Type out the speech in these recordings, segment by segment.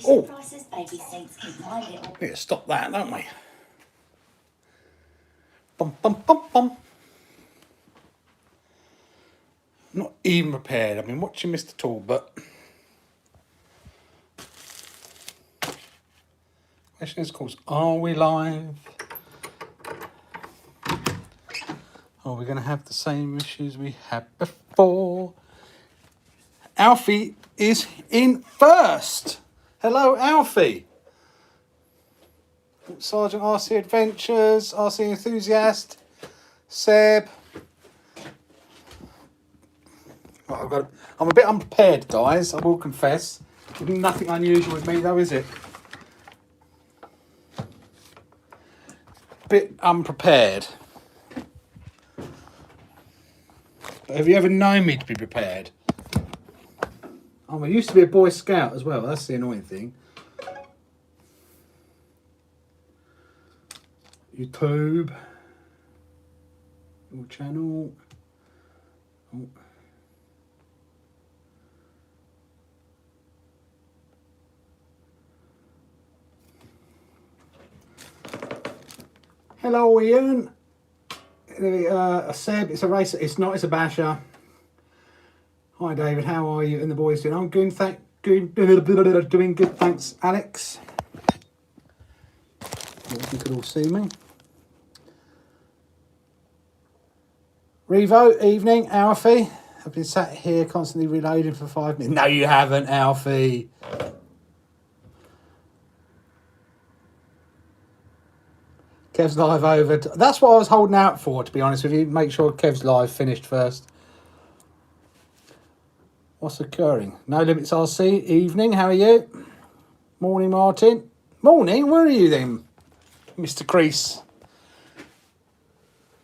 Oh, we need to stop that, don't we? Bum, bum, bum, bum. Not even prepared. I've been watching Mr. Talbot. Question is, of course, are we live? Are we going to have the same issues we had before? Alfie is in first. Hello, Alfie. Sergeant RC Adventures, RC Enthusiast, Seb. Right, I'm a bit unprepared, guys, I will confess. Nothing unusual with me, though, is it? Bit unprepared. But have you ever known me to be prepared? I used to be a Boy Scout as well. That's the annoying thing. YouTube. Your channel. Oh. Hello, Ian. Seb, it's a racer. It's not. It's a basher. Hi, David. How are you? And the boys doing? I'm good. Doing good. Thanks, Alex. You could all see me. Revo, evening, Alfie. I've been sat here constantly reloading for 5 minutes. No, you haven't, Alfie. Kev's live over. That's what I was holding out for, to be honest with you. Make sure Kev's live finished first. What's occurring? No Limits RC, evening, how are you? Morning, Martin. Morning, where are you then, Mr. Crease?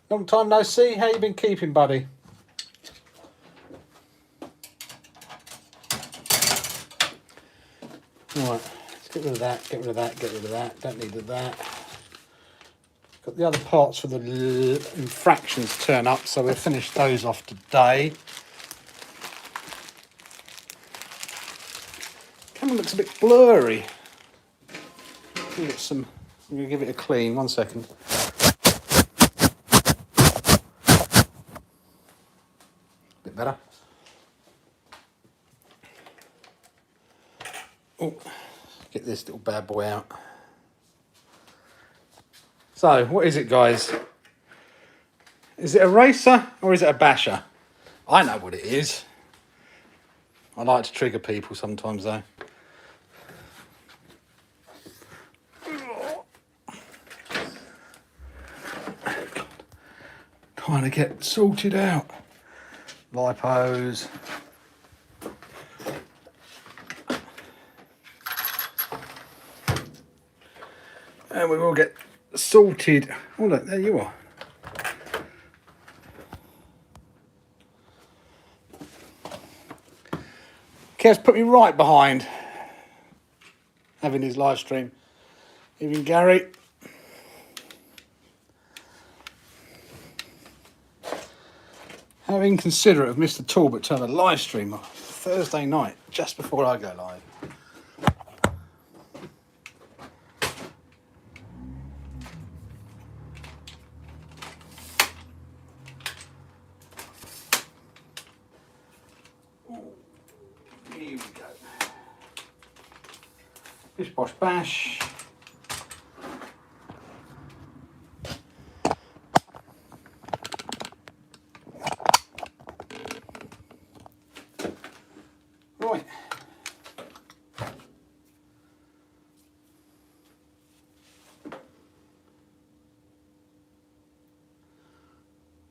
Long time no see. How you been keeping, buddy? Right, let's get rid of that, get rid of that, get rid of that. Don't need that. Got the other parts for the infractions turn up, so we'll finish those off today. Camera looks a bit blurry. I'm going to give it a clean. 1 second. Bit better. Oh, get this little bad boy out. So, what is it, guys? Is it a racer or is it a basher? I know what it is. I like to trigger people sometimes, though. Trying to get sorted out. Lipos. And we will get sorted. Oh, look, there you are. Kev's put me right behind having his live stream. Even Gary. How inconsiderate of Mr. Talbot to have a live stream on Thursday night, just before I go live. Here we go. Bish bosh bash. Right.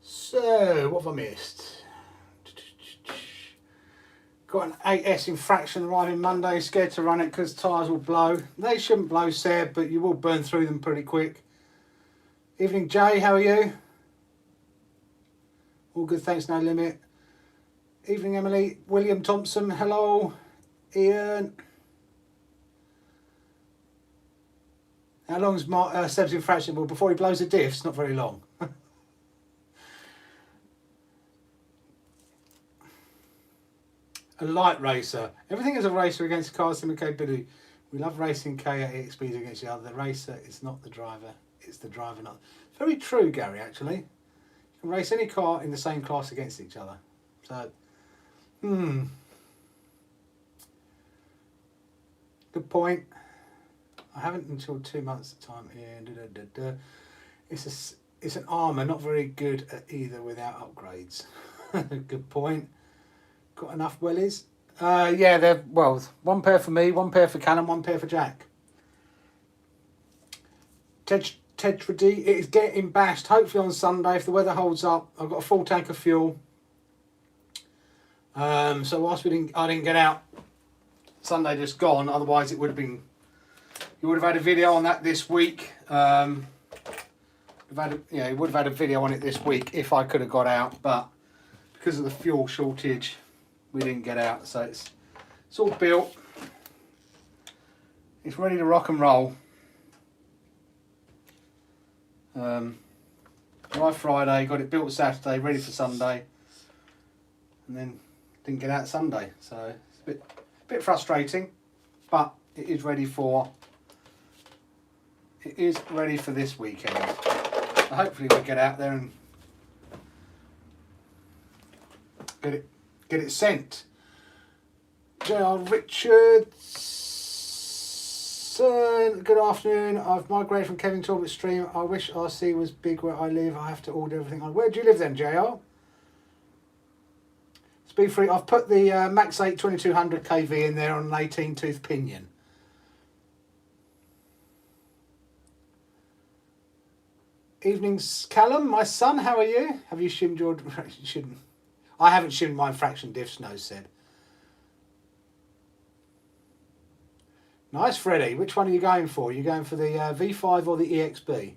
So, what have I missed? Got an 8S infraction arriving Monday. Scared to run it because tyres will blow. They shouldn't blow, Seb, but you will burn through them pretty quick. Evening, Jay. How are you? All good, thanks. No limit. Evening, Emily. William Thompson. Hello. Ian. How long is Seb's infraction? Well, before he blows the diffs, not very long. A light racer. Everything is a racer against car sim capability. We love racing K at EXPs against each other. The racer is not the driver, it's the driver not. Very true, Gary, actually. You can race any car in the same class against each other. So, good point. I haven't until 2 months' time here. It's an armour, not very good at either without upgrades. Good point. Got enough wellies? Yeah, they're, well, one pair for me, one pair for Callum, one pair for Jack. Tetra D, it is getting bashed, hopefully on Sunday, if the weather holds up. I've got a full tank of fuel. So whilst I didn't get out, Sunday just gone, otherwise it would have been, you would have had a video on that this week. You would have had a video on it this week if I could have got out, but because of the fuel shortage, we didn't get out. So it's all built. It's ready to rock and roll. Arrived Friday, got it built Saturday, ready for Sunday, and then didn't get out Sunday. So it's a bit frustrating, but it is ready for this weekend. So hopefully we'll get out there and get it sent. J.R. Richardson, good afternoon. I've migrated from Kevin Talbot's stream. I wish RC was big where I live. I have to order everything on. Where do you live then, JR? Speed free. I've put the Max 8 2200 kV in there on an 18 tooth pinion. Evenings, Callum, my son, how are you? Have you shimmed your... You shouldn't. I haven't shimmed mine fraction diff, Snow said. Nice, Freddie. Which one are you going for? Are you going for the V5 or the EXB?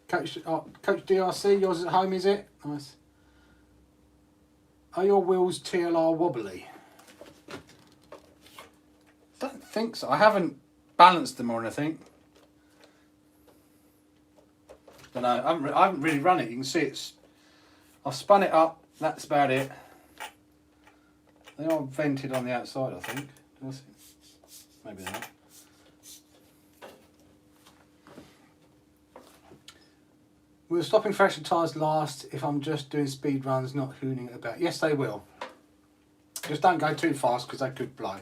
Coach DRC, yours at home, is it? Nice. Are your wheels TLR wobbly? Don't think so. I haven't balanced them or anything. But no, I haven't really run it. You can see I've spun it up. That's about it. They are vented on the outside, I think. Maybe they're not. Will stopping fraction tyres last if I'm just doing speed runs, not hooning it about? Yes, they will. Just don't go too fast because they could blow.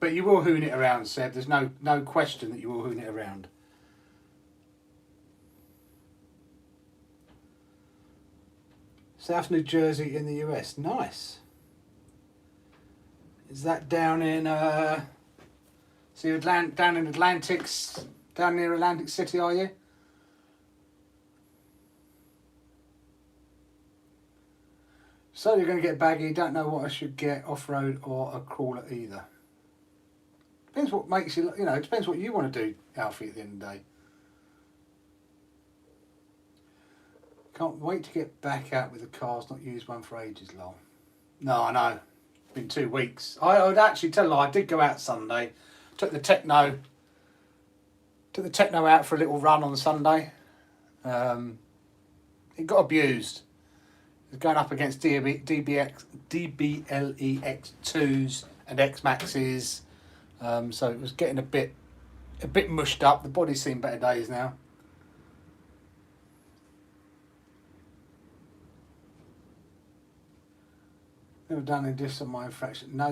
But you will hoon it around, Seb. There's no question that you will hoon it around. South New Jersey in the US. Nice. Is that down in down in Atlantics, down near Atlantic City, are you? So you're going to get baggy. Don't know what I should get, off-road or a crawler either. Depends what makes you, it depends what you want to do, Alfie, at the end of the day. Can't wait to get back out with the cars, not used one for ages, lol. No, I know. It's been 2 weeks. I would actually tell you, I did go out Sunday. Took the Techno out for a little run on Sunday. It got abused. It was going up against DBLEX2s and X-Maxes. So it was getting a bit mushed up. The body's seen better days now. Never done any diffs on my infraction. No,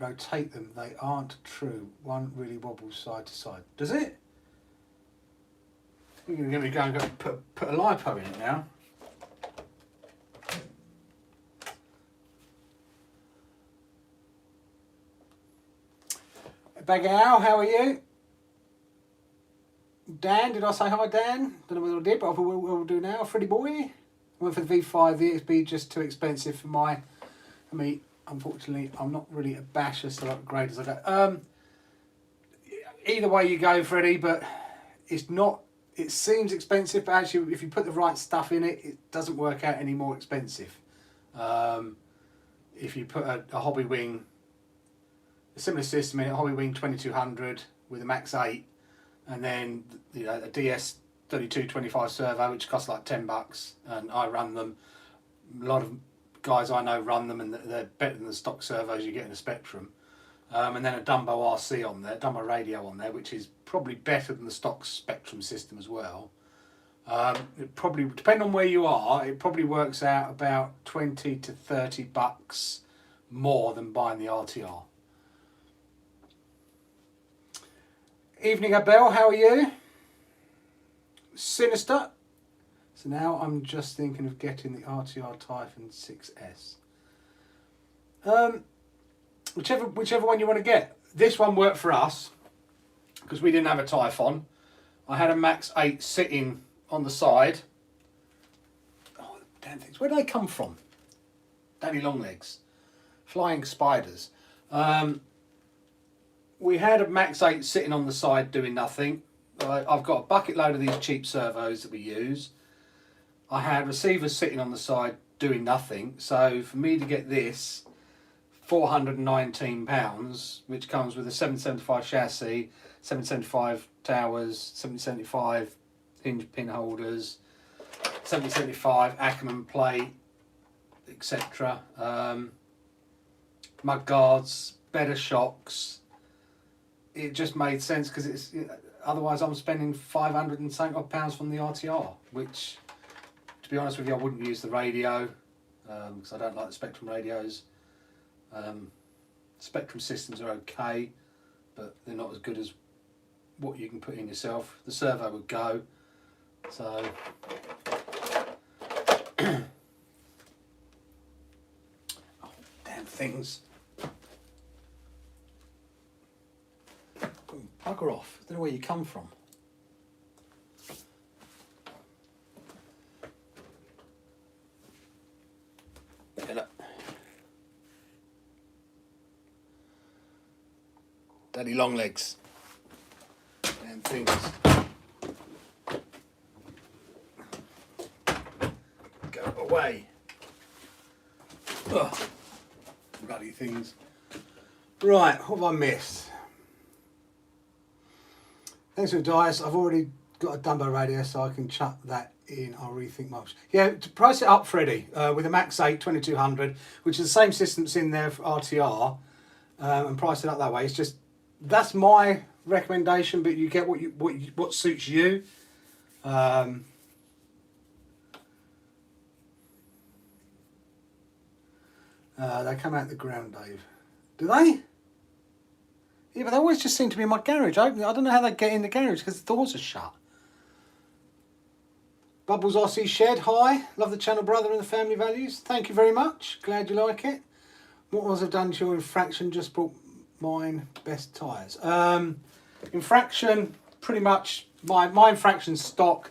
rotate them. They aren't true. One really wobbles side to side. Does it? You're going to be going to put a lipo in it now. Bagao, how are you? Dan, did I say hi, Dan? Don't know whether I did, but I will do now. Freddie boy. I went for the V5. The EXB just too expensive for me. Unfortunately, I'm not really a basher, so I upgrade as I go. Either way you go, Freddie, but it's not. It seems expensive, but actually, if you put the right stuff in it, it doesn't work out any more expensive. If you put a Hobby Wing, a similar system in a Hobby Wing 2200 with a Max 8, and then a DS 3225 servo, which costs like $10, and I run them. A lot of guys I know run them, and they're better than the stock servos you get in a Spectrum. And then a Dumbo RC on there, Dumbo radio on there, which is probably better than the stock Spectrum system as well. It probably, depending on where you are, it probably works out about 20 to 30 bucks more than buying the RTR. Evening, Abel, how are you? Sinister. So now I'm just thinking of getting the RTR Typhon 6S. Whichever one you want to get. This one worked for us because we didn't have a Typhon. I had a Max 8 sitting on the side. Oh, damn things. Where do they come from? Daddy Longlegs. Flying spiders. We had a Max 8 sitting on the side doing nothing. I've got a bucket load of these cheap servos that we use. I had receivers sitting on the side doing nothing. So for me to get this, £419, which comes with a 775 chassis, 775 towers, 775 hinge pin holders, 775 Ackerman plate, etc. Mud guards, better shocks. It just made sense because it's, otherwise I'm spending 500 and something odd pounds from the RTR, which, to be honest with you, I wouldn't use the radio because I don't like the Spectrum radios. Spectrum systems are okay, but they're not as good as what you can put in yourself. The servo would go, so oh, damn things. Bugger off. I don't know where you come from. Get up. Daddy Longlegs. Damn things. Go away. Ugh. Bloody things. Right, what have I missed? Thanks for the dice. I've already got a Dumbo radio, so I can chuck that in. I'll rethink much. Yeah, to price it up, Freddie, with a Max 8 2200, which is the same system that's in there for RTR, and price it up that way. It's just, that's my recommendation, but you get what suits you. They come out the ground, Dave. Do they? Yeah, but they always just seem to be in my garage. I don't know how they get in the garage because the doors are shut. Bubbles RC Shed, hi. Love the channel, brother, and the family values. Thank you very much. Glad you like it. What was I've done to your infraction? Just bought mine best tyres. Infraction, pretty much, my infraction stock.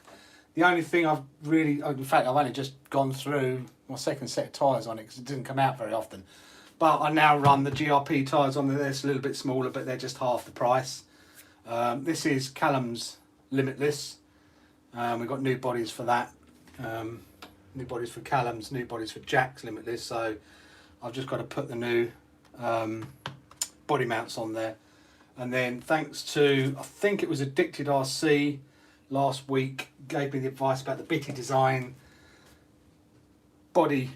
The only thing I've really, in fact, I've only just gone through my second set of tyres on it because it didn't come out very often. But I now run the GRP tyres on there. It's a little bit smaller, but they're just half the price. This is Callum's Limitless. We've got new bodies for that. New bodies for Callum's, new bodies for Jack's Limitless. So I've just got to put the new body mounts on there. And then thanks to, I think it was Addicted RC last week, gave me the advice about the bitty design body,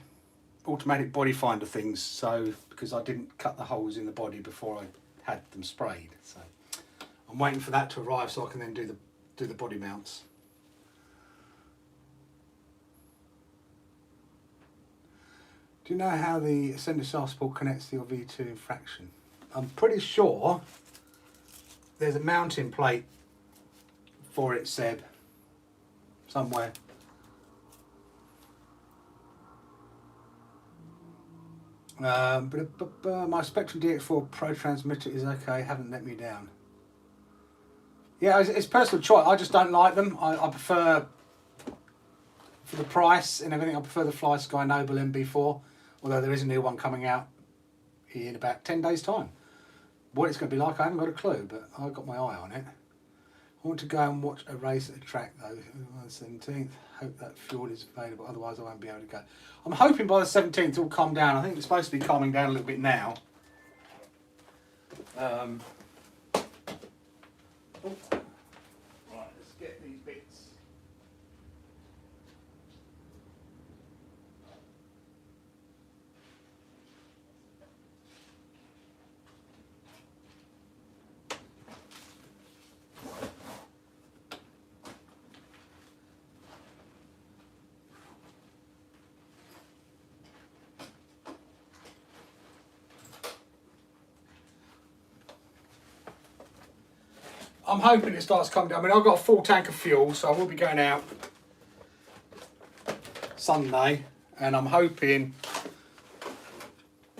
automatic body finder things, so because I didn't cut the holes in the body before I had them sprayed, so I'm waiting for that to arrive so I can then do the body mounts. Do you know how the Ascender shaft support connects to your V2 infraction? I'm pretty sure there's a mounting plate for it, Seb, somewhere. But my Spectrum DX4 Pro transmitter is okay, haven't let me down. Yeah, it's personal choice. I just don't like them. I prefer, for the price and everything, I prefer the Flysky NB4, although there is a new one coming out in about 10 days' time. What it's going to be like, I haven't got a clue, but I've got my eye on it. I want to go and watch a race at the track though, on the 17th. Hope that fuel is available, otherwise I won't be able to go. I'm hoping by the 17th it'll calm down. I think it's supposed to be calming down a little bit now. Right, let's get these bits I'm hoping it starts coming down. I mean, I've got a full tank of fuel, so I will be going out Sunday, and I'm hoping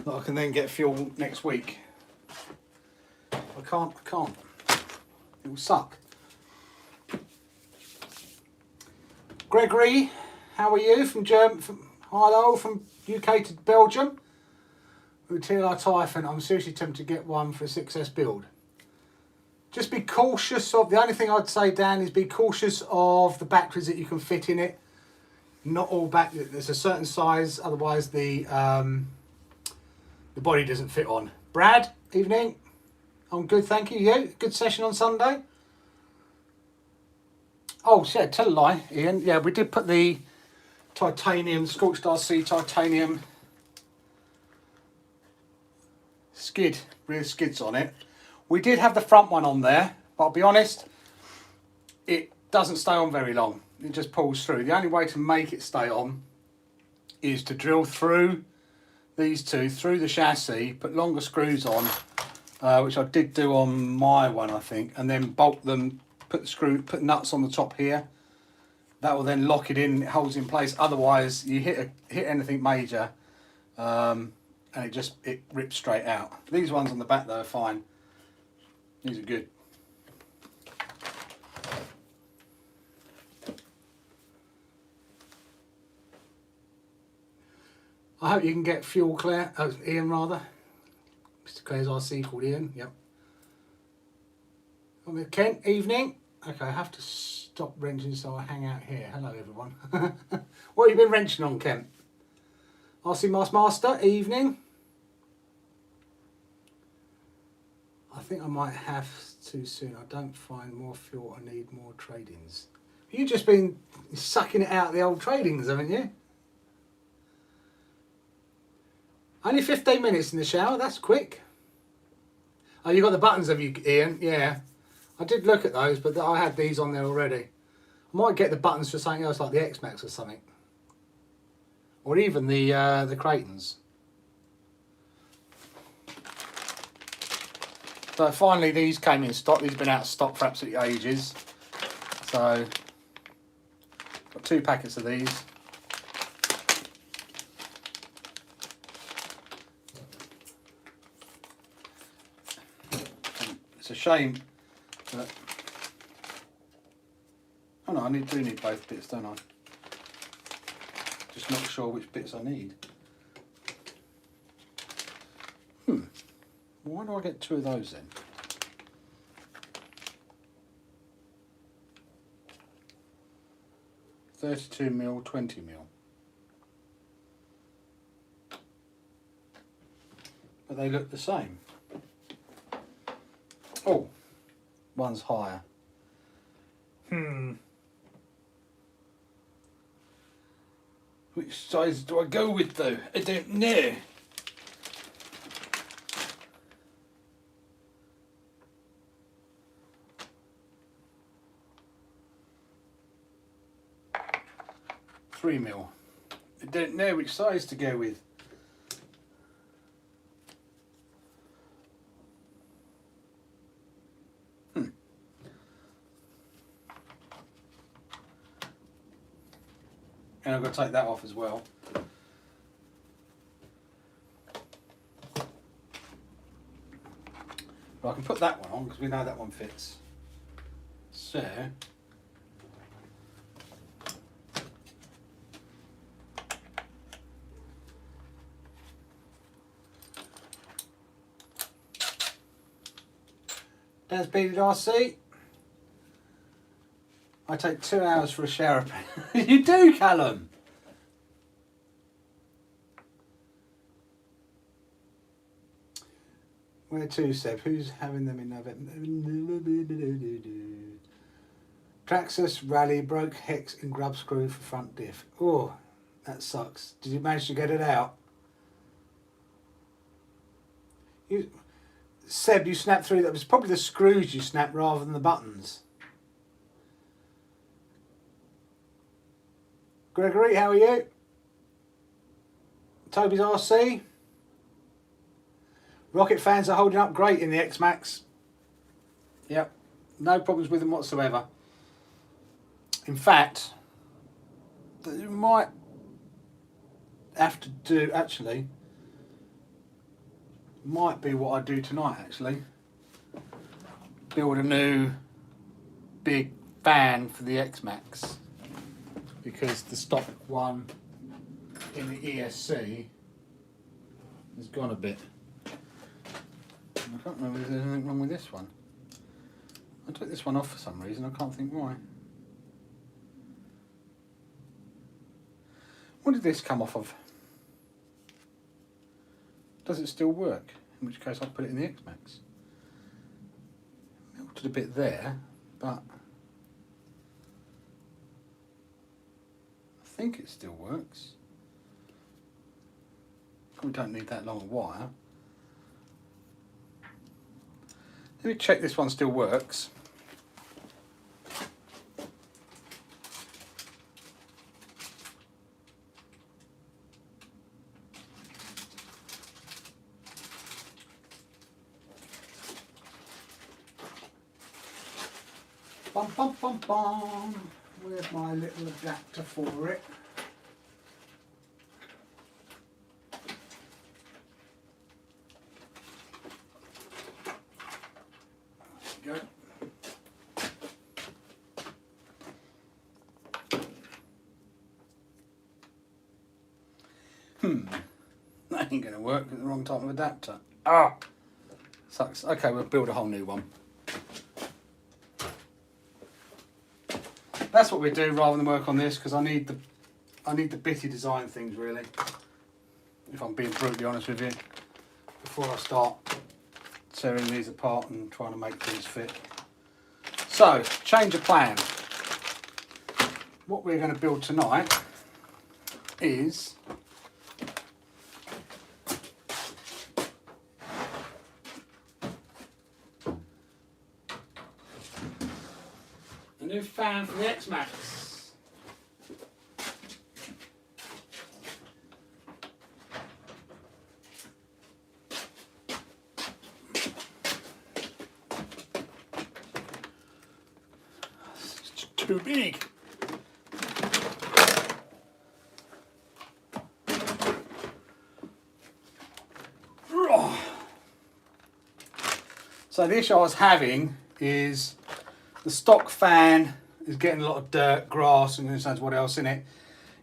that I can then get fuel next week. I can't. It will suck. Gregory, how are you? Hello, from UK to Belgium. With TLR Typhon, I'm seriously tempted to get one for a 6S build. Just be cautious of, the only thing I'd say, Dan, is be cautious of the batteries that you can fit in it. Not all batteries, there's a certain size, otherwise the body doesn't fit on. Brad, evening. I'm good, thank you. You? Good session on Sunday? Oh, yeah, tell a lie, Ian. Yeah, we did put the titanium, Scorched RC titanium rear skids on it. We did have the front one on there, but I'll be honest, it doesn't stay on very long. It just pulls through. The only way to make it stay on is to drill through these two, through the chassis, put longer screws on, which I did do on my one, I think, and then bolt them, put nuts on the top here. That will then lock it in, it holds in place. Otherwise, you hit anything major, and it rips straight out. These ones on the back though are fine. These are good. I hope you can get fuel, Claire. Oh, Ian, rather. Mr. Claire's RC called Ian. Yep. I'm with Kent. Evening. Okay, I have to stop wrenching so I hang out here. Hello, everyone. What have you been wrenching on, Kent? RC Master. Evening. I think I might have too soon. I don't find more fuel. I need more trade-ins. You've just been sucking it out of the old trade-ins, haven't you? Only 15 minutes in the shower. That's quick. Oh, you got the buttons, have you, Ian? Yeah. I did look at those, but I had these on there already. I might get the buttons for something else, like the X-Max or something. Or even the Creightons. So finally these came in stock. These have been out of stock for absolutely ages. So got 2 packets of these. It's a shame that, oh no, I do need both bits, don't I? Just not sure which bits I need. Why do I get 2 of those then? $32mm, $20mm. But they look the same. Oh, one's higher. Which size do I go with though? I don't know. $3mm. I don't know which size to go with. And I've got to take that off as well. But I can put that one on because we know that one fits. So Dan's beaded RC. I take 2 hours for a shower. You do, Callum. Where to, Seb? Who's having them in November? Traxxas Rally broke hex and grub screw for front diff. Oh, that sucks. Did you manage to get it out? Seb, you snapped through. That was probably the screws you snapped rather than the buttons. Gregory, how are you? Toby's RC. Rocket fans are holding up great in the X-Max. Yep, No problems with them whatsoever. In fact, you might have to do, actually, might be what I do tonight actually. Build a new big fan for the X-Max, because the stock one in the ESC has gone a bit. I can't remember if there's anything wrong with this one. I took this one off for some reason, I can't think why. What did this come off of? Does it still work? In which case I'll put it in the X-Max. Melted a bit there, but I think it still works. We don't need that long a wire. Let me check this one still works. Bum bum bum bum. Where's my little adapter for it? There we go. That ain't gonna work with the wrong type of adapter. Ah! Sucks. Okay, we'll build a whole new one. That's what we do rather than work on this, because I need the bitty design things really, if I'm being brutally honest with you, before I start tearing these apart and trying to make things fit. So, change of plan. What we're going to build tonight is a new fan for the X-Max. It's too big. So the issue I was having is the stock fan is getting a lot of dirt, grass, and who knows what else in it.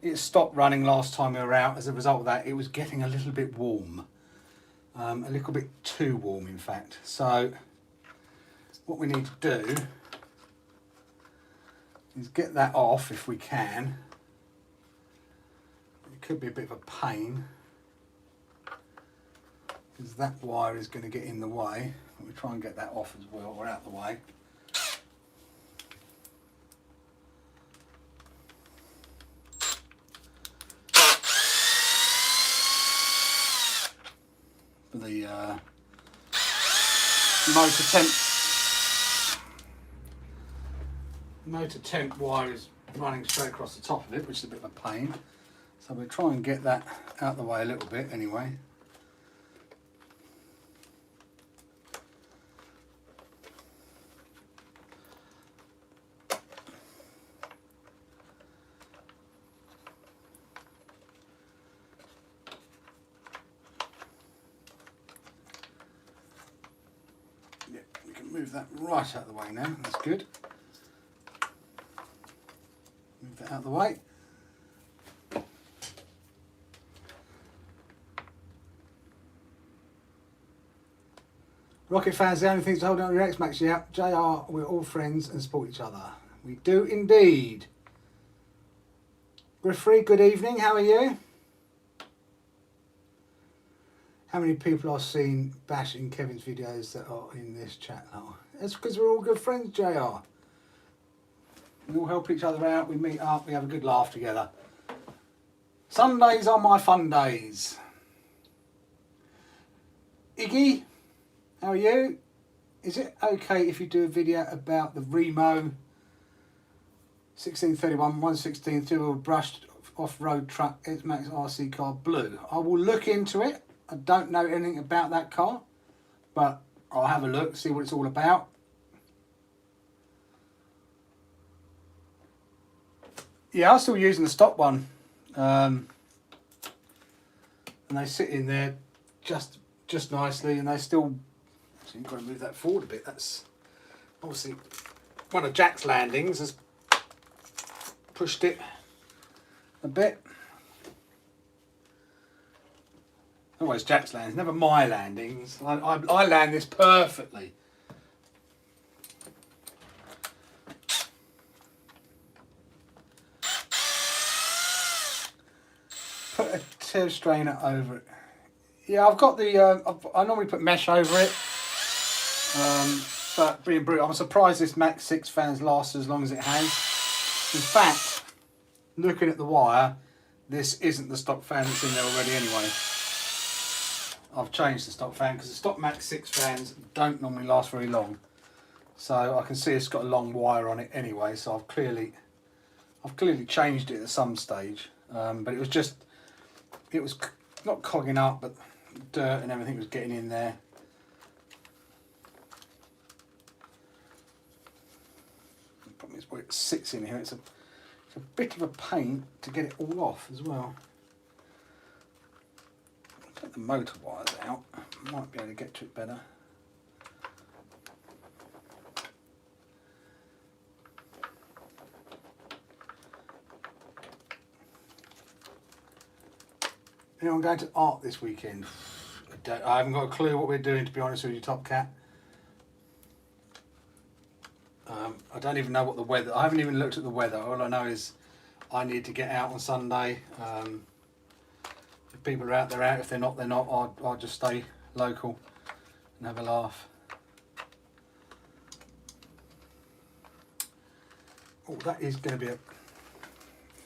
It stopped running last time we were out. As a result of that, it was getting a little bit warm. A little bit too warm, in fact. So what we need to do is get that off if we can. It could be a bit of a pain, because that wire is going to get in the way. We'll try and get that off as well, or out the way. For the motor temp wire is running straight across the top of it, which is a bit of a pain. So we'll try and get that out the way a little bit anyway. Move that right out of the way now, that's good. Move that out of the way. Rocket fans, the only thing to hold on your X-Max, yeah. JR, we're all friends and support each other. We do indeed. Referee, good evening, how are you? How many people I've seen bashing Kevin's videos that are in this chat now? That's because we're all good friends, JR. We all help each other out, we meet up, we have a good laugh together. Sundays are my fun days. Iggy, how are you? Is it okay if you do a video about the Remo 1631 116 two-wheel brushed off-road truck X-Max RC car blue? I will look into it. I don't know anything about that car, but I'll have a look, see what it's all about. Yeah, I'm still using the stock one. And they sit in there just nicely, and they still... So you've got to move that forward a bit. That's obviously one of Jack's landings has pushed it a bit. Always Jack's landings, never my landings. I land this perfectly. Put a tail strainer over it. Yeah, I've got the. I normally put mesh over it. But being brutal, I'm surprised this Max 6 fan's lasted as long as it has. In fact, looking at the wire, this isn't the stock fan that's in there already anyway. I've changed the stock fan because the stock Max 6 fans don't normally last very long. So I can see it's got a long wire on it anyway, so I've clearly changed it at some stage. But it was not cogging up, but dirt and everything was getting in there. The problem is where it sits in here, it's a bit of a pain to get it all off as well. Take the motor wires out, might be able to get to it better. Anyone going to art this weekend? I haven't got a clue what we're doing, to be honest with you, Top Cat. I don't even know what the weather... I haven't even looked at the weather. All I know is I need to get out on Sunday. If people are out, they're out. If they're not, they're not. I'll just stay local and have a laugh. Oh, that is going to be a...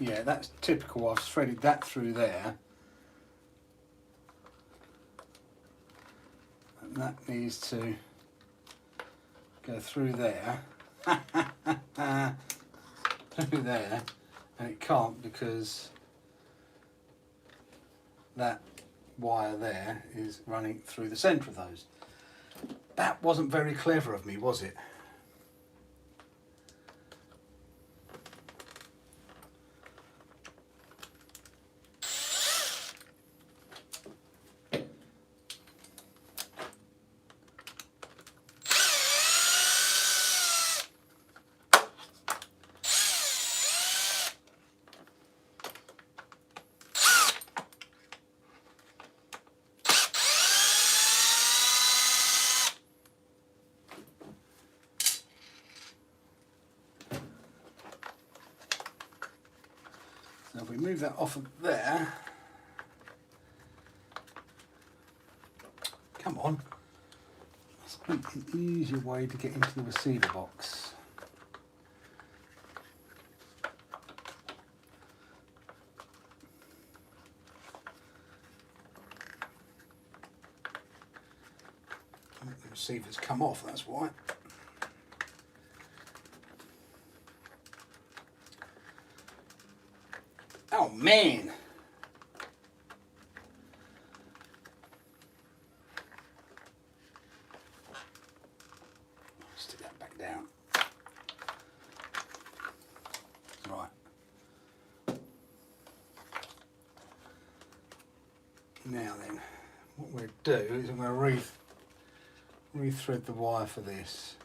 Yeah, that's typical. I've threaded that through there. And that needs to go through there. Through there. And it can't because that wire there is running through the centre of those. That wasn't very clever of me, was it? So if we move that off of there, come on, must be an easier way to get into the receiver box. The receiver's come off, that's why. Oh man! Stick that back down. Right. Now then, what we'll do is I'm going to re-thread the wire for this.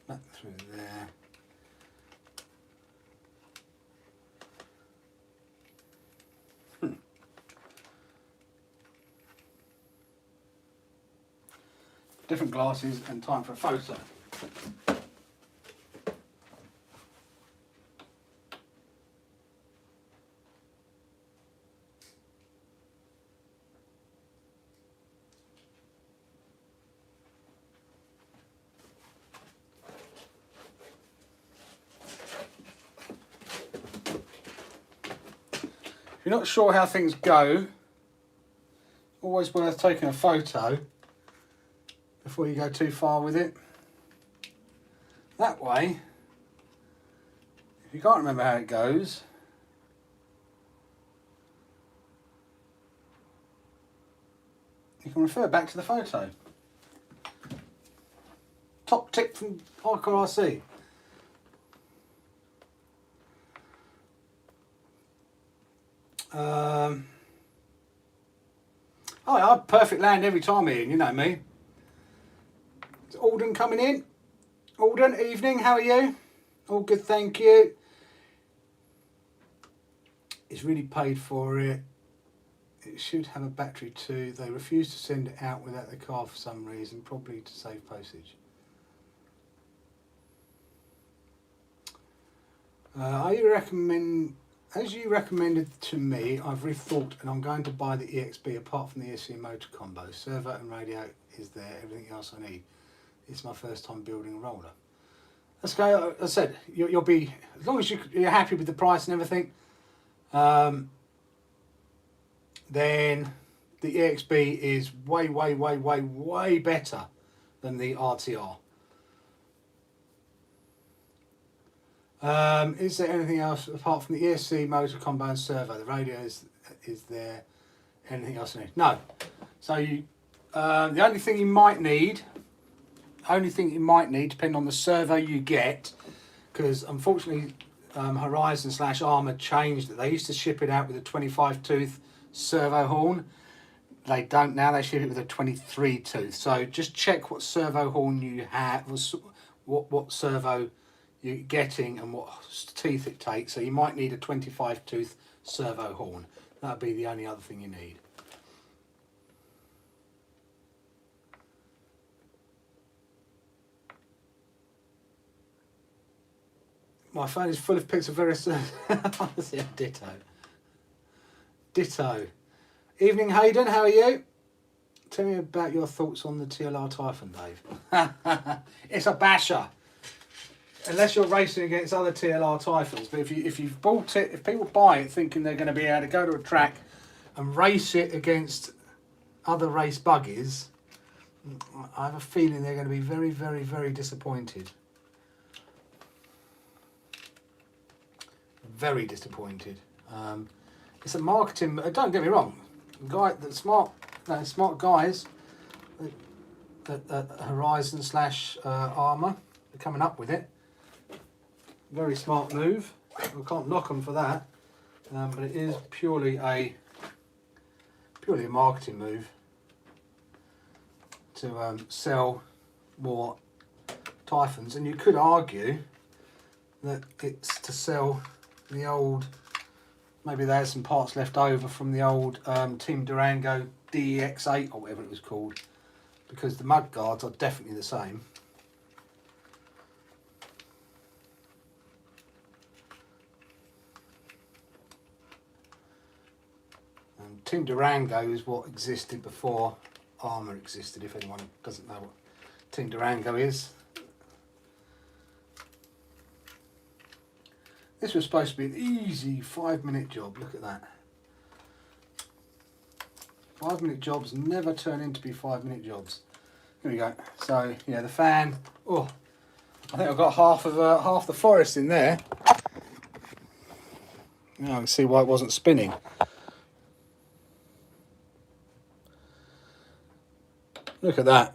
Back through there. Different glasses and time for a photo. If you're not sure how things go, always worth taking a photo before you go too far with it. That way, if you can't remember how it goes, you can refer back to the photo. Top tip from Hardcore RC. Oh, I perfect land every time, Ian. You know me. Is Alden coming in? Alden, evening. How are you? All good, thank you. It's really paid for it. It should have a battery too. They refuse to send it out without the car for some reason, probably to save postage. As you recommended to me, I've rethought and I'm going to buy the EXB apart from the ESC motor combo. Servo and radio is there, everything else I need. It's my first time building a roller. Let's go. As I said, you'll be, as long as you're happy with the price and everything, then the EXB is way better than the RTR. Is there anything else apart from the ESC motor combo and servo? The radio is there. Anything else you need? No. So you, the only thing you might need, depending on the servo you get, because unfortunately Horizon / Armour changed it. They used to ship it out with a 25 tooth servo horn. They don't now. They ship it with a 23 tooth. So just check what servo horn you have, what servo you're getting and what teeth it takes. So you might need a 25 tooth servo horn. That'd be the only other thing you need. My phone is full of pics of various... Honestly, ditto. Ditto. Evening, Hayden, how are you? Tell me about your thoughts on the TLR Typhon, Dave. It's a basher. Unless you're racing against other TLR Typhons. But if you've bought it, if people buy it thinking they're going to be able to go to a track and race it against other race buggies, I have a feeling they're going to be very disappointed. Very disappointed. It's a marketing. Don't get me wrong. The smart guys at Horizon / Armour are coming up with it. Very smart move. We can't knock them for that. But it is purely a marketing move to sell more Typhons, and you could argue that it's to sell the old, maybe they had some parts left over from the old Team Durango DEX8 or whatever it was called, because the mud guards are definitely the same. And Team Durango is what existed before Armour existed, if anyone doesn't know what Team Durango is. This was supposed to be an easy 5-minute job, look at that. 5-minute jobs never turn into be 5-minute jobs. Here we go. So yeah, the fan, oh, I think I've got half the forest in there. Now I can see why it wasn't spinning. Look at that.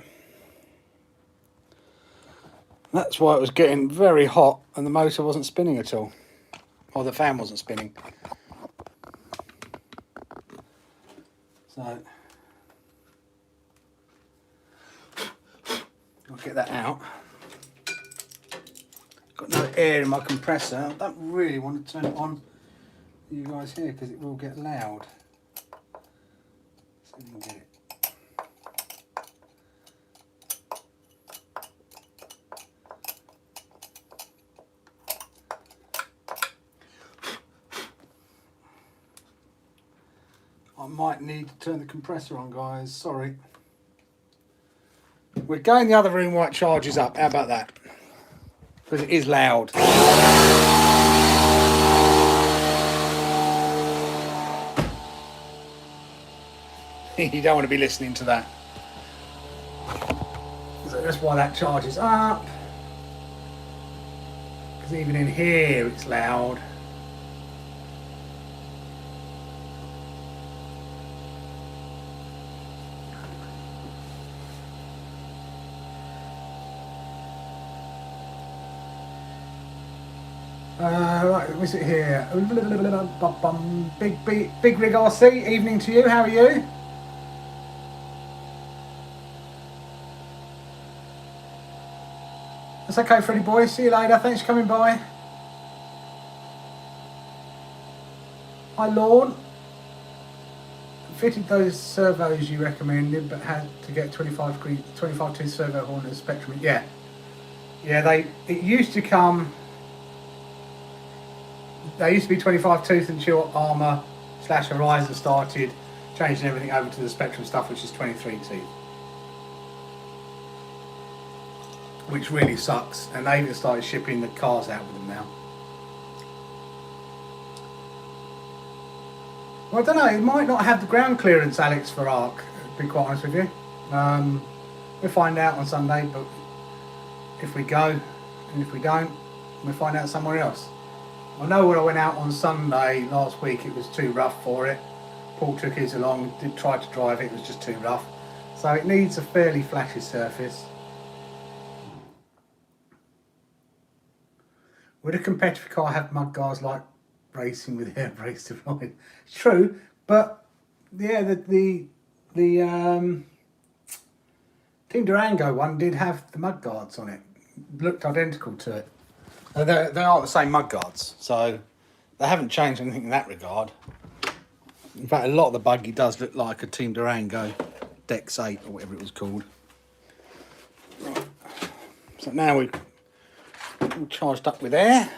That's why it was getting very hot and the motor wasn't spinning at all. Or the fan wasn't spinning. So I'll get that out. Got no air in my compressor. I don't really want to turn it on for you guys here because it will get loud. So we can get it. I might need to turn the compressor on, guys. Sorry. We're going the other room while it charges up. How about that? Because it is loud. You don't want to be listening to that. So that's why that charges up. Because even in here it's loud. Right, what's it here? Big Rig RC, evening to you, how are you? That's okay, Freddie boy, see you later, thanks for coming by. Hi Lorne. Fitted those servos you recommended, but had to get 25 tooth servo horn and Spectrum. Yeah, it used to come. They used to be 25 tooth until Armour / Horizon started changing everything over to the Spectrum stuff, which is 23 teeth, which really sucks. And they even started shipping the cars out with them now. Well, I don't know, it might not have the ground clearance, Alex, for ARC, to be quite honest with you. We'll find out on Sunday, but if we go, and if we don't, we'll find out somewhere else. I know when I went out on Sunday last week, it was too rough for it. Paul took his along, did try to drive it, it was just too rough. So it needs a fairly flashy surface. Would a competitive car have mudguards like racing with air brakes to ride? It's true, but yeah, the Team Durango one did have the mudguards on it. Looked identical to it. They are the same mudguards, so they haven't changed anything in that regard. In fact, a lot of the buggy does look like a Team Durango Dex 8 or whatever it was called. Right. So now we're all charged up with air.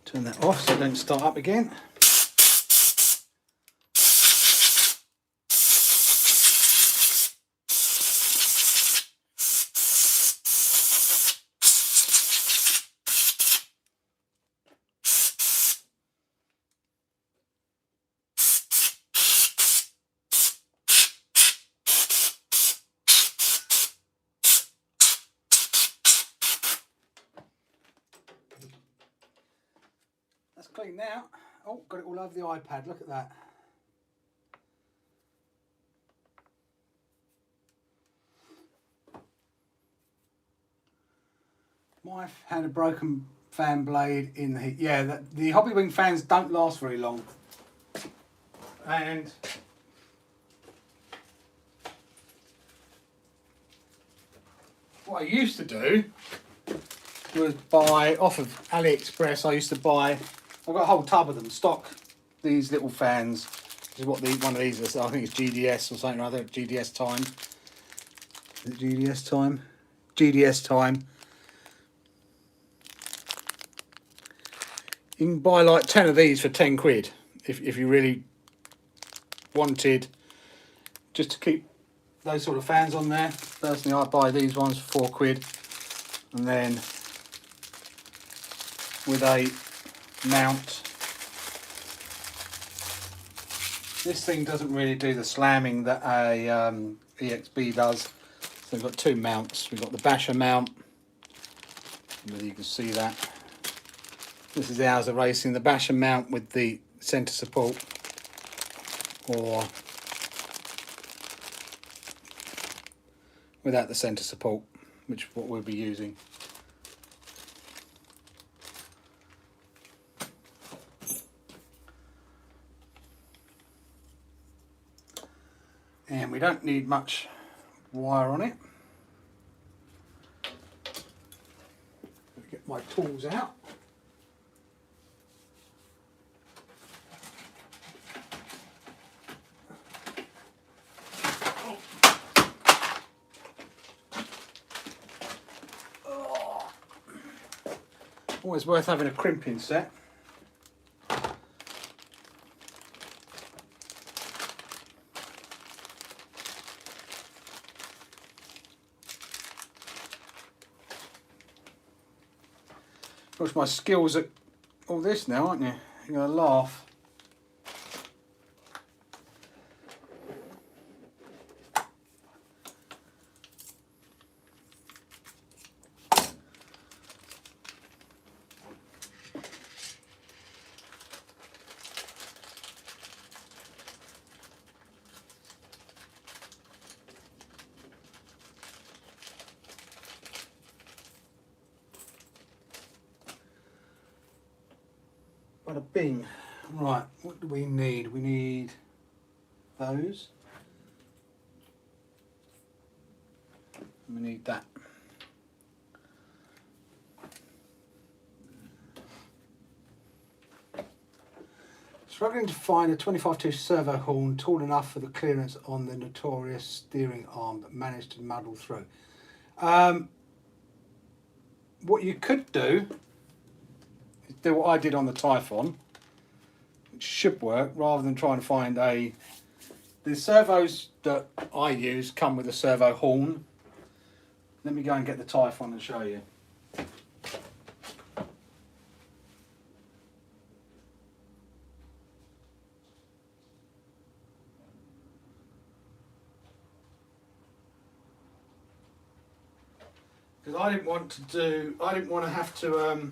Turn that off so it don't start up again. That's clean now. Oh, got it all over the iPad, look at that. Wife had a broken fan blade in the heat. Yeah, the Hobbywing fans don't last very long. And what I used to do was buy off of AliExpress. I've got a whole tub of them stock. These little fans. This is what one of these is. I think it's GDS or something or other. GDS time. Is it GDS time? GDS time. You can buy like 10 of these for 10 quid if you really wanted just to keep those sort of fans on there. Personally, I buy these ones for 4 quid, and then with a mount. This thing doesn't really do the slamming that a EXB does. So we've got two mounts. We've got the basher mount, whether you can see that. This is the Hours of Racing, the basher mount with the centre support, or without the centre support, which is what we'll be using. And we don't need much wire on it. Get my tools out. Always worth having a crimping set. Of course, my skills at all this now, aren't you? You're going to laugh. Bada bing. Right, what do we need? We need those. We need that. Struggling to find a 25-2 servo horn tall enough for the clearance on the notorious steering arm, but managed to muddle through. What you could do is do what I did on the Typhon, which should work, rather than trying to find a... The servos that I use come with a servo horn. Let me go and get the Typhon and show you. Because I didn't want to have to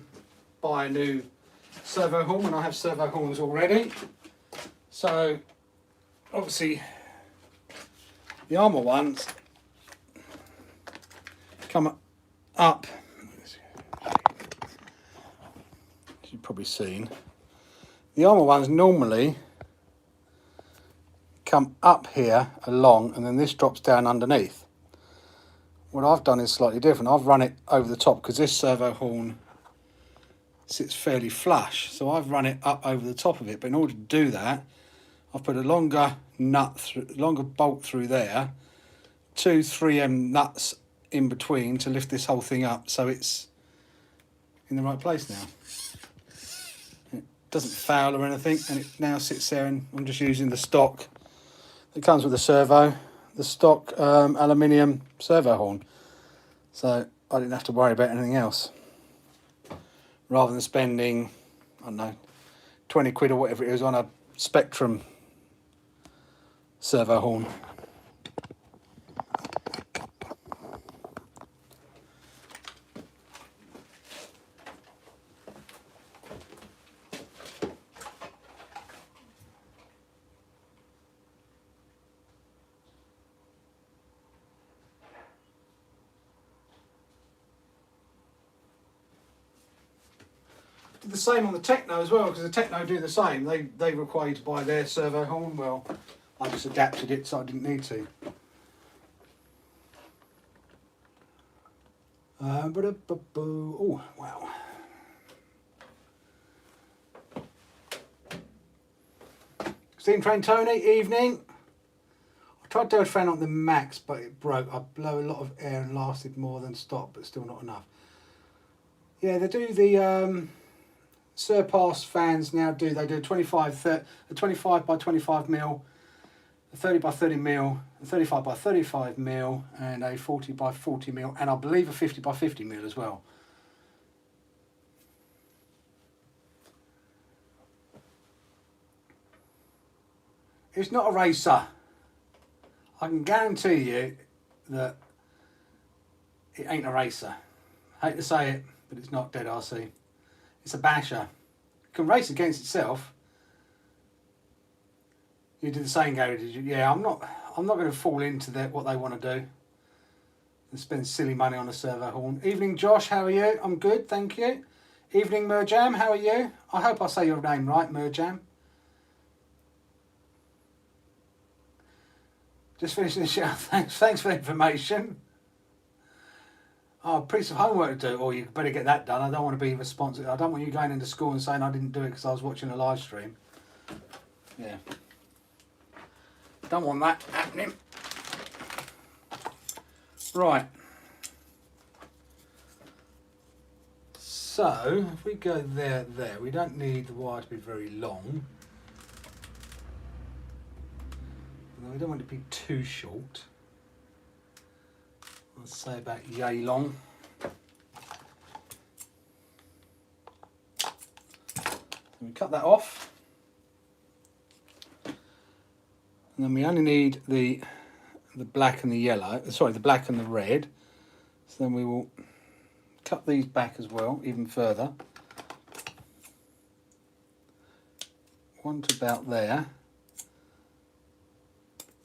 buy a new servo horn, and I have servo horns already. So obviously the Armour ones come up, as you've probably seen. The Armour ones normally come up here along, and then this drops down underneath. What I've done is slightly different. I've run it over the top because this servo horn sits fairly flush. So I've run it up over the top of it. But in order to do that, I've put a longer bolt through there, 2 3M nuts in between to lift this whole thing up so it's in the right place now. It doesn't foul or anything, and it now sits there, and I'm just using the stock that comes with the servo. The stock aluminium servo horn, so I didn't have to worry about anything else, rather than spending, I don't know, 20 quid or whatever it is on a Spectrum servo horn. The same on the Techno as well, because the Techno do the same. They require you to buy their servo horn. Well, I just adapted it so I didn't need to. Oh wow! Steam Train Tony, evening. I tried to fan on the max, but it broke. I blow a lot of air and lasted more than stop, but still not enough. Yeah, they do the Surpass fans now do. They do a 25 by 25 mil, a 30 by 30 mil, a 35 by 35 mil, and a 40 by 40 mil, and I believe a 50 by 50 mil as well. It's not a racer. I can guarantee you that it ain't a racer. I hate to say it, but it's not dead RC. It's a basher. It can race against itself. You did the same, Gary, did you? Yeah, I'm not going to fall into what they want to do and spend silly money on a servo horn. Evening, Josh. How are you? I'm good, thank you. Evening, Merjam. How are you? I hope I say your name right, Merjam. Just finishing the show. Thanks for the information. Oh, piece of homework to do. Oh, you better get that done. I don't want to be responsible. I don't want you going into school and saying I didn't do it because I was watching a live stream. Yeah. Don't want that happening. Right. So, if we go there, we don't need the wire to be very long. We don't want it to be too short. Let's say about yay long. We cut that off, and then we only need the black and the yellow. Sorry, the black and the red. So then we will cut these back as well, even further. One to about there,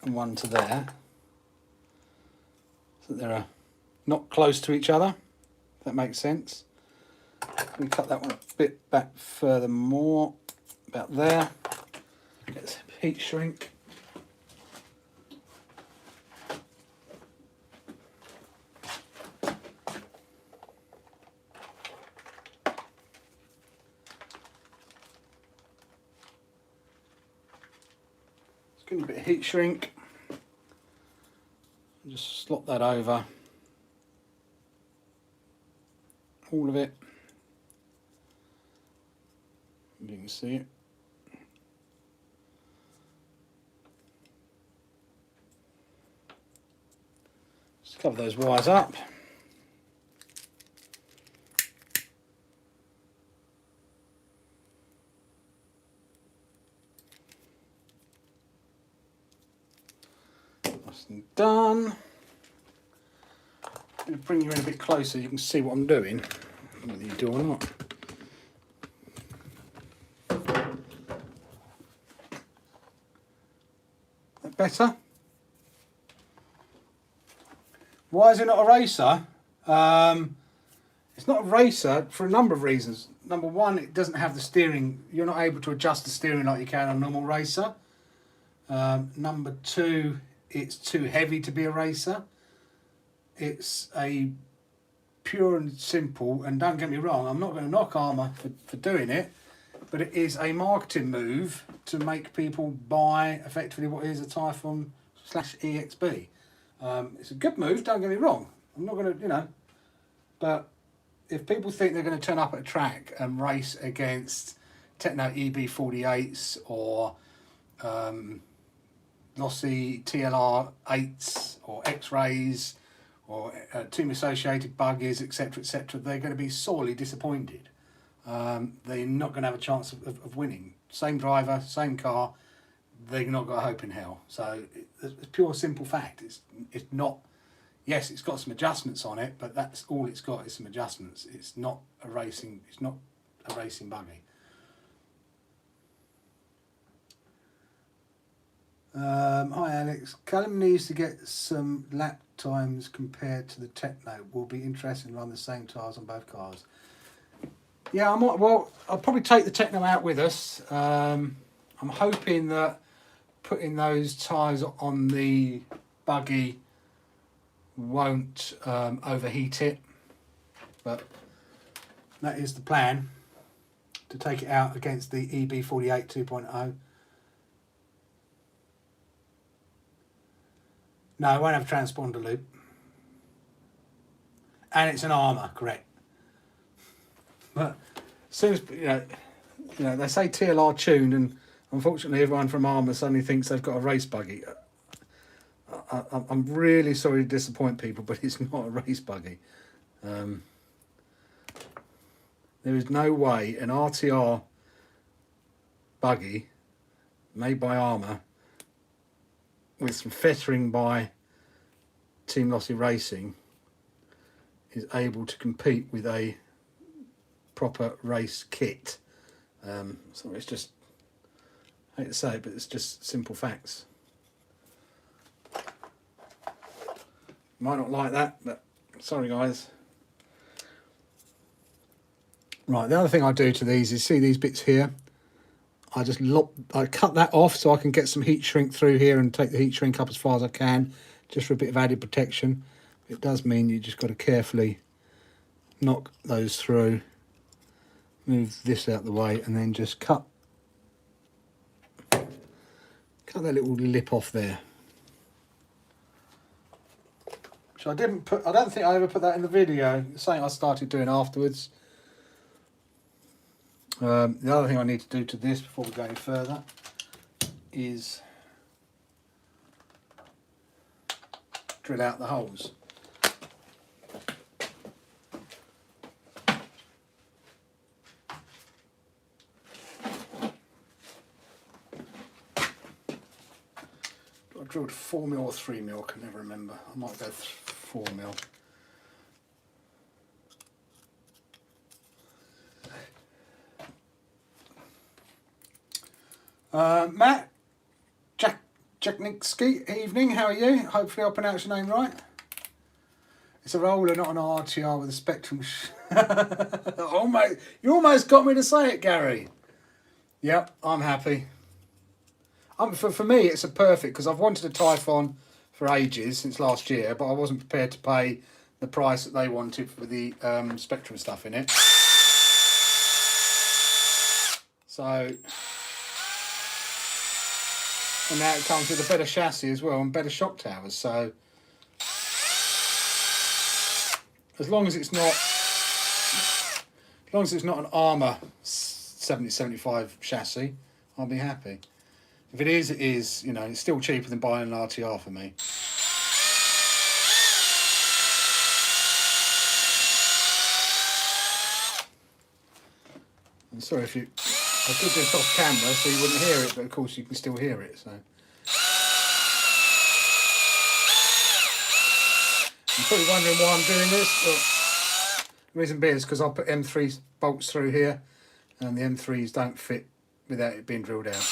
and one to there. So they're not close to each other, if that makes sense. We cut that one a bit back further more. about there. Get some heat shrink. Just get a bit of heat shrink. Just slot that over. All of it. You can see it. Just cover those wires up. That's done. I'm going to bring you in a bit closer so you can see what I'm doing, whether you do or not. That better? Why is it not a racer? It's not a racer for a number of reasons. Number one, it doesn't have the steering. You're not able to adjust the steering like you can on a normal racer. Number two, it's too heavy to be a racer. It's a pure and simple, and don't get me wrong, I'm not going to knock Armour for doing it, but it is a marketing move to make people buy effectively what is a Typhon /EXB. It's a good move, don't get me wrong. I'm not going to, but if people think they're going to turn up at a track and race against Techno EB48s or Lossy TLR 8s or X-Rays or team associated buggies, etc., they're going to be sorely disappointed. They're not going to have a chance of winning. Same driver, same car, they've not got a hope in hell. So it's pure simple fact. It's not. Yes, it's got some adjustments on it, but that's all it's got is some adjustments. It's not a racing. It's not a racing buggy. Hi Alex. Callum needs to get some lap times compared to the Techno. Will be interested in running the same tyres on both cars. Yeah, I might. Well, I'll probably take the Techno out with us. I'm hoping that putting those tyres on the buggy won't overheat it, but that is the plan, to take it out against the EB48 2.0. No, it won't have a transponder loop, and it's an Armour, correct. But as soon as you know, they say TLR tuned, and unfortunately, everyone from Armour suddenly thinks they've got a race buggy. I'm really sorry to disappoint people, but it's not a race buggy. There is no way an RTR buggy made by Armour with some fettering by Team Lossy Racing is able to compete with a proper race kit. So it's just, I hate to say it, but it's just simple facts. Might not like that, but sorry guys. Right, the other thing I do to these is, see these bits here? I cut that off so I can get some heat shrink through here and take the heat shrink up as far as I can, just for a bit of added protection. It does mean you just got to carefully knock those through, move this out the way, and then just cut that little lip off there. Which I didn't put. I don't think I ever put that in the video. It's something I started doing afterwards. The other thing I need to do to this before we go any further is drill out the holes. I drilled 4mm or 3mm, I can never remember. I might go 4mm. Matt Jaknicki, evening, how are you? Hopefully I pronounced your name right. It's a roller, not an RTR with a Spectrum. You almost got me to say it, Gary. Yep, I'm happy. For me, it's a perfect, because I've wanted a Typhon for ages, since last year, but I wasn't prepared to pay the price that they wanted for the Spectrum stuff in it. So, and now it comes with a better chassis as well and better shock towers. So, as long as it's not an Armour 7075 chassis, I'll be happy. If it is, it is. You know, it's still cheaper than buying an RTR for me. I'm sorry if you... I did this off camera so you wouldn't hear it, but of course you can still hear it, so... You're probably wondering why I'm doing this. Well, the reason being is because I put M3 bolts through here, and the M3s don't fit without it being drilled out.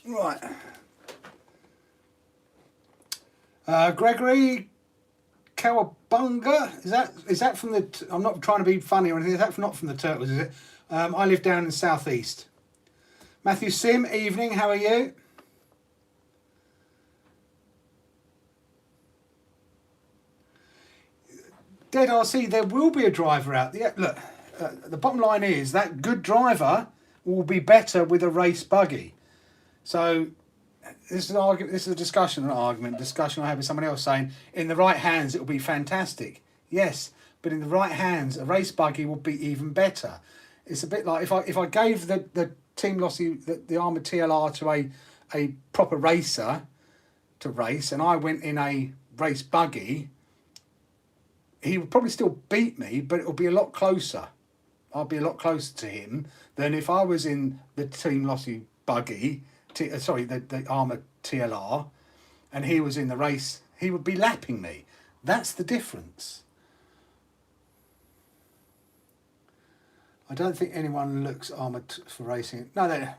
Right. Gregory Cowabunga, is that from the... I'm not trying to be funny or anything. Is that not from the Turtles, is it? I live down in the southeast. Matthew Sim, evening. How are you? Dead RC, there will be a driver out there. Look, the bottom line is that good driver will be better with a race buggy. So this is an argument. This is a discussion I had with someone else saying, in the right hands it will be fantastic. Yes, but in the right hands, a race buggy will be even better. It's a bit like if I gave the Team Lossy the Armour TLR to a proper racer to race, and I went in a race buggy, he would probably still beat me, but it'll be a lot closer. I'll be a lot closer to him than if I was in the Team Lossy buggy. The Armour TLR, and he was in the race, he would be lapping me. That's the difference. I don't think anyone looks armoured for racing. No,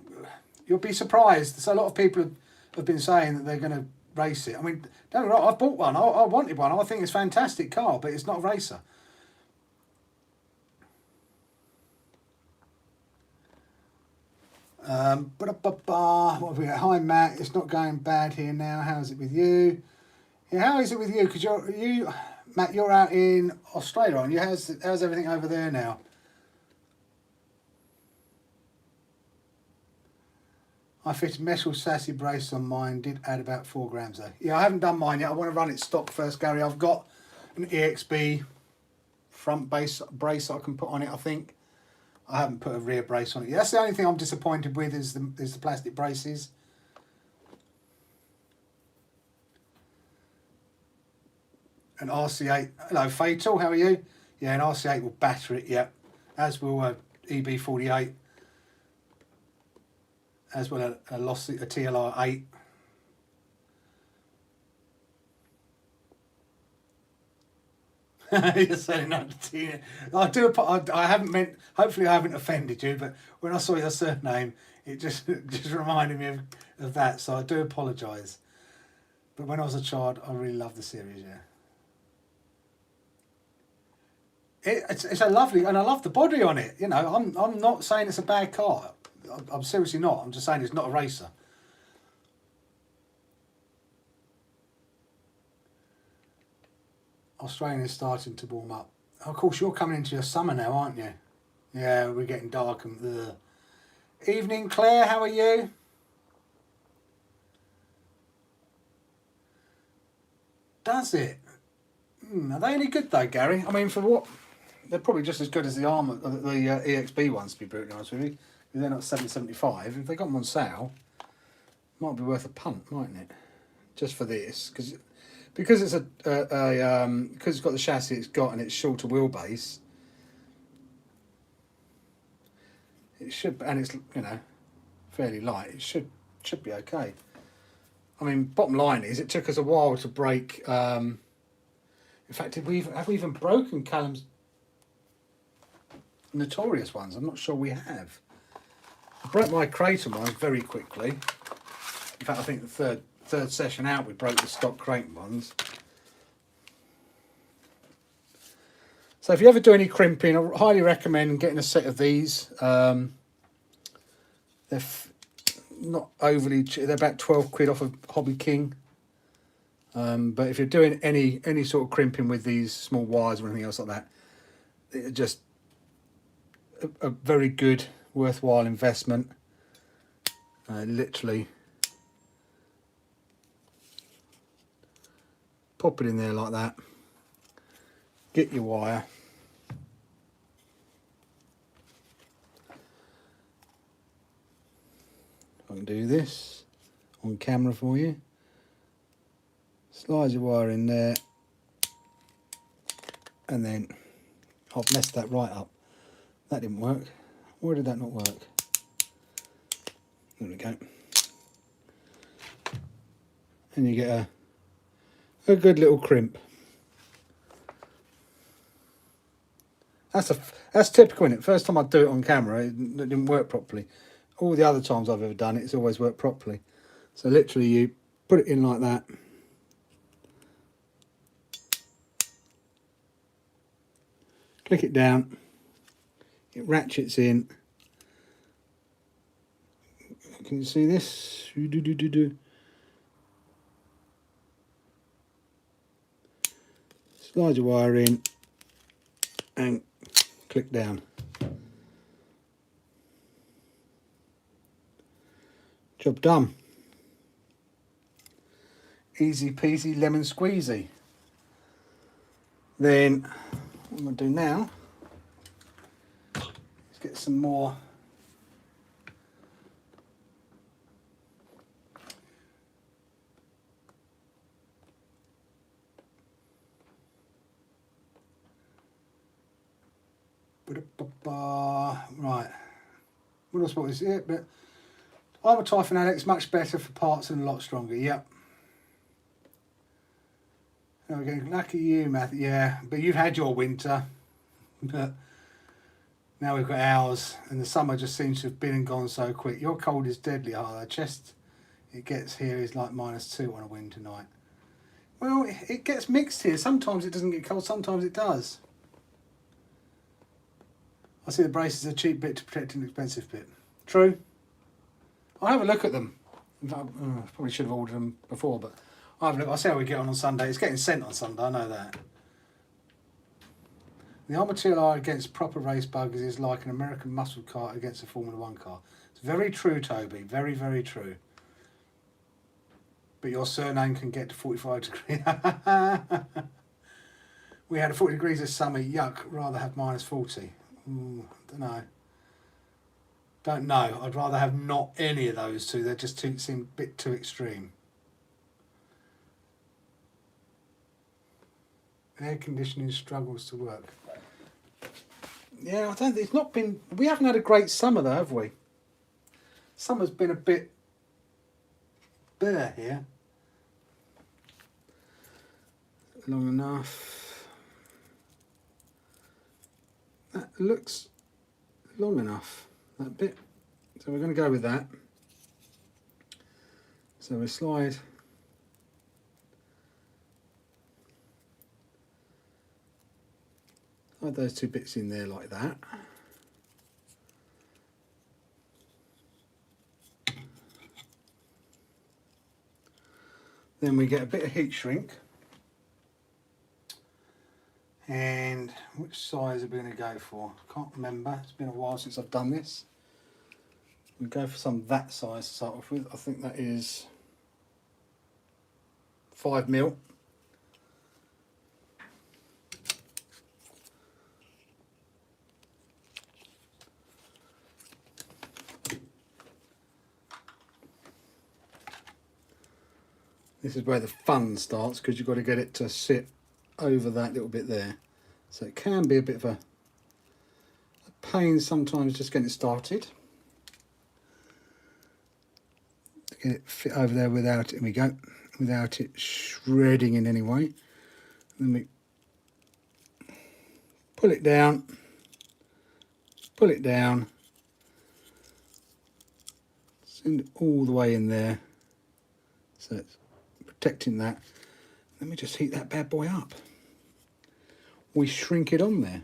you'll be surprised. So a lot of people have been saying that they're going to race it. I mean, don't get me wrong, I've bought one. I wanted one. I think it's a fantastic car, but it's not a racer. What have we got? Hi Matt, it's not going bad here now. How's it with you? Yeah, how is it with you? Because Matt, you're out in Australia, aren't you? How's everything over there now? I fitted metal sassy brace on mine. Did add about 4 grams though. Yeah, I haven't done mine yet. I want to run it stock first, Gary. I've got an EXB front brace I can put on it, I think. I haven't put a rear brace on it yet. That's the only thing I'm disappointed with is the plastic braces. An RC8. Hello, Fatal. How are you? Yeah, an RC8 will batter it. Yeah, as will a EB48. As well a TLR 8. You're saying no to Tina. I haven't meant. Hopefully, I haven't offended you. But when I saw your surname, it just reminded me of that. So I do apologise. But when I was a child, I really loved the series. Yeah, it's a lovely, and I love the body on it. You know, I'm not saying it's a bad car. I'm seriously not. I'm just saying it's not a racer. Australia is starting to warm up. Of course, you're coming into your summer now, aren't you? Yeah, we're getting dark and... Evening, Claire, how are you? Does it? Are they any good though, Gary? I mean, for what? They're probably just as good as the Armour, the EXB ones, to be brutally honest with you. They're not 775. If they got them on sale, might be worth a punt, mightn't it? Just for this, because it's because it's got the chassis it's got and it's shorter wheelbase. it should, and it's, you know, fairly light. It should be okay. I mean, bottom line is, it took us a while to break. In fact, have we even broken Callum's notorious ones? I'm not sure we have. I broke my Creighton ones very quickly. In fact, I think the third session out, we broke the stock Creighton ones. So if you ever do any crimping, I highly recommend getting a set of these. They're not overly cheap. They're about 12 quid off of Hobby King. But if you're doing any sort of crimping with these small wires or anything else like that, they're just a very good, worthwhile investment. Literally pop it in there like that. Get your wire. I can do this on camera for you. Slide your wire in there, and then I've messed that right up. That didn't work. Why did that not work? There we go. And you get a good little crimp. That's typical, isn't it? First time I do it on camera, it didn't work properly. All the other times I've ever done it, it's always worked properly. So literally, you put it in like that. Click it down. It ratchets in. Can you see this? Slide your wire in and click down. Job done. Easy peasy lemon squeezy. Then what I'm going to do now is get some more right. What else is it? But I'm a Typhon Alex, much better for parts and a lot stronger. Yep. There we go. Lucky you, Matthew. Yeah, but you've had your winter. But now we've got ours, and the summer just seems to have been and gone so quick. Your cold is deadly hard. The chest it gets here is like -2 on a winter night. Well, it gets mixed here. Sometimes it doesn't get cold, sometimes it does. I see the braces are a cheap bit to protect an expensive bit. True. I'll have a look at them. In fact, I probably should have ordered them before, but I'll have a look. I'll see how we get on Sunday. It's getting sent on Sunday, I know that. The Untitled TLR against proper race buggers is like an American muscle car against a Formula 1 car. It's very true, Toby. Very, very true. But your surname can get to 45 degrees. We had a 40 degrees this summer. Yuck. Rather have -40. Don't know. Don't know. I'd rather have not any of those two. They just seem a bit too extreme. Air conditioning struggles to work. Yeah, I don't think it's not been. We haven't had a great summer though, have we? Summer's been a bit bare here. Long enough. That looks long enough, that bit. So we're going to go with that. So we slide those two bits in there like that. Then we get a bit of heat shrink. And which size are we going to go for? I can't remember. It's been a while since I've done this. We go for some that size to start off with. I think that is 5mm. This is where the fun starts, because you've got to get it to sit over that little bit there. So it can be a bit of a pain sometimes just getting it started. Get it fit over there without, here we go, without it shredding in any way. Then we pull it down, send it all the way in there, so it's protecting that. Let me just heat that bad boy up. We shrink it on there.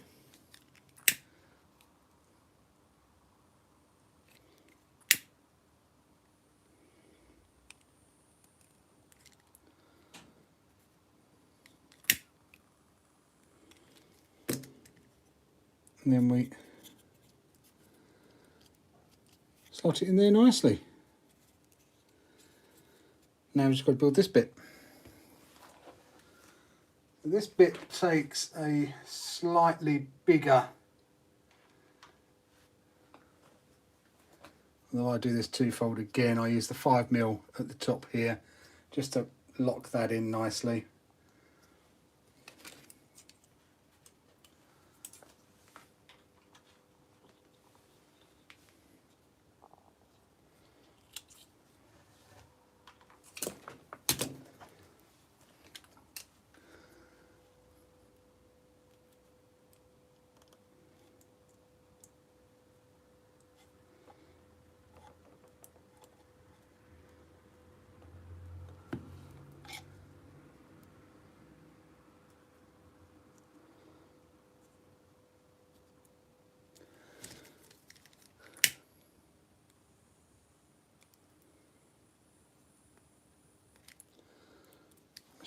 And then we slot it in there nicely. Now we've just got to build this bit. This bit takes a slightly bigger, although I do this twofold again, I use the 5mm at the top here just to lock that in nicely.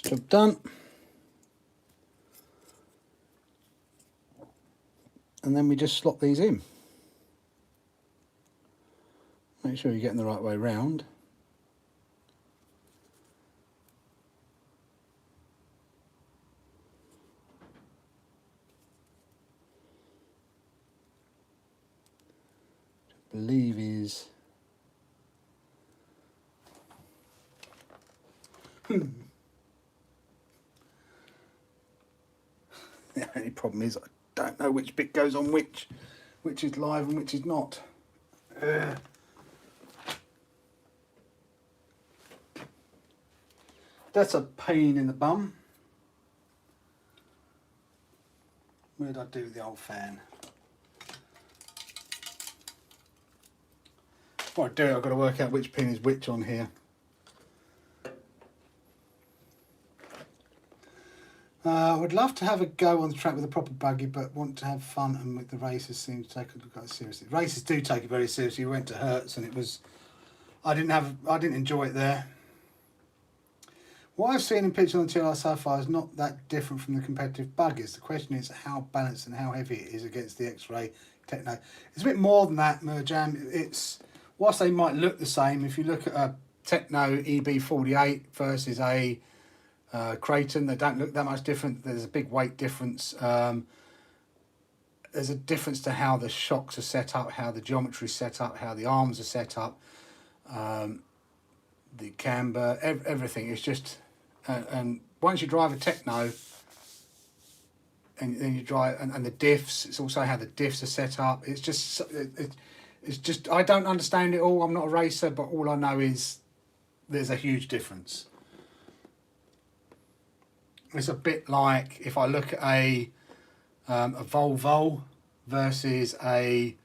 Job done. And then we just slot these in. Make sure you're getting the right way round. Which I believe is the only problem is I don't know which bit goes on which is live and which is not. That's a pain in the bum. Where did I do the old fan? Before I do it, I've got to work out which pin is which on here. I would love to have a go on the track with a proper buggy, but want to have fun, and with the races seem to take it quite seriously. Races do take it very seriously. We went to Hertz and it was, I didn't enjoy it there. What I've seen in pictures on the TLR so far is not that different from the competitive buggies. The question is how balanced and how heavy it is against the X-Ray Techno. It's a bit more than that, Merjam. It's, whilst they might look the same, if you look at a Techno EB48 versus a Creighton, they don't look that much different. There's a big weight difference. There's a difference to how the shocks are set up, how the geometry is set up, how the arms are set up, the camber, everything. It's just, and once you drive a Techno, and then you drive, and the diffs, it's also how the diffs are set up. It's just, it's just, I don't understand it all. I'm not a racer, but all I know is there's a huge difference. It's a bit like if I look at a Volvo versus say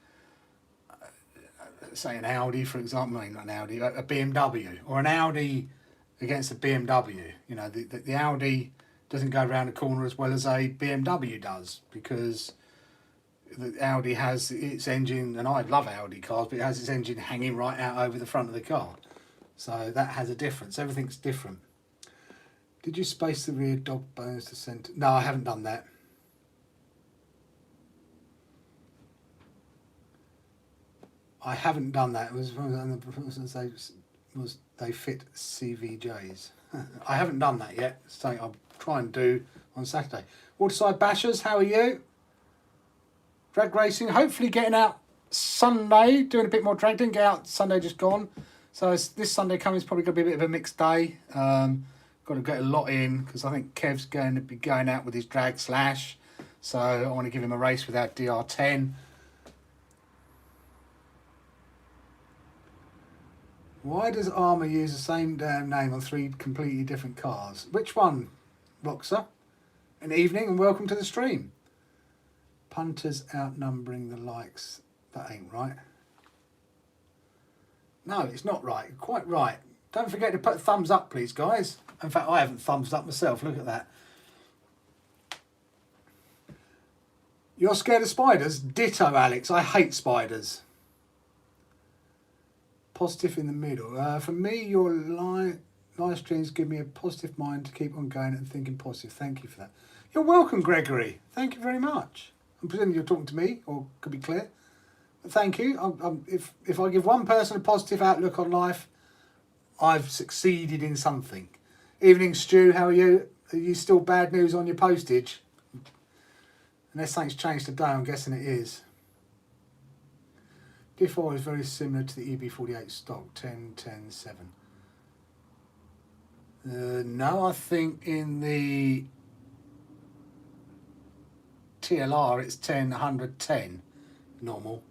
an Audi, for example, not an Audi, a BMW, or an Audi against a BMW. You know, the Audi doesn't go around the corner as well as a BMW does, because the Audi has its engine, and I love Audi cars, but it has its engine hanging right out over the front of the car. So that has a difference. Everything's different. Did you space the rear dog bones to centre? No, I haven't done that. I haven't done that. It was they fit CVJs. I haven't done that yet. So I'll try and do on Saturday. Waterside Bashers, how are you? Drag racing, hopefully getting out Sunday, doing a bit more drag. Didn't get out Sunday, just gone. So this Sunday coming is probably going to be a bit of a mixed day. Got to get a lot in because I think Kev's going to be going out with his drag slash. So I want to give him a race without DR10. Why does Armour use the same damn name on 3 completely different cars? Which one, Roxer? An evening and welcome to the stream. Punters outnumbering the likes. That ain't right. No, it's not right. Quite right. Don't forget to put a thumbs up, please, guys. In fact, I haven't thumbs up myself. Look at that. You're scared of spiders? Ditto, Alex. I hate spiders. Positive in the middle. For me, your live streams give me a positive mind to keep on going and thinking positive. Thank you for that. You're welcome, Gregory. Thank you very much. I'm presuming you're talking to me, or could be clear. But thank you. If I give one person a positive outlook on life, I've succeeded in something. Evening, Stu. How are you? Are you still bad news on your postage? Unless something's changed today, I'm guessing it is. Diff4 is very similar to the EB48 stock, 10, 10, 7. No, I think in the TLR it's 10, 100, 10, normal.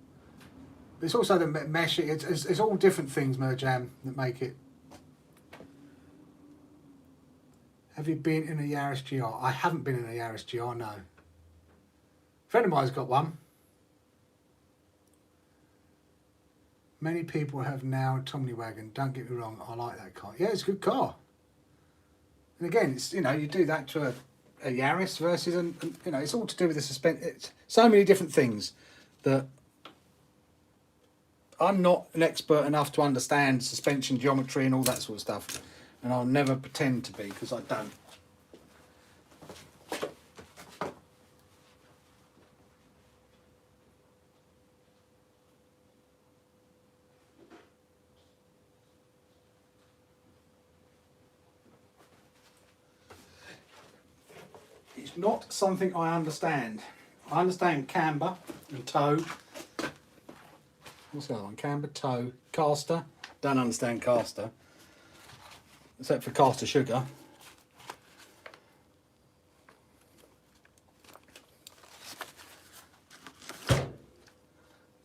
But it's also the mesh, it's all different things, Merjam, that make it. Have you been in a Yaris GR? I haven't been in a Yaris GR, no. A friend of mine's got one. Many people have now a Tommy wagon. Don't get me wrong, I like that car. Yeah, it's a good car. And again, it's, you know, you do that to a Yaris versus, you know, it's all to do with the suspension. It's so many different things that I'm not an expert enough to understand suspension geometry and all that sort of stuff. And I'll never pretend to be, because I don't. It's not something I understand. I understand camber and toe. What's the other one? Camber, toe, caster. Don't understand caster. Except for caster sugar.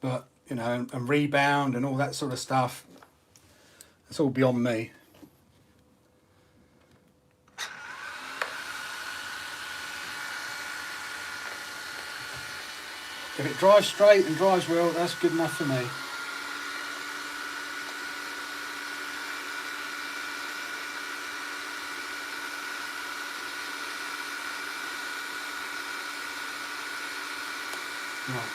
But, you know, and rebound and all that sort of stuff. It's all beyond me. If it drives straight and drives well, that's good enough for me. Right.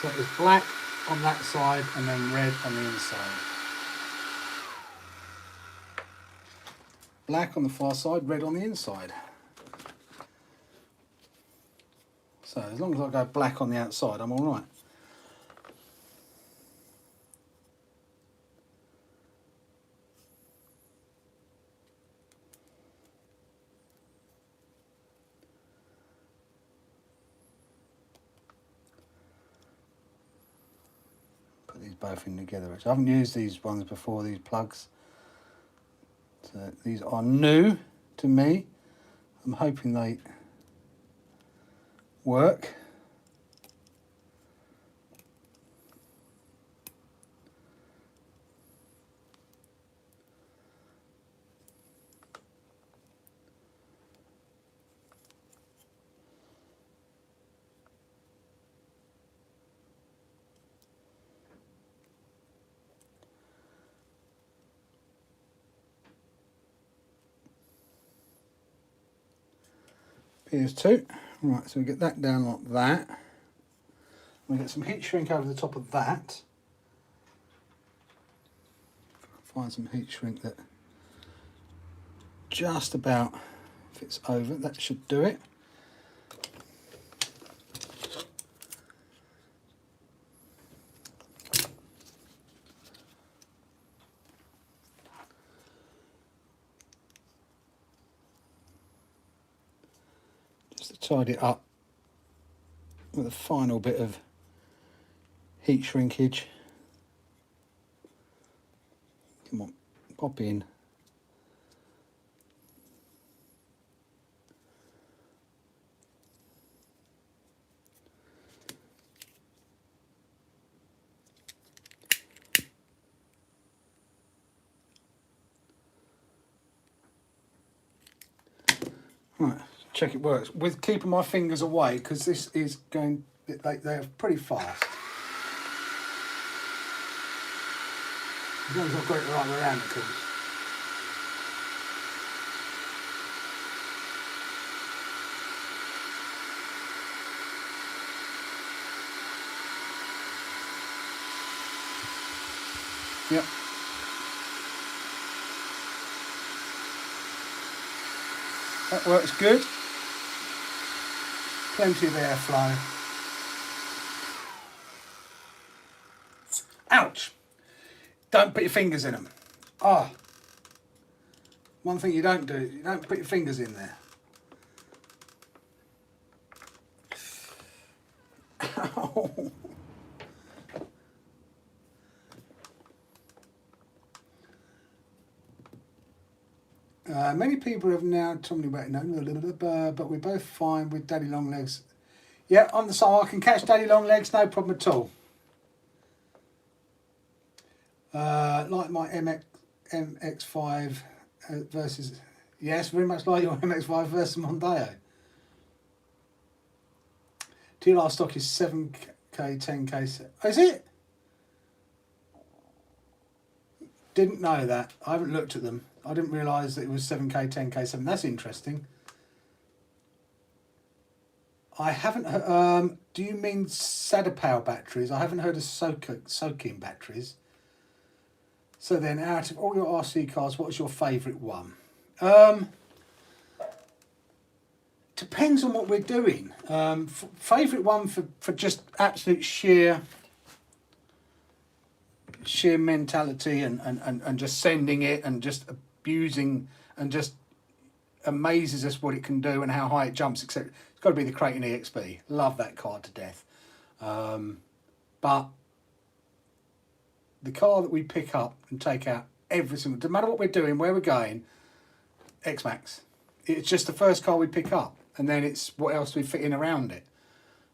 So it's black on that side and then red on the inside. Black on the far side, red on the inside. So as long as I go black on the outside, I'm all right. Put these both in together. I haven't used these ones before, these plugs. So these are new to me. I'm hoping they work. PS2. Right, so we get that down like that. We get some heat shrink over the top of that. Find some heat shrink that just about fits over. That should do it. Just to tidy it up with a final bit of heat shrinkage. Come on, pop in. check it works with keeping my fingers away, because this is going, they're pretty fast. As long as I've got it the right way around, of course. Yep. That works good. Plenty of airflow. Ouch! Don't put your fingers in them. Ah. One thing you don't do, you don't put your fingers in there. Ow. Many people have now told me about it, but we're both fine with daddy long legs. Yeah, I'm the side. I can catch daddy long legs, no problem at all. Like my MX-5 versus, yes, very much like your MX-5 versus Mondeo. TLR stock is 7K, 10K. Is it? Didn't know that. I haven't looked at them. I didn't realise that it was 7K, 10K, 7. That's interesting. I haven't heard, do you mean Sadapower batteries? I haven't heard of soaking batteries. So then, out of all your RC cars, what is your favourite one? Depends on what we're doing. Favourite one for just absolute sheer mentality and just sending it and just abusing and just amazes us what it can do and how high it jumps, etc. It's got to be the Creighton EXP. Love that car to death. But the car that we pick up and take out every single, no matter what we're doing, where we're going, X-Max. It's just the first car we pick up, and then it's what else we fit in around it.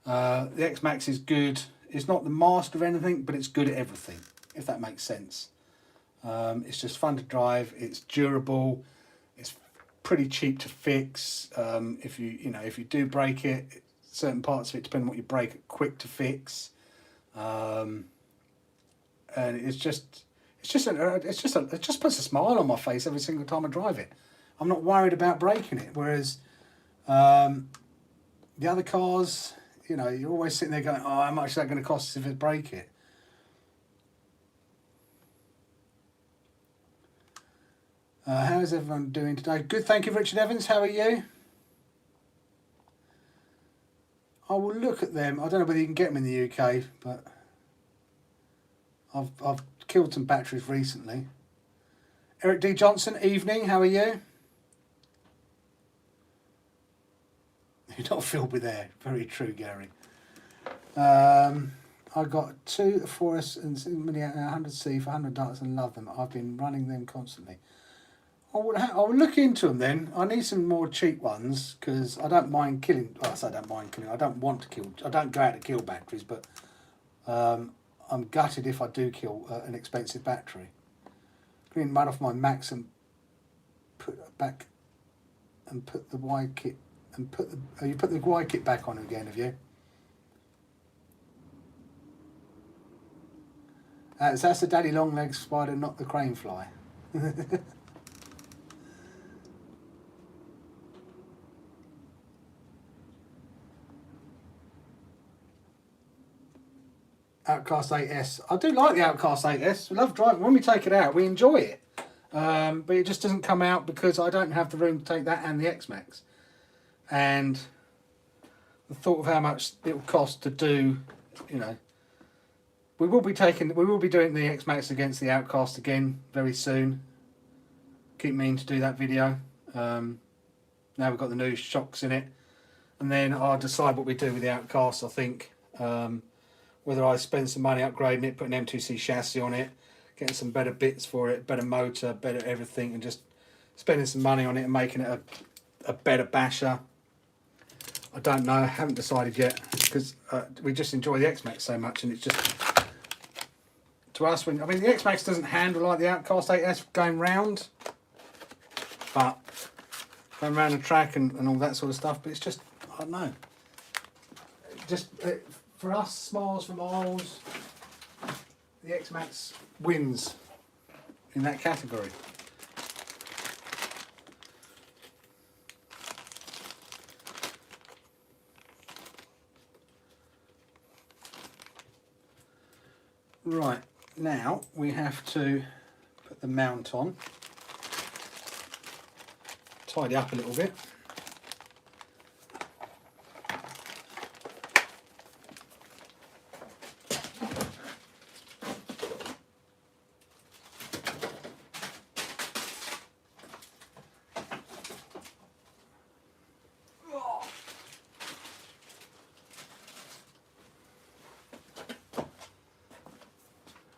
The X-Max is good. It's not the master of anything, but it's good at everything, if that makes sense. It's just fun to drive. It's durable. It's pretty cheap to fix. If you do break it, certain parts of it, depending on what you break, are quick to fix. And it just puts a smile on my face every single time I drive it. I'm not worried about breaking it. Whereas the other cars, you're always sitting there going, oh, how much is that going to cost us if I break it? How's everyone doing today? Good, thank you, Richard Evans. How are you? I will look at them. I don't know whether you can get them in the UK, but I've killed some batteries recently. Eric D. Johnson, evening. How are you? You're not filled with air. Very true, Gary. I got 2 4S and 100C for 100 darts and love them. I've been running them constantly. I will look into them then. I need some more cheap ones because I don't mind killing. Well, I say I don't mind killing. I don't want to kill. I don't go out to kill batteries, but I'm gutted if I do kill an expensive battery. Clean mud off my Max and put it back and put the Y kit and put the. Oh, you put the Y kit back on again, have you? So that's the daddy long legs spider, not the crane fly. Outcast 8S. I do like the Outcast 8S. We love driving. When we take it out, we enjoy it. But it just doesn't come out because I don't have the room to take that and the X-Max. And the thought of how much it will cost to do, we will be doing the X-Max against the Outcast again very soon. Keep meaning to do that video. Now we've got the new shocks in it. And then I'll decide what we do with the Outcast, I think. Whether I spend some money upgrading it, putting an M2C chassis on it, getting some better bits for it, better motor, better everything, and just spending some money on it and making it a better basher. I don't know, I haven't decided yet, because we just enjoy the X-Max so much, and it's just, to us, the X-Max doesn't handle like the Outcast 8S going round, but going around the track and all that sort of stuff. But it's just, I don't know. Just for us, smiles for miles, the X-Max wins in that category. Right, now we have to put the mount on, tidy up a little bit.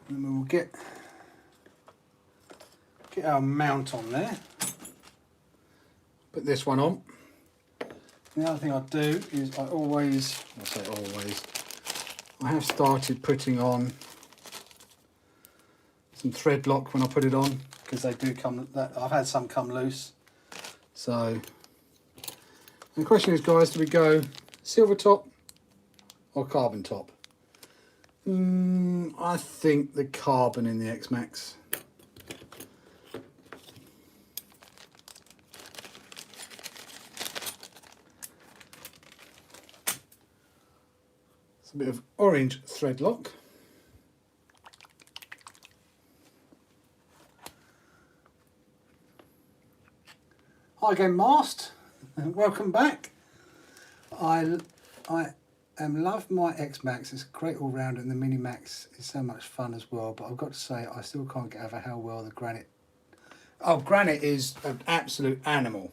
And we'll get our mount on there. Put this one on. The other thing I do is I have started putting on some thread lock when I put it on, because they do come, I've had some come loose. So the question is, guys, do we go silver top or carbon top? I think the carbon in the X-Max. It's a bit of orange thread lock. Hi again, Mast. Welcome back. I love my X-Max. It's a great all-rounder, and the Mini Max is so much fun as well. But I've got to say, I still can't get over how well the Granite... Oh, Granite is an absolute animal.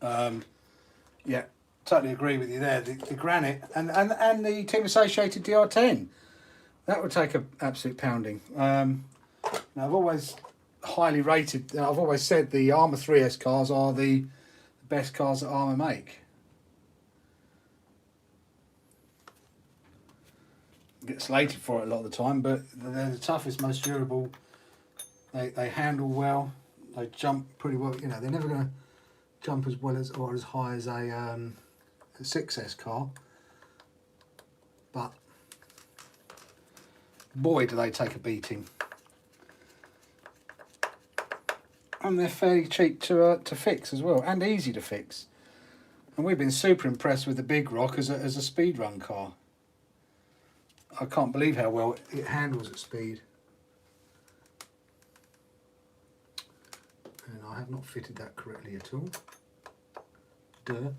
Yeah, totally agree with you there. The Granite and the Team Associated DR10. That would take an absolute pounding. Now, I've always highly rated... I've always said the Armour 3S cars are the best cars that Armour make. Get slated for it a lot of the time, but they're the toughest, most durable. They handle well. They jump pretty well. You know, they're never going to jump as well as or as high as a 6S car, but boy, do they take a beating. And they're fairly cheap to fix as well, and easy to fix. And we've been super impressed with the Big Rock as a speed run car. I can't believe how well it handles at speed. And I have not fitted that correctly at all. Duh.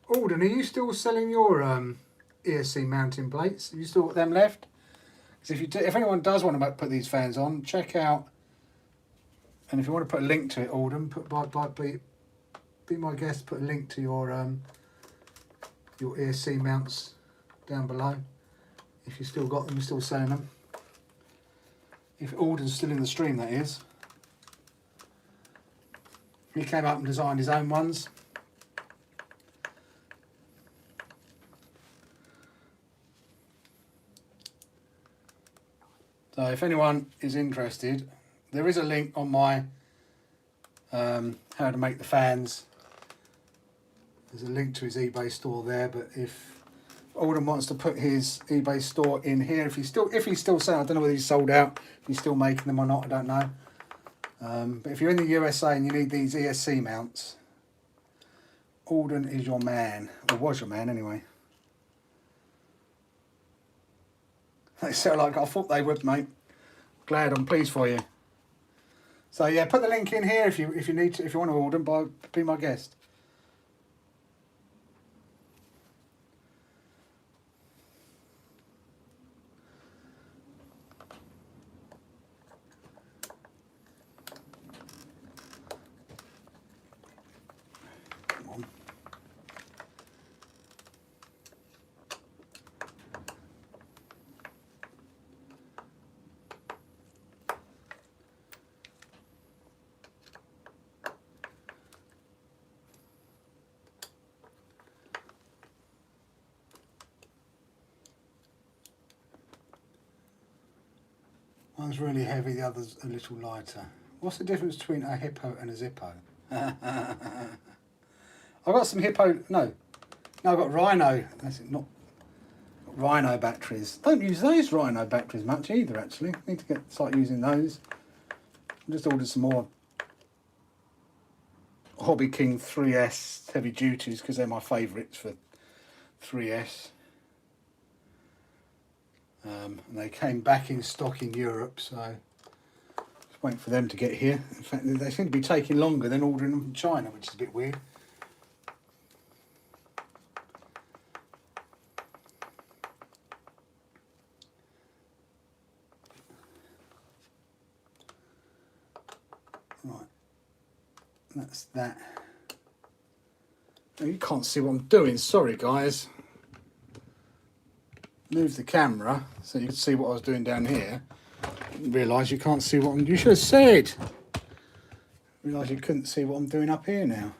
Alden, are you still selling your ESC mounting plates? Have you still got them left? Because if anyone does want to put these fans on, check out. And if you want to put a link to it, Alden, be my guest. Put a link to your ESC mounts down below. If you still got them, you're still selling them. If Alden's still in the stream, that is. He came up and designed his own ones. So if anyone is interested, there is a link on my how to make the fans. There's a link to his eBay store there, but if Alden wants to put his eBay store in here, if he's still selling, I don't know whether he's sold out, if he's still making them or not, I don't know. But if you're in the USA and you need these ESC mounts, Alden is your man, or was your man anyway. They sell like I thought they would, mate. Glad, I'm pleased for you. So yeah, put the link in here if you need to, if you want to order them, be my guest. Come on. One's really heavy, the other's a little lighter. What's the difference between a hippo and a Zippo? I've got some hippo, no, I've got Rhino. That's it, not Rhino batteries. Don't use those Rhino batteries much either, actually. Need to start using those. I just ordered some more Hobby King 3S heavy duties because they're my favourites for 3S. And they came back in stock in Europe, so just waiting for them to get here. In fact, they seem to be taking longer than ordering them from China, which is a bit weird. Right, that's that. Oh, you can't see what I'm doing, sorry guys. Move the camera so you can see what I was doing down here. Didn't realise you can't see what you should have said. Realised you couldn't see what I'm doing up here now.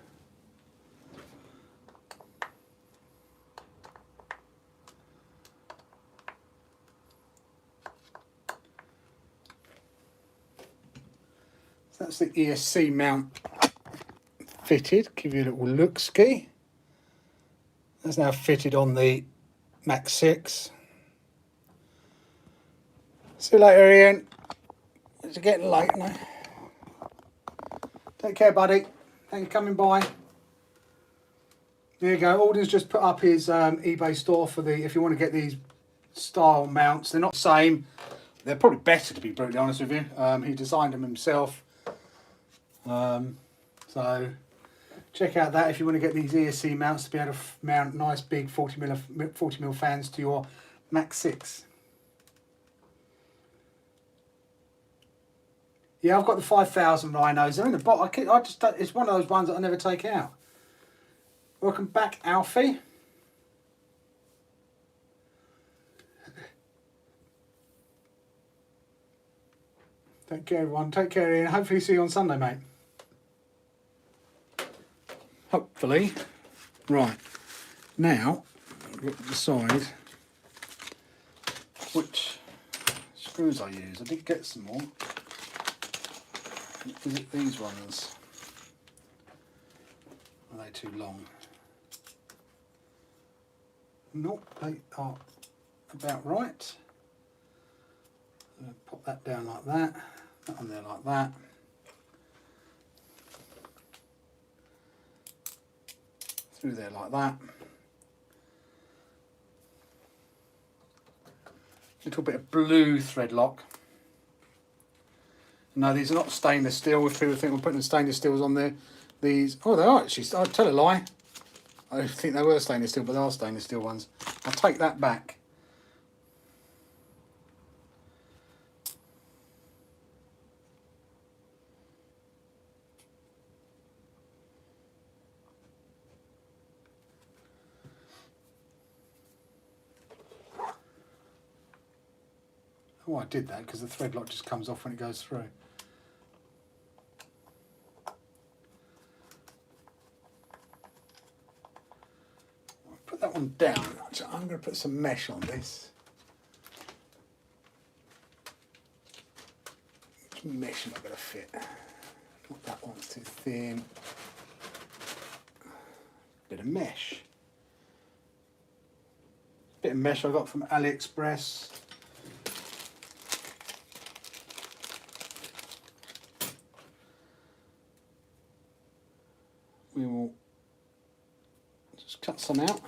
So that's the ESC mount fitted. Give you a little look ski. That's now fitted on the Max 6. See you later, Ian. It's getting late now. Take care, buddy. Thanks for coming by. There you go. Alden's just put up his eBay store for the, if you want to get these style mounts. They're not the same. They're probably better, to be brutally honest with you. He designed them himself. So check out that if you want to get these ESC mounts to be able to mount nice big 40mm fans to your Max 6. Yeah, I've got the 5000 Rhinos. They're in the box. It's one of those ones that I never take out. Welcome back, Alfie. Take care, everyone. Take care, Ian. Hopefully see you on Sunday, mate. Hopefully. Right. Now, I've got to decide which screws I use. I did get some more. Is it these ones? Are they too long? Nope, they are about right. Pop that down like that. That on there like that. Through there like that. Little bit of blue thread lock. No, these are not stainless steel. If people think we're putting stainless steels on there, these, oh, they are actually, I'll tell a lie. I think they were stainless steel, but they are stainless steel ones. I'll take that back. Oh, I did that because the thread lock just comes off when it goes through. Put that one down. I'm going to put some mesh on this. Which mesh am I going to fit? Not that one's too thin. Bit of mesh. Bit of mesh I got from AliExpress. We will just cut some out.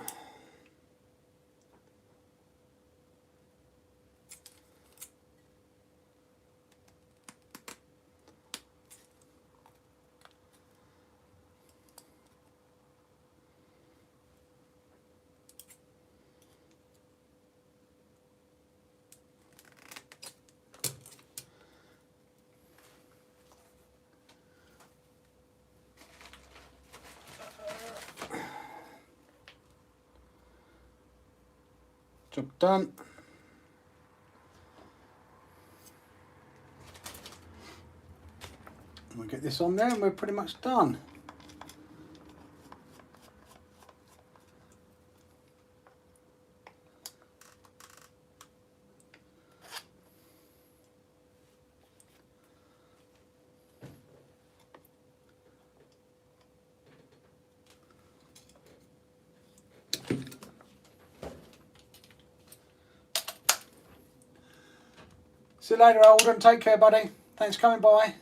Job done. We'll get this on there and we're pretty much done. See you later, Alden. Take care, buddy. Thanks for coming by.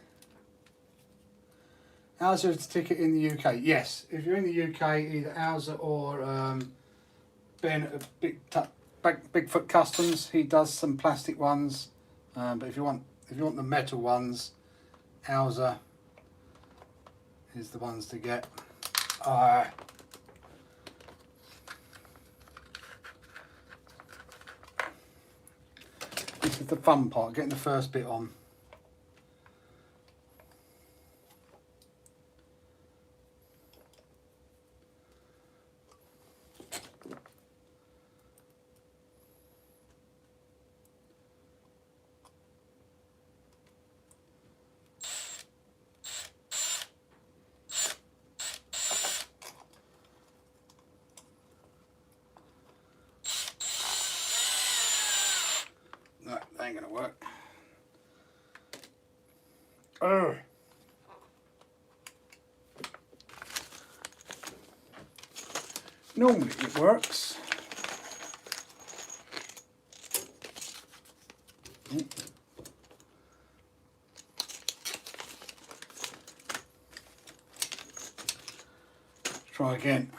How's ticket in the UK? Yes, if you're in the UK, either Alza or Ben at Bigfoot Customs. He does some plastic ones, but if you want the metal ones, Alza is the ones to get. This is the fun part, getting the first bit on. No, that ain't gonna work. Oh. Normally it works. Try again.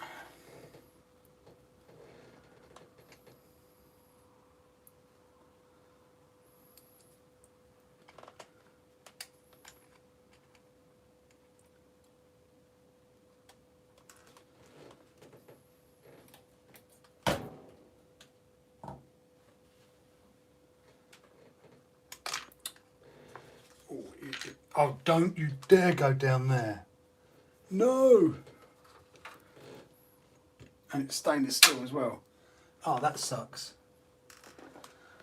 Oh, don't you dare go down there. No! And it's stainless steel as well. Oh, that sucks.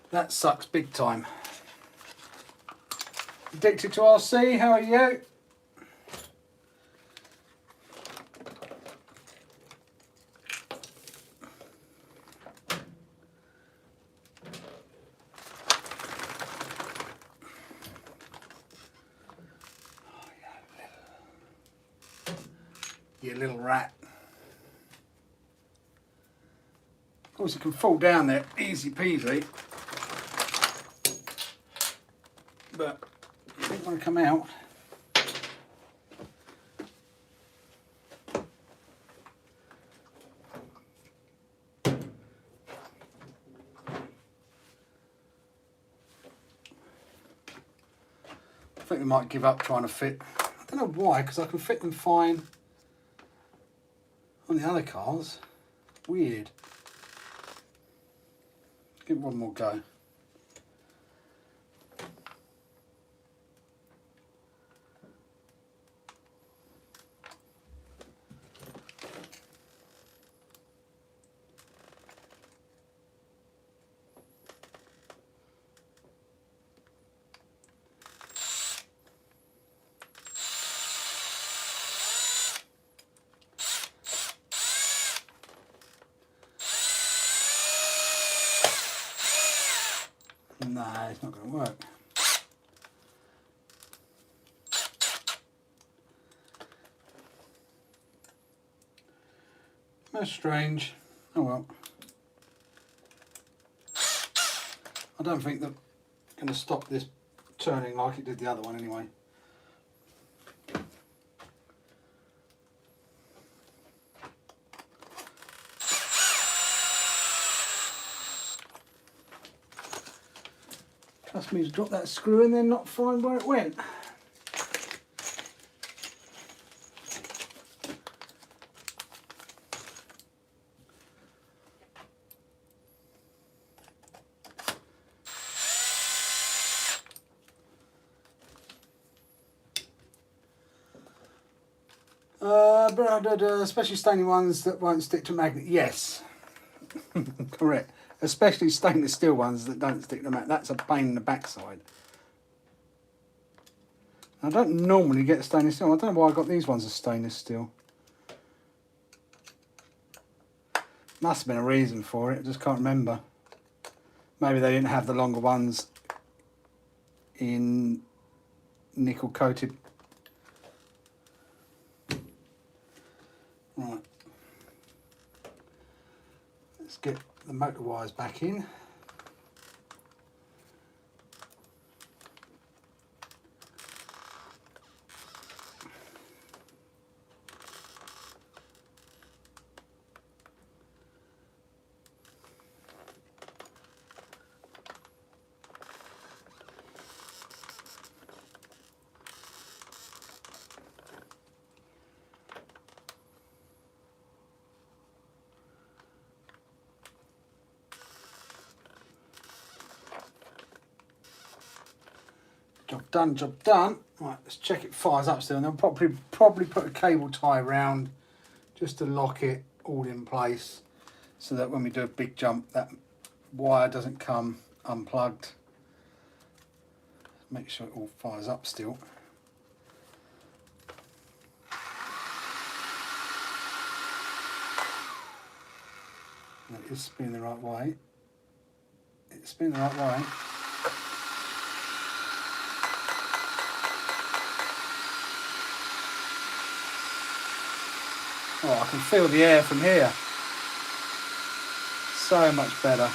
That sucks big time. Addicted to RC, how are you? You little rat. Of course, it can fall down there easy peasy, but you don't want to come out. I think they might give up trying to fit. I don't know why, because I can fit them fine on the other cars. Weird. Give it one more go. Nah, it's not going to work. That's strange. Oh well. I don't think that's going to stop this turning like it did the other one anyway. Trust me to drop that screw and then not find where it went. Especially staining ones that won't stick to magnet. Yes, correct. Especially stainless steel ones that don't stick to magnet. That's a pain in the backside. I don't normally get stainless steel. I don't know why I got these ones as stainless steel. Must have been a reason for it. I just can't remember. Maybe they didn't have the longer ones in nickel coated. Right, let's get the motor wires back in. done, job done. Right, let's check it fires up still, and then probably put a cable tie around just to lock it all in place, so that when we do a big jump, that wire doesn't come unplugged. Make sure it all fires up still. It is spinning the right way. It's spinning the right way. Oh, I can feel the air from here. So much better.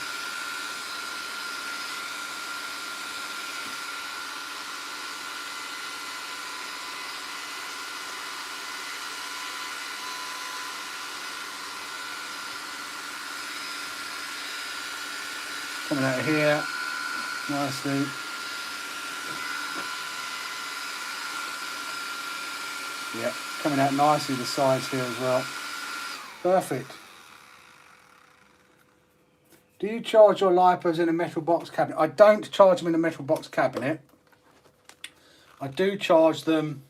Coming out of here nicely. Yeah, coming out nicely the sides here as well. Perfect. Do you charge your Lipos in a metal box cabinet? I don't charge them in a metal box cabinet. I do charge them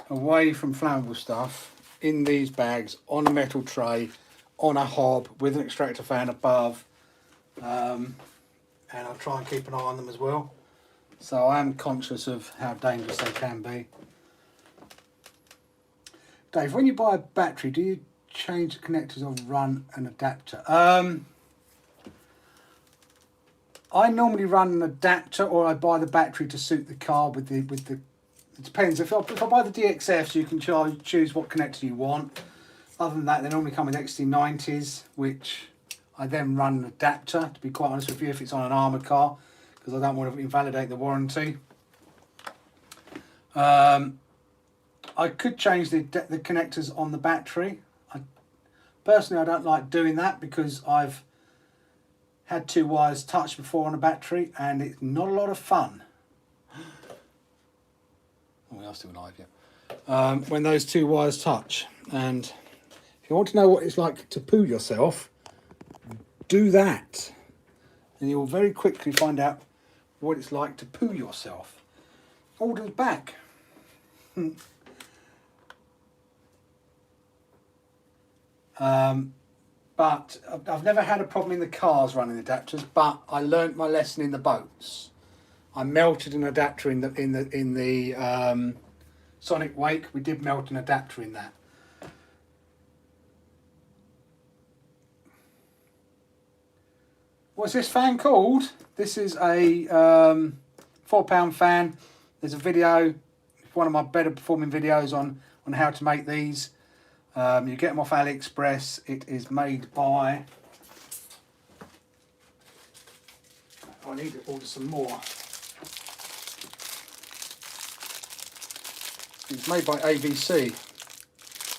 away from flammable stuff in these bags on a metal tray, on a hob with an extractor fan above. And I'll try and keep an eye on them as well. So I am conscious of how dangerous they can be. Dave, when you buy a battery, do you change the connectors or run an adapter? I normally run an adapter, or I buy the battery to suit the car with the. It depends. If I buy the DXFs, you can choose what connector you want. Other than that, they normally come with XT90s, which I then run an adapter, to be quite honest with you, if it's on an armoured car, because I don't want to invalidate the warranty. I could change the connectors on the battery. Personally, I don't like doing that because I've had two wires touch before on a battery, and it's not a lot of fun. Oh, we are still live, yeah. When those two wires touch, and if you want to know what it's like to poo yourself, do that, and you'll very quickly find out what it's like to poo yourself. Alden's back. But I've never had a problem in the cars running adapters, but I learnt my lesson in the boats. I melted an adapter in the Sonic Wake. We did melt an adapter in that. What's this fan called? This is a £4 fan. There's a video, one of my better performing videos on how to make these. You get them off AliExpress. It is made by... I need to order some more. It's made by ABC.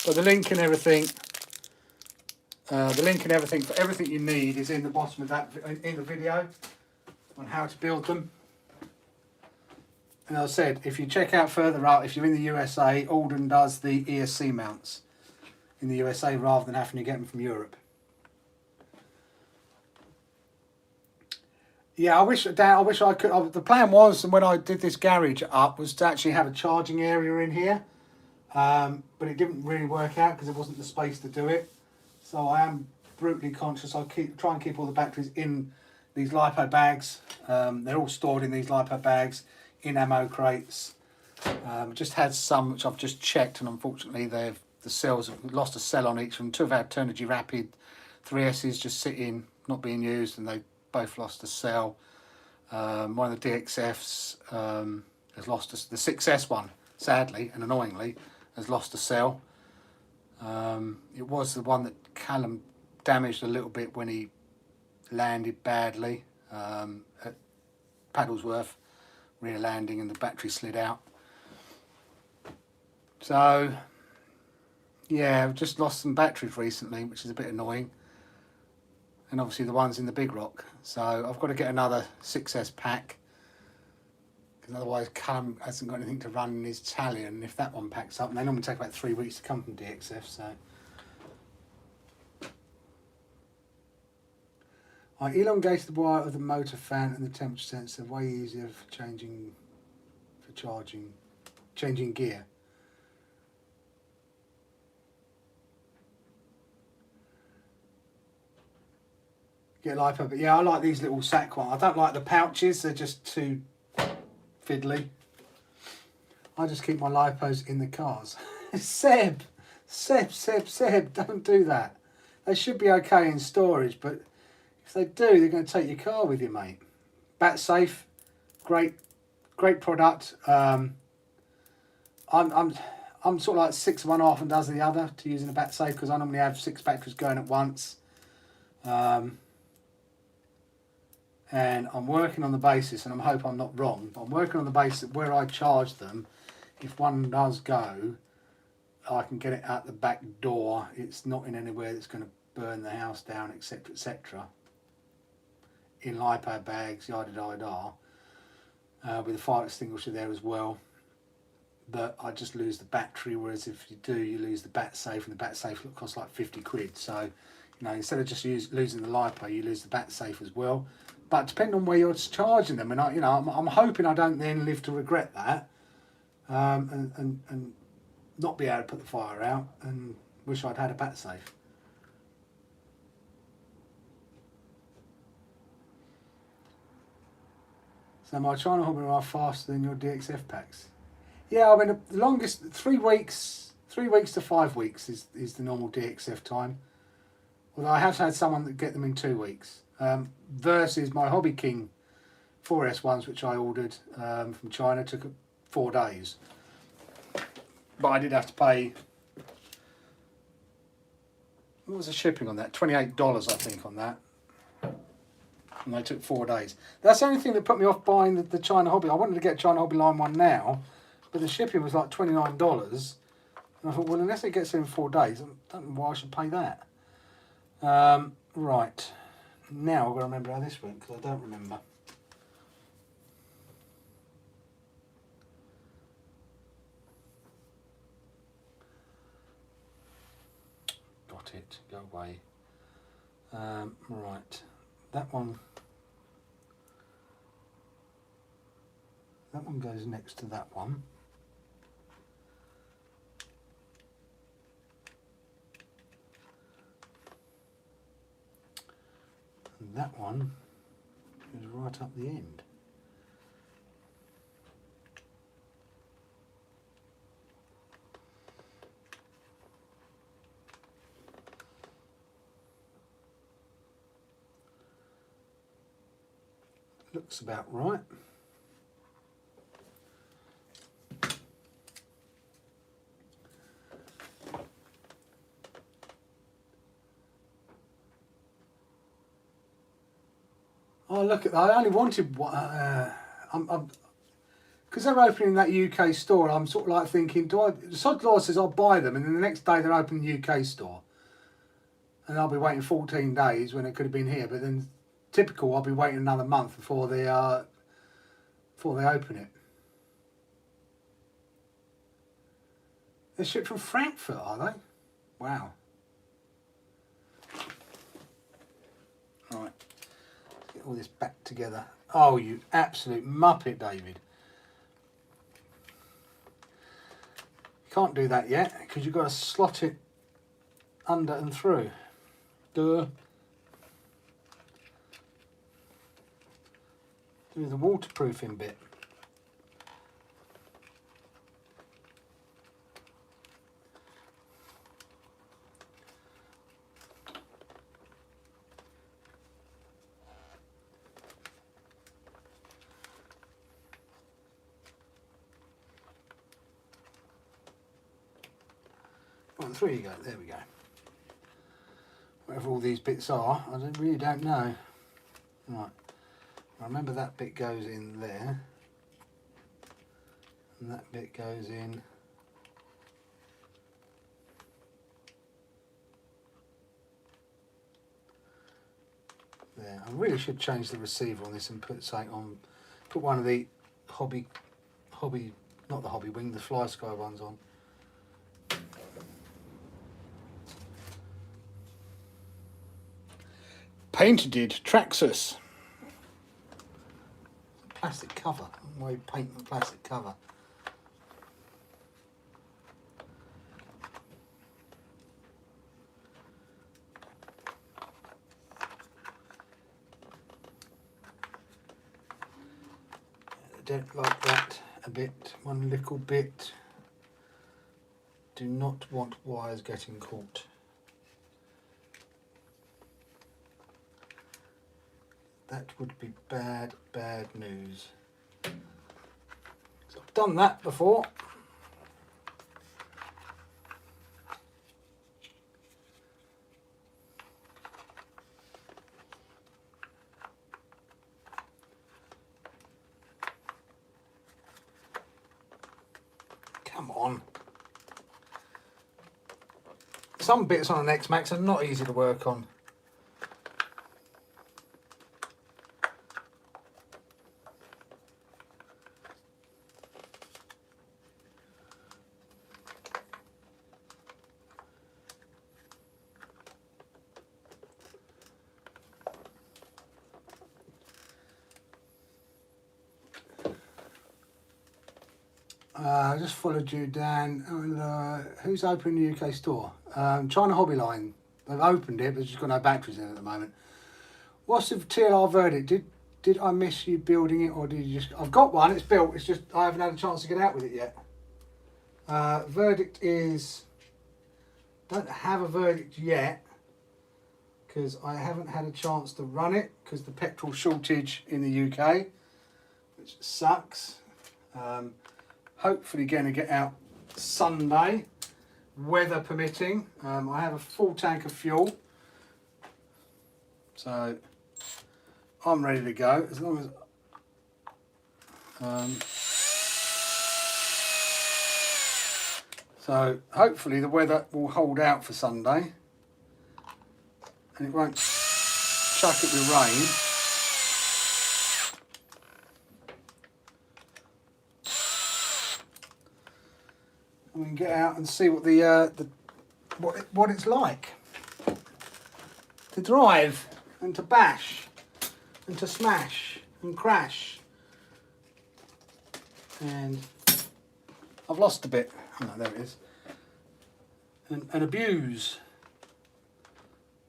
So the link and everything... for everything you need is in the bottom of that, in the video on how to build them. And as I said, if you check out further up, if you're in the USA, Alden does the ESC mounts in the USA rather than having to get them from Europe. Yeah, I wish I could. The plan was, and when I did this garage up, was to actually have a charging area in here, but it didn't really work out because there wasn't the space to do it. So I am brutally conscious. I try and keep all the batteries in these Lipo bags. They're all stored in these Lipo bags in ammo crates. Just had some which I've just checked, and unfortunately the cells have lost a cell on each of them. Two have had Turnigy Rapid 3Ss just sitting, not being used, and they both lost a cell. One of the DXFs has lost the 6S one, sadly and annoyingly, has lost a cell. It was the one that Callum damaged a little bit when he landed badly at Paddlesworth, rear landing, and the battery slid out. So yeah, I've just lost some batteries recently, which is a bit annoying, and obviously the ones in the Big Rock. So I've got to get another 6S pack, because otherwise Callum hasn't got anything to run in his Italian if that one packs up, and they normally take about 3 weeks to come from DXF. So I elongated the wire of the motor fan and the temperature sensor, way easier for changing changing gear. Get lipo, but yeah, I like these little sack ones. I don't like the pouches, they're just too fiddly. I just keep my lipos in the cars. Seb, don't do that. They should be okay in storage, but if they do, they're going to take your car with you, mate. Bat safe, great product. I'm sort of like 6 of one, half and does the other to using a bat safe, because I normally have 6 batteries going at once. And I'm working on the basis, and I hope I'm not wrong, but I'm working on the basis that where I charge them, if one does go, I can get it out the back door. It's not in anywhere that's going to burn the house down, etc., etc. In lipo bags, yada yada yada, with a fire extinguisher there as well. But I just lose the battery, whereas if you do, you lose the bat safe, and the bat safe costs like 50 quid. So, you know, instead of just losing the lipo, you lose the bat safe as well. But depending on where you're charging them, and I'm hoping I don't then live to regret that, and not be able to put the fire out, and wish I'd had a bat safe. So my China hobby are faster than your DXF packs. Yeah, I mean the longest 3 weeks to 5 weeks is the normal DXF time. Although I have had someone that get them in 2 weeks. Versus my Hobby King 4S ones, which I ordered from China, took 4 days. But I did have to pay, what was the shipping on that? $28 I think on that. And they took 4 days. That's the only thing that put me off buying the China Hobby. I wanted to get China Hobby Line 1 now, but the shipping was like $29. And I thought, well, unless it gets in 4 days, I don't know why I should pay that. Right. Now I've got to remember how this went, because I don't remember. Got it. Go away. Right. That one goes next to that one. And that one is right up the end. Looks about right. Oh, look at that. I only wanted one. Because they're opening that UK store, I'm sort of like thinking, Sod Law says I'll buy them, and then the next day they're opening the UK store. And I'll be waiting 14 days when it could have been here, but then typical, I'll be waiting another month before they open it. They're shipped from Frankfurt, are they? Wow. Right. All this back together. Oh, you absolute muppet, David. You can't do that yet because you've got to slot it under and through. Duh. Do the waterproofing bit. Well, through you go. There we go. Whatever all these bits are, I really don't know. Right. I remember that bit goes in there. And that bit goes in. There. I really should change the receiver on this and put something on. Put one of the hobby, not the Hobby Wing, the Flysky ones on. Painted Traxxas. plastic cover. Why you paint the plastic cover? I don't like that a bit. One little bit. Do not want wires getting caught. That would be bad, bad news. So I've done that before. Come on. Some bits on an X-Max are not easy to work on. I just followed you, Dan. Who's opening the UK store? China Hobby Line. They've opened it, but there's just got no batteries in it at the moment. What's the TLR verdict? Did I miss you building it, or did you just... I've got one, it's built, it's just I haven't had a chance to get out with it yet. Verdict is... Don't have a verdict yet, because I haven't had a chance to run it, because the petrol shortage in the UK, which sucks. Hopefully going to get out Sunday, weather permitting. I have a full tank of fuel, so I'm ready to go as long as so hopefully the weather will hold out for Sunday and it won't chuck it with rain. We can get out and see what what it's like to drive and to bash and to smash and crash. And I've lost a bit. Oh, there it is. And abuse,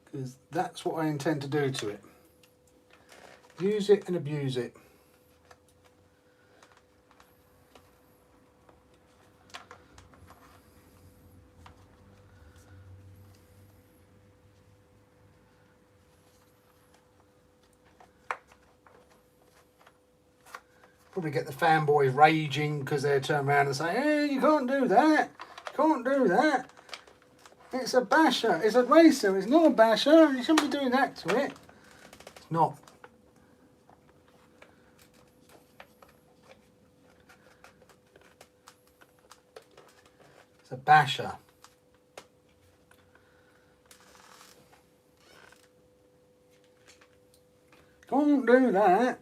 because that's what I intend to do to it. Use it and abuse it. Probably get the fanboys raging because they turn around and say, hey, you can't do that, you can't do that. It's a basher, it's a racer, it's not a basher, you shouldn't be doing that to it. It's not. It's a basher. Can't do that.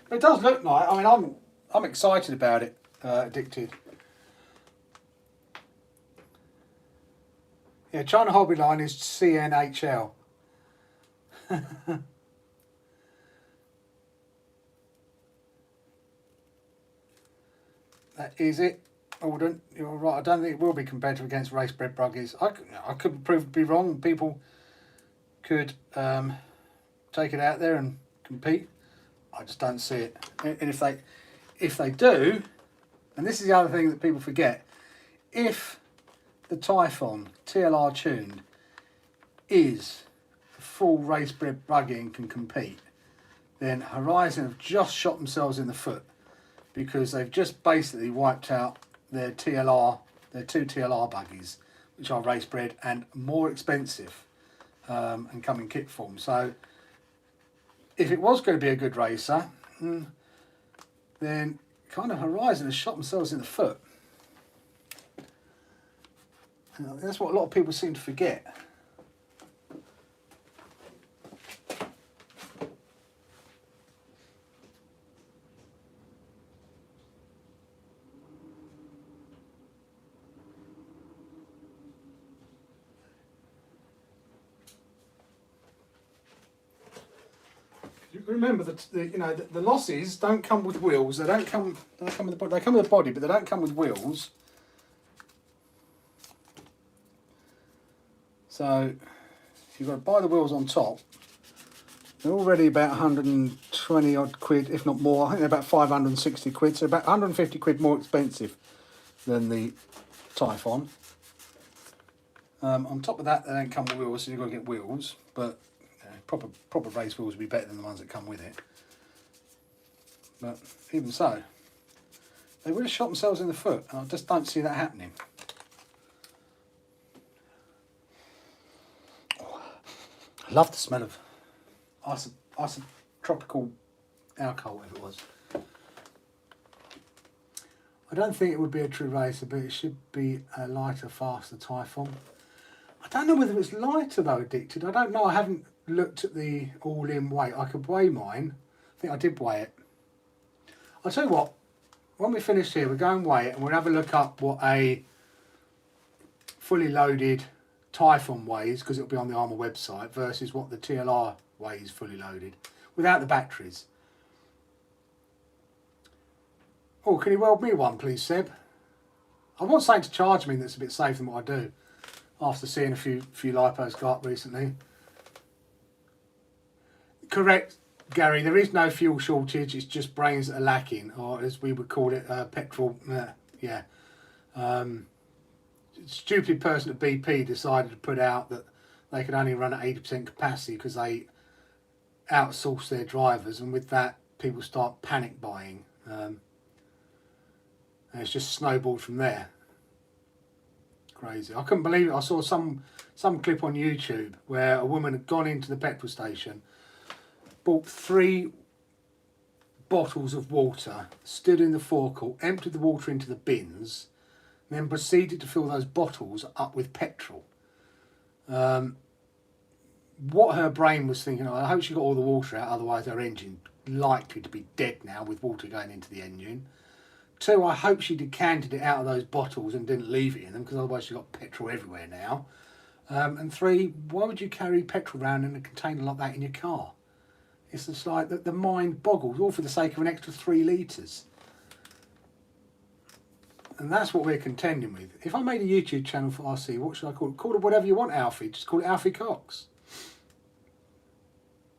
It does look nice. I mean, I'm excited about it. Addicted. Yeah, China Hobby Line is CNHL. That is it, Alden. You're right. I don't think it will be competitive against race-bred buggies. I could prove to be wrong. People could take it out there and compete. I just don't see it. And if they do, and this is the other thing that people forget, if the Typhon TLR tuned is a full race-bred buggy and can compete, then Horizon have just shot themselves in the foot, because they've just basically wiped out their TLR, their two TLR buggies, which are race-bred and more expensive and come in kit form. So if it was going to be a good racer, then kind of Horizon has shot themselves in the foot. And that's what a lot of people seem to forget. remember that the losses don't come with wheels. They don't come with the body. They come with the body, but they don't come with wheels. So you've got to buy the wheels on top. They're already about 120 odd quid, if not more. I think they're about 560 quid, so about 150 quid more expensive than the Typhon. On top of that, they don't come with wheels, so you've got to get wheels. But proper race wheels would be better than the ones that come with it. But even so, they would have shot themselves in the foot. I just don't see that happening. Oh, I love the smell of isotropical alcohol, if it was. I don't think it would be a true racer, but it should be a lighter, faster Typhon. I don't know whether it's lighter though, Addicted. I don't know. I haven't looked at the all-in weight. I could weigh mine. I think I did weigh it. I'll tell you what. When we finish here, we'll go and weigh it, and we'll have a look up what a fully loaded Typhon weighs, because it'll be on the Armour website, versus what the TLR weighs fully loaded, without the batteries. Oh, can you weld me one, please, Seb? I want something to charge me that's a bit safer than what I do, after seeing a few Lipos go up recently. Correct, Gary, there is no fuel shortage, it's just brains that are lacking, or as we would call it, petrol, yeah. Stupid person at BP decided to put out that they could only run at 80% capacity because they outsource their drivers, and with that, people start panic buying. And it's just snowballed from there. Crazy. I couldn't believe it. I saw some clip on YouTube where a woman had gone into the petrol station, bought 3 bottles of water, stood in the forecourt, emptied the water into the bins, and then proceeded to fill those bottles up with petrol. What her brain was thinking, I hope she got all the water out, otherwise her engine likely to be dead now with water going into the engine. 2, I hope she decanted it out of those bottles and didn't leave it in them, because otherwise she's got petrol everywhere now. And 3, why would you carry petrol around in a container like that in your car? It's just like the mind boggles, all for the sake of an extra 3 litres. And that's what we're contending with. If I made a YouTube channel for RC, what should I call it? Call it whatever you want, Alfie. Just call it Alfie Cox.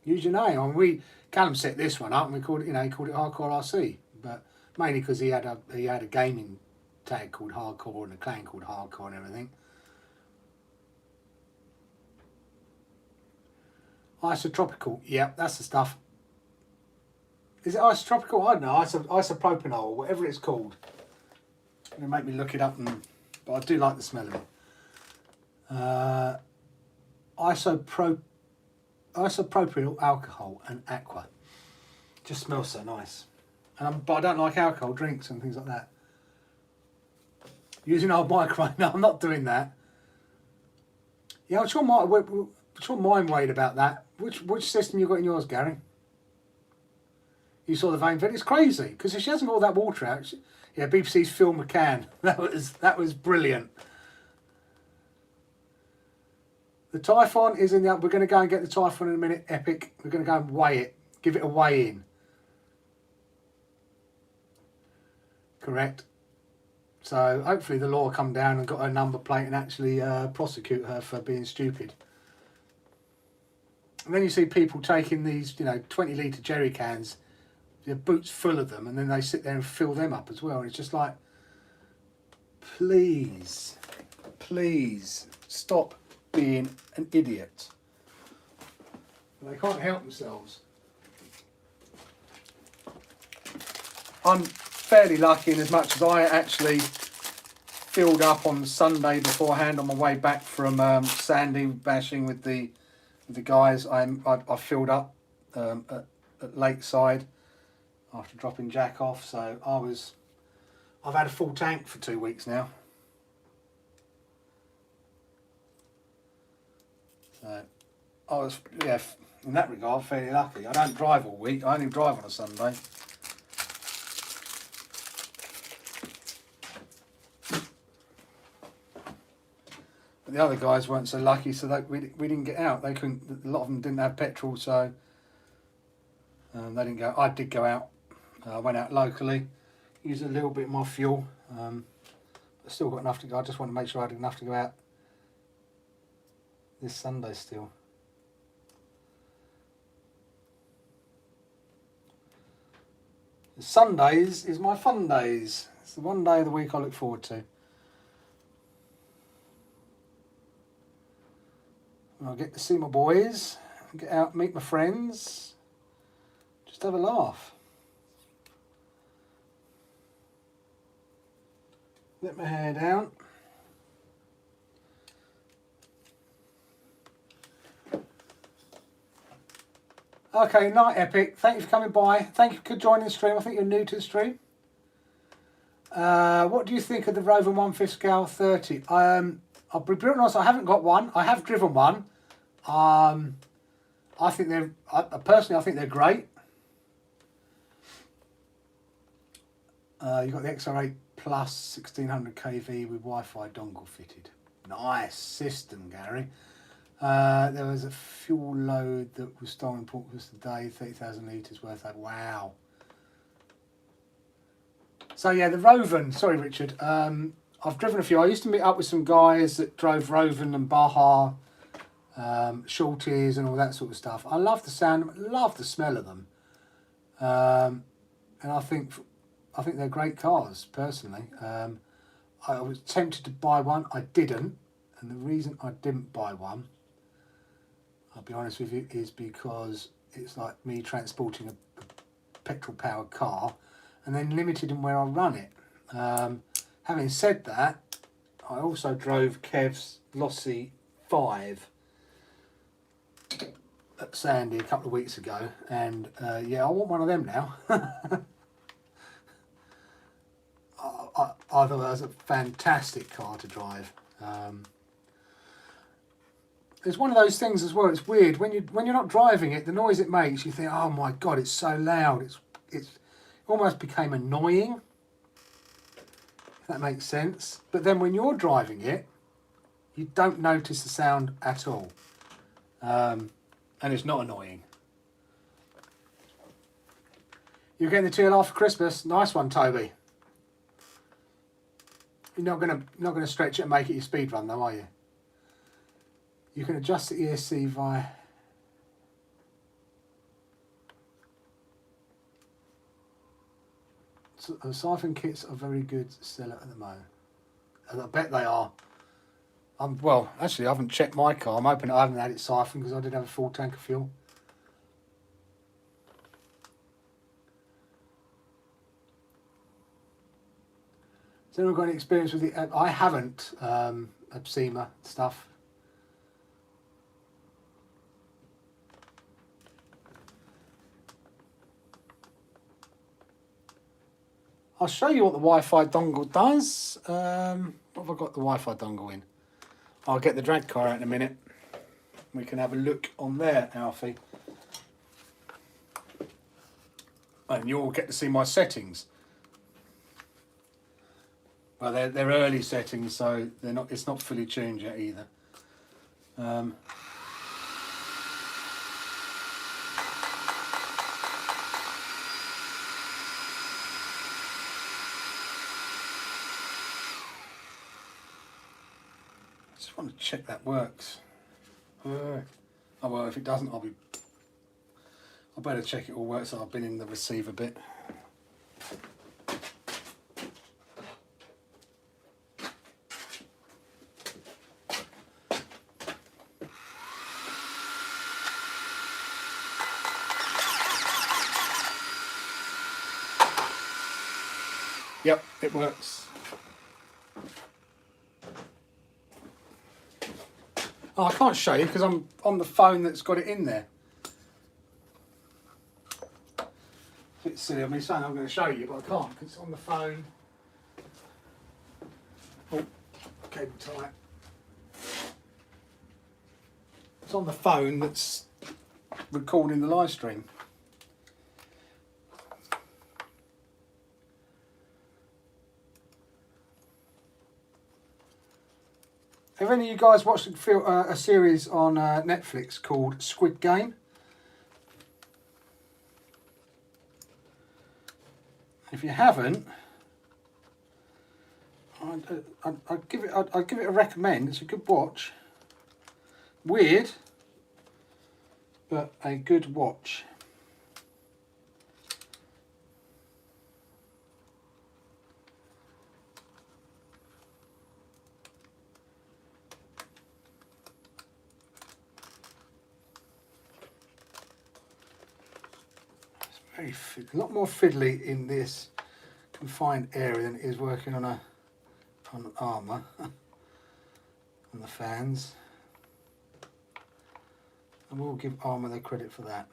Use your name. I mean, Callum set this one up, and we called it, he called it Hardcore RC, but mainly because he had a gaming tag called Hardcore and a clan called Hardcore and everything. Isotropical, yeah, that's the stuff. Is it isotropical? I don't know. Isopropanol, whatever it's called. It's going to make me look it up, but I do like the smell of it. Isopropyl alcohol and aqua. Just smells so nice. But I don't like alcohol drinks and things like that. Using old micro, no, I'm not doing that. Yeah, I'm sure mine weighed about that. Which system you got in yours, Gary? You saw the vein vid. It's crazy because if she hasn't got all that water out. Yeah, BBC's Phil McCann. That was brilliant. The Typhon is in the. We're going to go and get the Typhon in a minute. Epic. We're going to go and weigh it. Give it a weigh in. Correct. So hopefully the law will come down and got her number plate and actually prosecute her for being stupid. And then you see people taking these, 20-litre jerry cans, their boots full of them, and then they sit there and fill them up as well. And it's just like, please stop being an idiot. They can't help themselves. I'm fairly lucky in as much as I actually filled up on Sunday beforehand on my way back from Sandy bashing with the guys. I filled up at Lakeside after dropping Jack off, so I've had a full tank for 2 weeks now. So I was, yeah, in that regard, fairly lucky. I don't drive all week. I only drive on a Sunday. But the other guys weren't so lucky, so that we didn't get out. They couldn't. A lot of them didn't have petrol, so They didn't go. I did go out. I went out locally, used a little bit of my fuel. But still got enough to go. I just want to make sure I had enough to go out this Sunday still. Sundays is my fun days. It's the one day of the week I look forward to. I'll get to see my boys, get out, meet my friends, just have a laugh. Let my hair down. Okay, night Epic. Thank you for coming by. Thank you for joining the stream. I think you're new to the stream. What do you think of the Rover 1/5 scale 30? I'll be brutally honest, I haven't got one. I have driven one. I think they're, personally, I think they're great. You've got the XR8 Plus 1600 kV with Wi-Fi dongle fitted. Nice system, Gary. There was a fuel load that was stolen in Portsmouth today, 30,000 litres worth of. Wow. So yeah, the Roven, sorry Richard, I've driven a few. I used to meet up with some guys that drove Roven and Baja, Shorties and all that sort of stuff. I love the sound, love the smell of them. And I think they're great cars, personally. I was tempted to buy one, I didn't. And the reason I didn't buy one, I'll be honest with you, is because it's like me transporting a petrol-powered car and then limited in where I run it. Having said that, I also drove Kev's Lossy 5 at Sandy a couple of weeks ago, and yeah, I want one of them now. I thought that was a fantastic car to drive. It's one of those things as well. It's weird when you're not driving it, the noise it makes, you think, oh my god, it's so loud. It's almost became annoying. If that makes sense. But then when you're driving it, you don't notice the sound at all, and it's not annoying. You're getting the TLR for Christmas. Nice one, Toby. You're not gonna stretch it and make it your speed run, though, are you? You can adjust the ESC via. So, siphon kits are very good seller at the moment. And I bet they are. Well, actually, I haven't checked my car. I'm hoping I haven't had it siphoned because I did have a full tank of fuel. Has anyone got any experience with the? I haven't. Absema stuff. I'll show you what the Wi-Fi dongle does. What have I got the Wi-Fi dongle in? I'll get the drag car out in a minute. We can have a look on there, Alfie. And you'll get to see my settings. Well, they're early settings, so they're not. It's not fully tuned yet either. I want to check that works. Oh well, if it doesn't, I better check it all works. So I've been in the receiver bit. Yep, it works. Oh, I can't show you because I'm on the phone that's got it in there. It's a bit silly of me saying I'm going to show you, but I can't because it's on the phone. Oh, cable tight. It's on the phone that's recording the live stream. Have any of you guys watched a series on Netflix called Squid Game? If you haven't, I'd give it a recommend. It's a good watch. Weird, but a good watch. It's a lot more fiddly in this confined area than it is working on an armour on the fans. I will give Armour the credit for that.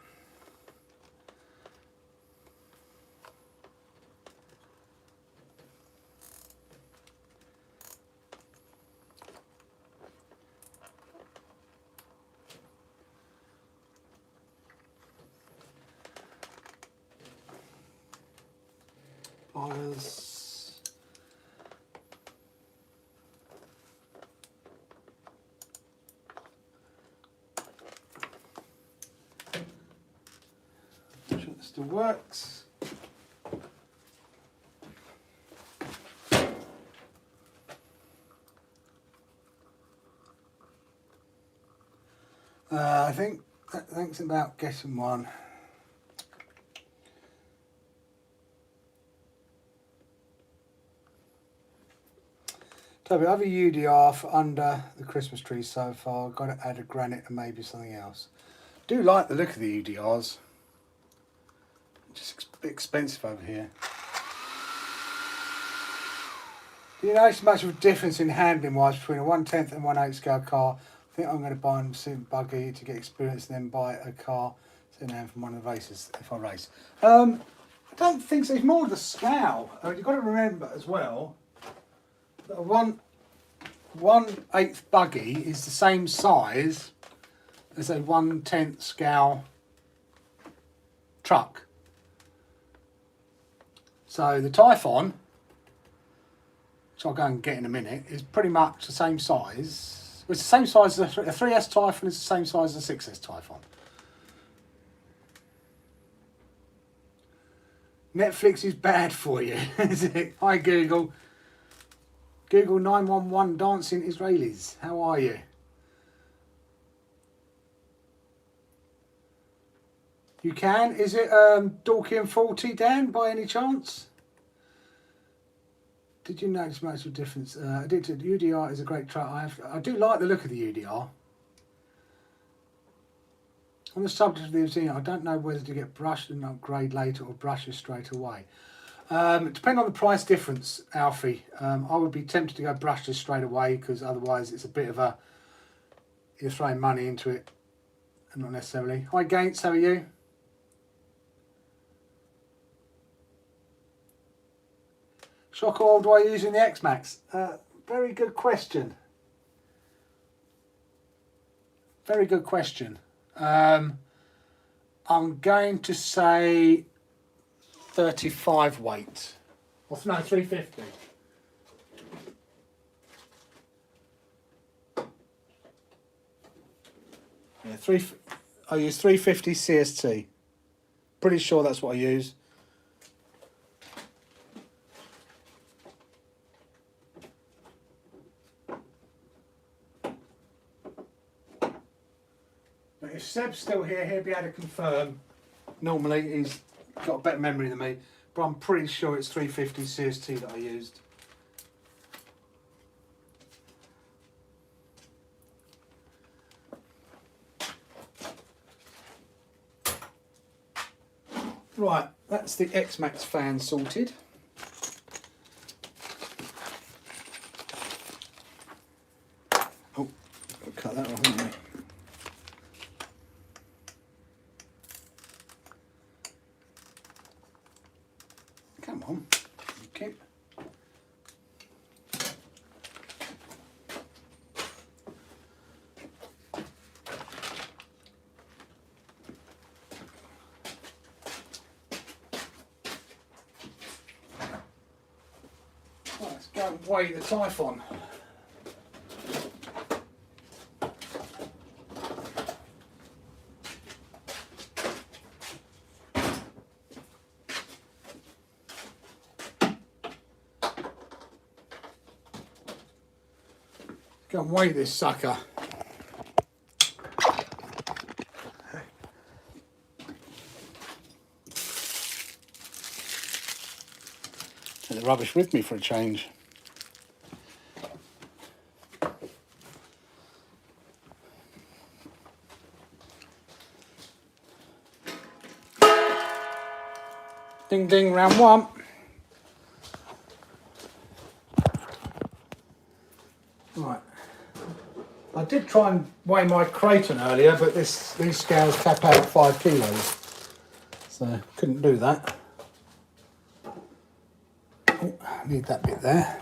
Pliers. Make sure it still works. I think that's about getting one. Toby, I have a UDR for under the Christmas tree so far. Got to add a granite and maybe something else. Do like the look of the UDRs. Just a bit expensive over here. Do you notice much of a difference in handling wise between a 1/10 and 1/8 scale car? I think I'm going to buy a sim buggy to get experience and then buy a car sitting down from one of the races if I race. I don't think so. It's more the scale. You've got to remember as well that a 1/8 buggy is the same size as a 1/10 scale truck. So the Typhon, which I'll go and get in a minute, is pretty much the same size. It's the same size as a 3S Typhon is the same size as a 6S Typhon. Netflix is bad for you, is it? Hi Google. Google 911 dancing Israelis. How are you? You can. Is it Dorkian 40, Dan, by any chance? Did you notice much of a difference? Addicted UDR is a great truck. I do like the look of the UDR. On the subject of the Xenia, I don't know whether to get brushed and upgrade later or brush it straight away. Depending on the price difference, Alfie, I would be tempted to go brush this straight away because otherwise it's a bit of a, you're throwing money into it and not necessarily. Hi Gates, how are you? Shock oil do I use in the X-Max? Very good question. Very good question. I'm going to say 35 weight. Or no, 350. Yeah, I use 350 CST. Pretty sure that's what I use. If Seb's still here, he'll be able to confirm. Normally, he's got a better memory than me, but I'm pretty sure it's 350 CST that I used. Right, that's the X-Max fan sorted. Oh, I'll cut that off, haven't I? Come on, okay. Right, let's go and weigh the Typhon. Go and weigh this sucker. Take the rubbish with me for a change. Ding ding, round one. Right. I did try and weigh my Creighton earlier, but these scales cap out at 5 kilos. So couldn't do that. Oh, need that bit there.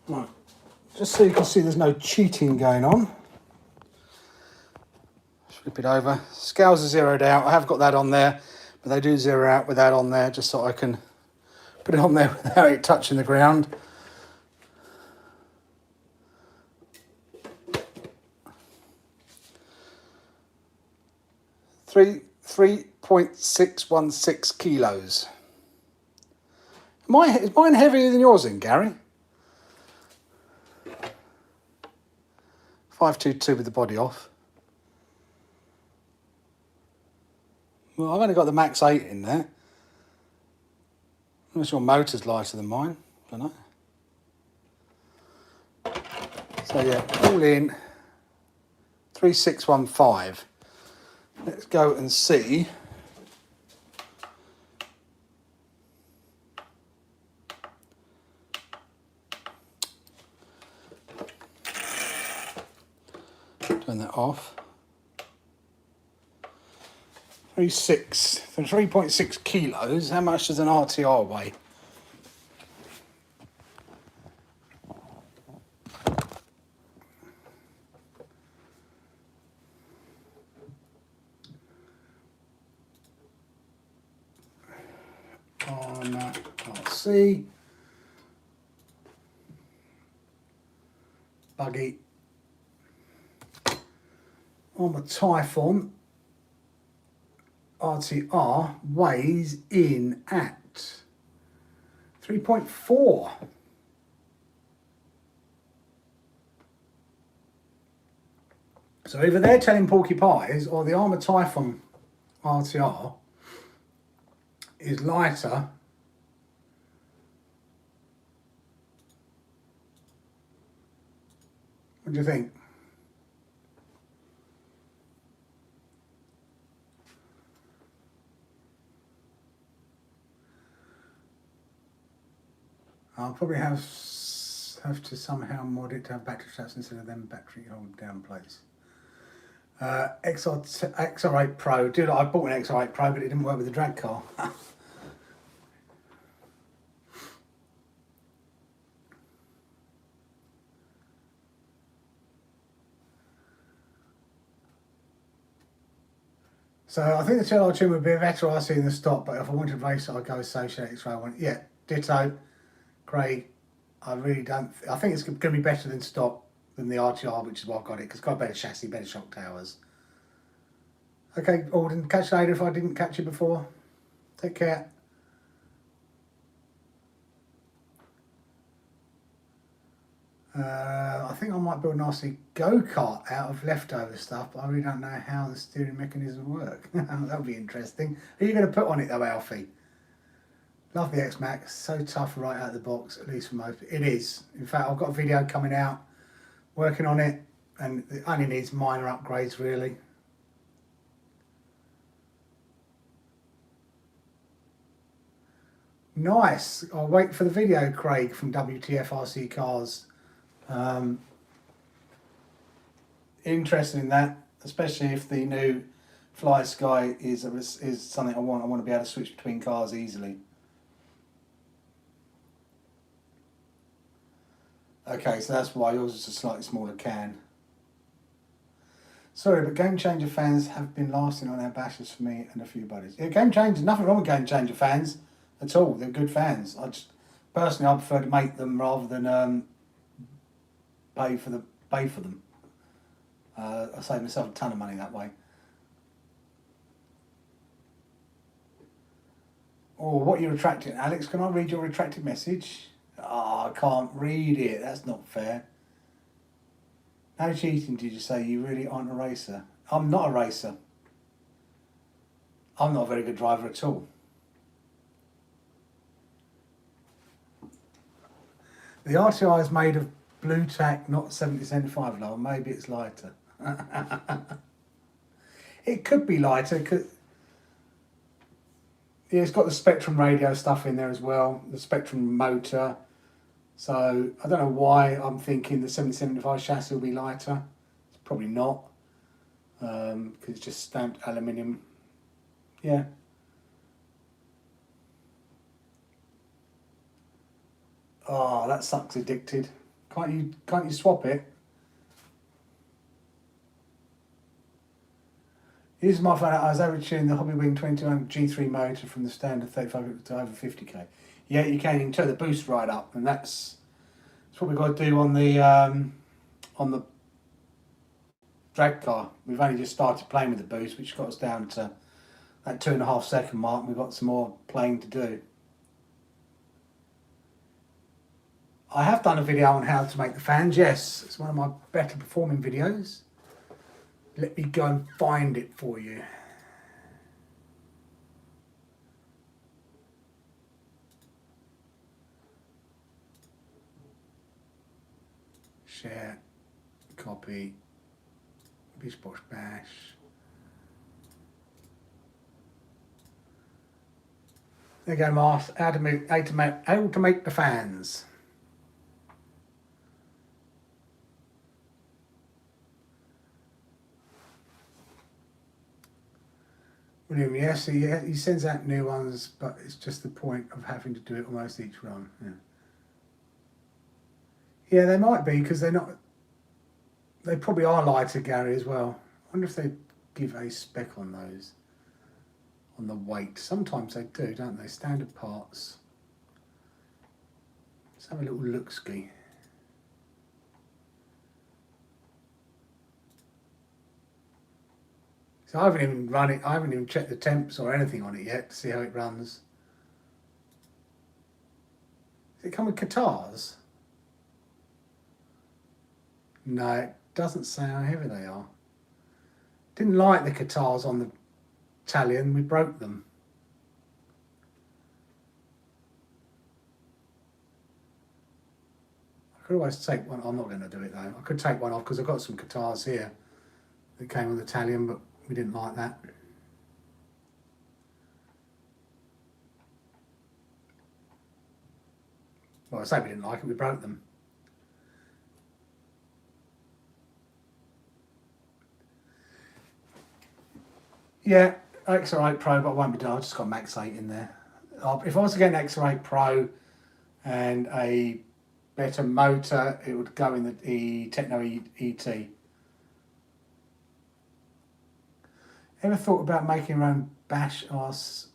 Right, just so you can see there's no cheating going on. Flip it over. Scales are zeroed out. I have got that on there, but they do zero out with that on there, just so I can put it on there without it touching the ground. Three 3.616 kilos. Is mine heavier than yours then, Gary? 522 with the body off. Well, I've only got the max 8 in there. Unless your motor's lighter than mine. Don't know. So yeah, all in 3615. Let's go and see. Turn that off. 3.6 kilos. How much does an RTR weigh? Can't see. Buggy. On the Typhon RTR weighs in at 3.4. So either they're telling porky pies or the Armour Typhon RTR is lighter What do you think? I'll probably have to somehow mod it to have battery straps instead of them battery hold down plates. XR8 Pro. Dude, I bought an XR8 Pro, but it didn't work with the drag car. So I think the TLR tune would be a better RC in the stock, but if I wanted to race it, I'd go Associate X-Ray. Yeah, ditto. Craig, I really don't. I think it's going to be better than stock than the RTR, which is why I got it, because it's got a better chassis, better shock towers. Okay, Alden, catch you later if I didn't catch you before. Take care. I think I might build a nasty go-kart out of leftover stuff, but I really don't know how the steering mechanism work. That'll be interesting. Who are you going to put on it though, Alfie? Love the X-Max, so tough right out of the box, at least for most. It is. In fact, I've got a video coming out, working on it, and it only needs minor upgrades really. Nice. I'll wait for the video, Craig, from WTF RC Cars. Interested in that, especially if the new Flysky is something I want. I want to be able to switch between cars easily. Okay, so that's why yours is a slightly smaller can. Sorry, but Game Changer fans have been lasting on our bashes for me and a few buddies. Yeah, Game Changer, nothing wrong with Game Changer fans at all. They're good fans. Personally, I prefer to make them rather than pay for them. I save myself a ton of money that way. Oh, what are you retracting, Alex? Can I read your retracted message? Oh, I can't read it. That's not fair. No cheating, did you say? You really aren't a racer. I'm not a racer. I'm not a very good driver at all. The RTI is made of blue tack, not 7075 low. Maybe it's lighter. It could be lighter. Yeah, it's got the Spectrum radio stuff in there as well. The Spectrum motor. So I don't know why I'm thinking the 7075 chassis will be lighter. It's probably not. Because it's just stamped aluminium. Yeah. Oh, that sucks. Addicted. Can't you swap it? Here's my phone. I was overtuning the Hobbywing 2200 G3 motor from the standard 35 to over 50k. Yeah, you can turn the boost right up, and that's what we've got to do on the drag car. We've only just started playing with the boost, which got us down to that 2.5 second mark, and we've got some more playing to do. I have done a video on how to make the fans. Yes, it's one of my better performing videos. Let me go and find it for you. Share, copy, Bishbosh Bash. There you go, Mars. How to make the fans. William, yes, he sends out new ones, but it's just the point of having to do it almost each run. Yeah, they might be, because they're not. They probably are lighter, Gary, as well. I wonder if they give a spec on those, on the weight. Sometimes they do, don't they? Standard parts. Let's have a little look-ski. So I haven't even run it. I haven't even checked the temps or anything on it yet to see how it runs. Does it come with guitars? No, it doesn't say how heavy they are. Didn't like the guitars on the Italian. We broke them. I could always take one. I'm not going to do it though. I could take one off because I've got some guitars here that came on the Italian, but we didn't like that. Well, I say we didn't like it, we broke them. Yeah, XR8 Pro, but I won't be done. I've just got Max 8 in there. If I was to get an XR8 Pro and a better motor, it would go in the Techno ET. Ever thought about making your own bash RC?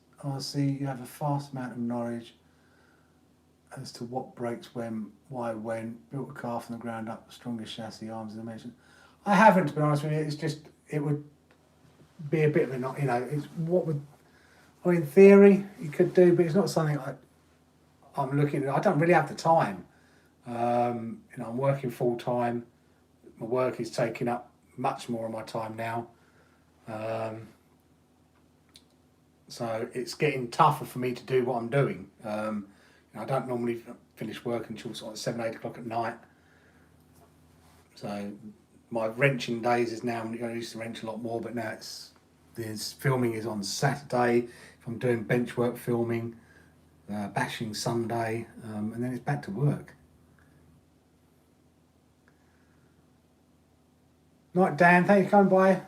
You have a vast amount of knowledge as to what breaks when, why, when. Built a car from the ground up, strongest chassis, arms, as I mentioned. I haven't, to be honest with you. It's just, it would be a bit of a, it's what would, in theory you could do, but it's not something I'm looking at. I don't really have the time. I'm working full time. My work is taking up much more of my time now. So it's getting tougher for me to do what I'm doing. I don't normally finish work until sort of 7, 8 o'clock at night. So my wrenching days is now, I used to wrench a lot more, but now this filming is on Saturday. If I'm doing bench work filming, bashing Sunday, and then it's back to work. Night, Dan. Thanks for coming by.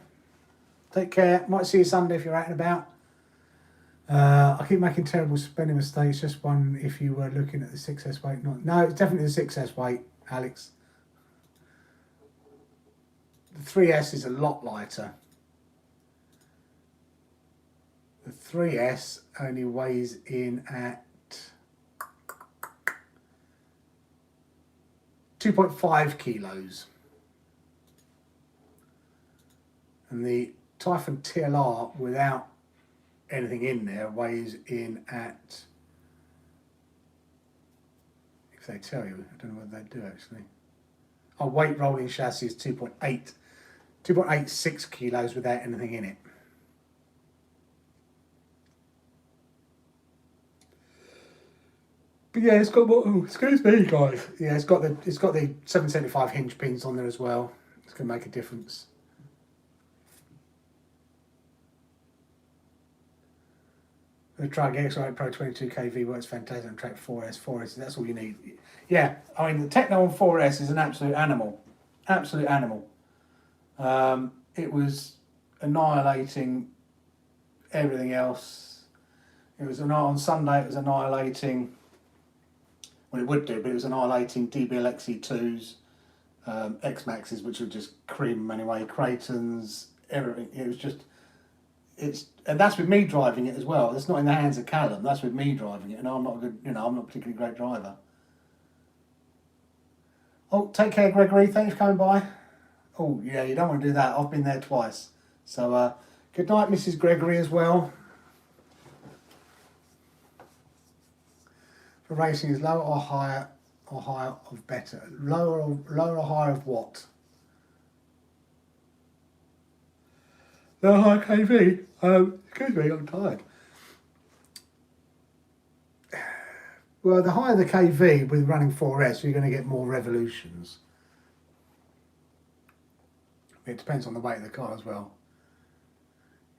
Take care. Might see you Sunday if you're out and about. I keep making terrible spelling mistakes. Just one if you were looking at the 6S weight. No, it's definitely the 6S weight, Alex. The 3S is a lot lighter. The 3S only weighs in at 2.5 kilos. And the Typhon TLR without anything in there weighs in at, if they tell you, I don't know what they do actually. Our weight rolling chassis is 2.86 kilos without anything in it. But yeah, it's got what? Oh, excuse me, guys. Yeah, it's got the 775 hinge pins on there as well. It's gonna make a difference. The Trug X-Rite Pro 22 kV works fantastic on track 4S. 4S, that's all you need. Yeah, I mean the Techno on 4S is an absolute animal. Absolute animal. It was annihilating everything else. It was on Sunday. It was annihilating. Well, it would do, but it was annihilating DBL XE2s, X-Maxes, which were just cream anyway, Creightons, everything. It was just, and that's with me driving it as well. It's not in the hands of Callum. That's with me driving it, and I'm not a good, I'm not a particularly great driver. Oh, take care, Gregory. Thanks for coming by. Oh, yeah, you don't want to do that. I've been there twice. So, good night, Mrs. Gregory, as well. For racing is lower or higher of better? Lower or higher of what? Lower or higher KV? Excuse me, I'm tired. Well, the higher the KV with running 4S, you're going to get more revolutions. It depends on the weight of the car as well.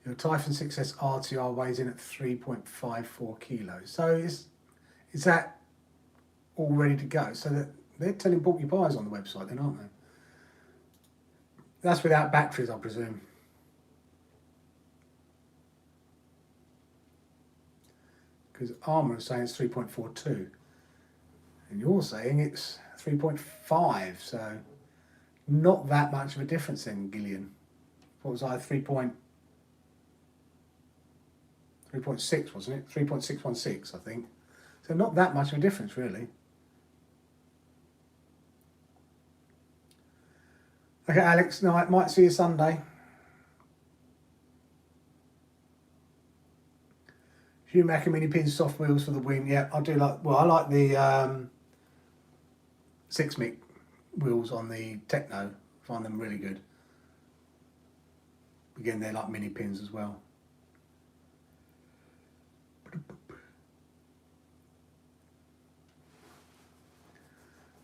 Your Typhon 6S RTR weighs in at 3.54 kilos. So is that all ready to go? So that they're telling porcupines on the website then, aren't they? That's without batteries, I presume. Because Armour is saying it's 3.42. And you're saying it's 3.5, so not that much of a difference then, Gillian. What was I, 3.6, wasn't it? 3.616, I think. So not that much of a difference, really. Okay, Alex, no, I might see you Sunday. Schumacher mini pins, soft wheels for the wing. Yeah, I do like, well, I like the 6-mic wheels on the Techno. I find them really good. Again, they're like mini pins as well.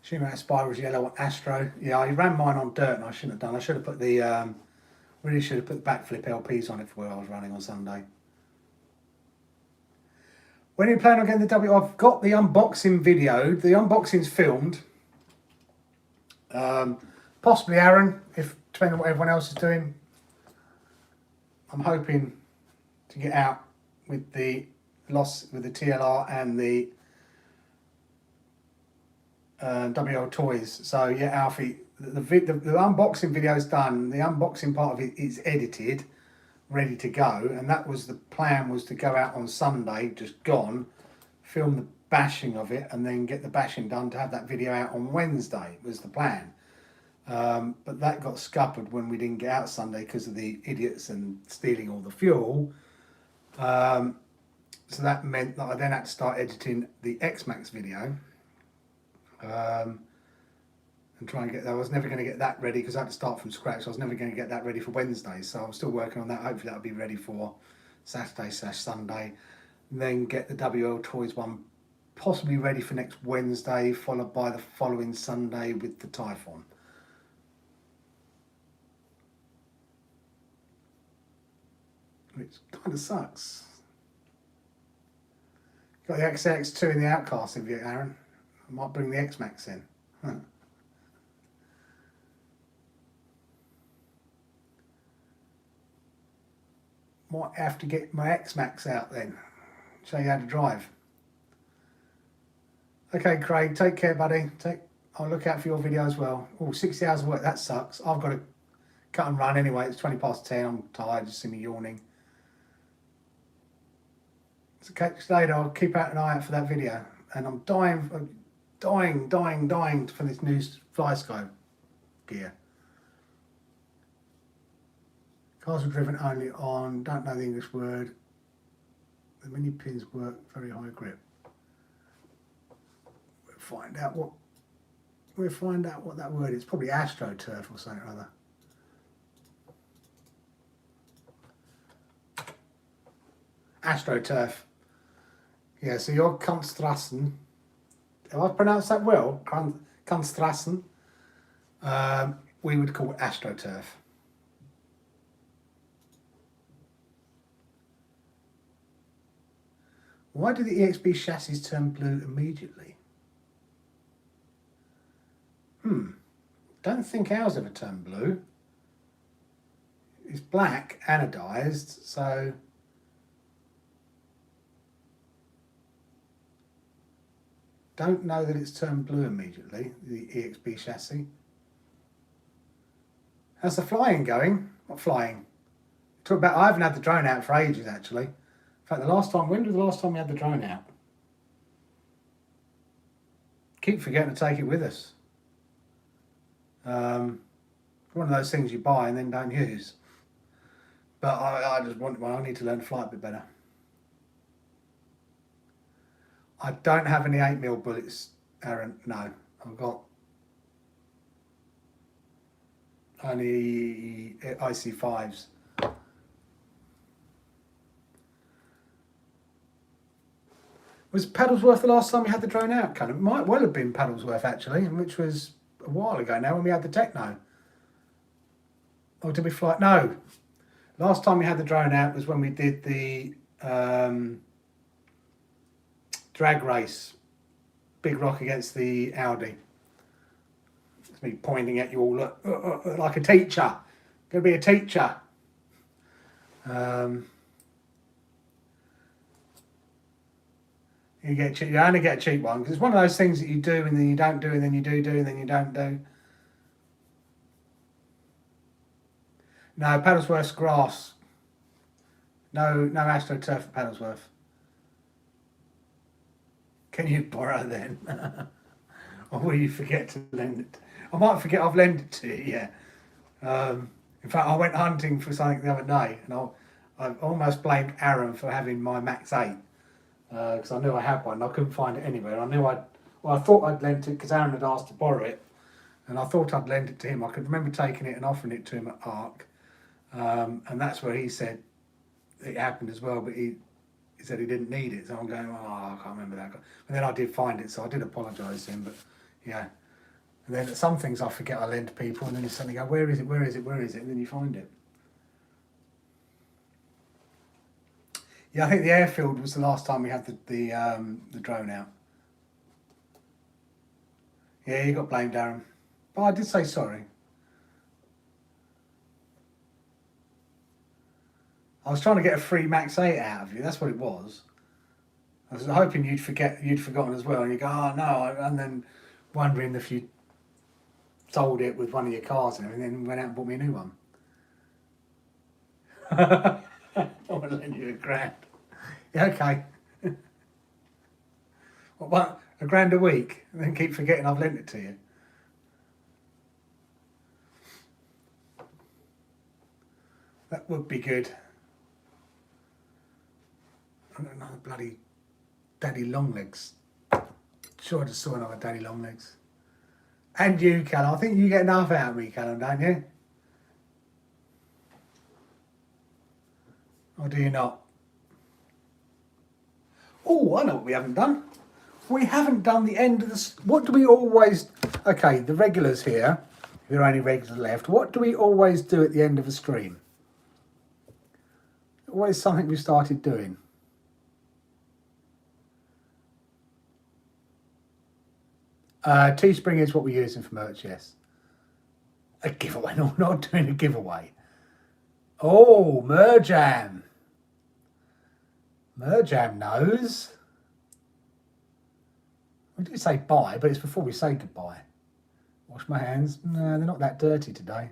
Schumacher spirals yellow on Astro. Yeah, I ran mine on dirt and I shouldn't have done. I should have put the, really should have put the backflip LPs on it for where I was running on Sunday. When are you planning on getting the W? I've got the unboxing video. The unboxing's filmed. Possibly Aaron, if depending on what everyone else is doing. I'm hoping to get out with the TLR and the WL toys. So yeah, Alfie, the unboxing video is done. The unboxing part of it is edited, ready to go, and that was the plan, was to go out on Sunday, just gone, film the bashing of it, and then get the bashing done to have that video out on Wednesday, was the plan. But that got scuppered when we didn't get out Sunday because of the idiots and stealing all the fuel. So that meant that I then had to start editing the X-Max video. And try and get that. I was never going to get that ready because I had to start from scratch. I was never going to get that ready for Wednesday, so I'm still working on that. Hopefully that'll be ready for Saturday/Sunday. Then get the WL Toys one possibly ready for next Wednesday, followed by the following Sunday with the Typhon. Which kind of sucks. Got the XX2 in the Outcast of you, Aaron. I might bring the X-Max in. Huh. Might have to get my X-Max out then. Show you how to drive. Okay, Craig, take care, buddy. I'll look out for your video as well. Oh, 60 hours of work, that sucks. I've got to cut and run anyway. It's 20 past 10. I'm tired, just see me yawning. So catch you later. I'll keep an eye out for that video. And I'm dying. dying for this new Flysky gear. Cars were driven only on, don't know the English word. The mini pins work, very high grip. We'll find out what that word is. Probably AstroTurf or something or other. AstroTurf. Yeah, so your Kunstrassen, have I pronounced that well? Kunstrassen. We would call it AstroTurf. Why do the EXB chassis turn blue immediately? Don't think ours ever turned blue. It's black, anodized, so don't know that it's turned blue immediately, the EXB chassis. How's the flying going? What flying? I haven't had the drone out for ages, actually. In fact, when was the last time we had the drone out? Keep forgetting to take it with us. One of those things you buy and then don't use. But I just want one. I need to learn to fly a bit better. I don't have any 8mm bullets, Aaron. No, I've got only IC5s. Was Paddlesworth the last time we had the drone out, Callum? It might well have been Paddlesworth, actually, which was a while ago now when we had the Techno. Or did we fly? No. Last time we had the drone out was when we did the drag race. Big Rock against the Audi. It's me pointing at you all like a teacher. Gonna be a teacher. You only get a cheap one because it's one of those things that you do and then you don't do and then you do and then you don't do. No, Paddlesworth's grass. No AstroTurf for Paddlesworth. Can you borrow then? Or will you forget to lend it? I might forget I've lent it to you, yeah. In fact, I went hunting for something the other day and I almost blamed Aaron for having my Max 8. Because I knew I had one and I couldn't find it anywhere. I thought I'd lent it because Aaron had asked to borrow it and I thought I'd lent it to him. I could remember taking it and offering it to him at ARC. And that's where he said it happened as well, but he said he didn't need it. So I'm going, I can't remember that. And then I did find it, so I did apologise to him, but yeah. And then some things I forget I lend to people and then you suddenly go, where is it? And then you find it. Yeah, I think the airfield was the last time we had the drone out. Yeah, you got blamed, Darren. But I did say sorry. I was trying to get a free Max 8 out of you. That's what it was. I was hoping you'd forgotten as well, and you go, oh no, and then wondering if you sold it with one of your cars and everything, and then went out and bought me a new one. I want to lend you £1,000. Yeah, okay. What, £1,000 a week? And then keep forgetting I've lent it to you. That would be good. Another bloody Daddy Longlegs. Sure, I just saw another Daddy Longlegs. And you, Callum. I think you get enough out of me, Callum, don't you? Or do you not? Oh, I know what we haven't done. We haven't done the end of the... What do we always... Okay, the regulars here. If there are any regulars left. What do we always do at the end of a stream? Always something we started doing. Teespring is what we're using for merch, yes. A giveaway. No, not doing a giveaway. Oh, Merjam. Merjam knows. We did say bye, but it's before we say goodbye. Wash my hands. No, they're not that dirty today.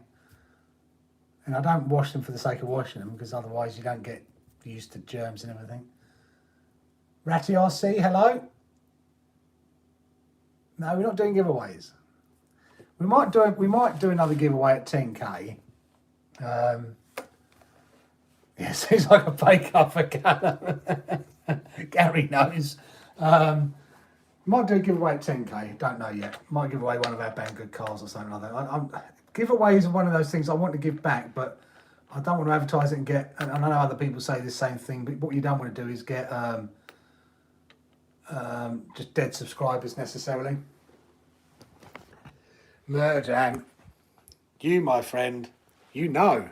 And I don't wash them for the sake of washing them, because otherwise you don't get used to germs and everything. Ratty RC, hello. No, we're not doing giveaways. We might do another giveaway at 10k. Yeah, seems like a fake up for Callum. Gary knows. Might do a giveaway at 10k. Don't know yet. Might give away one of our Banggood cars or something like that. Giveaways are one of those things I want to give back, but I don't want to advertise it and get. And I know other people say the same thing, but what you don't want to do is get just dead subscribers necessarily. Merjan, you, my friend, you know,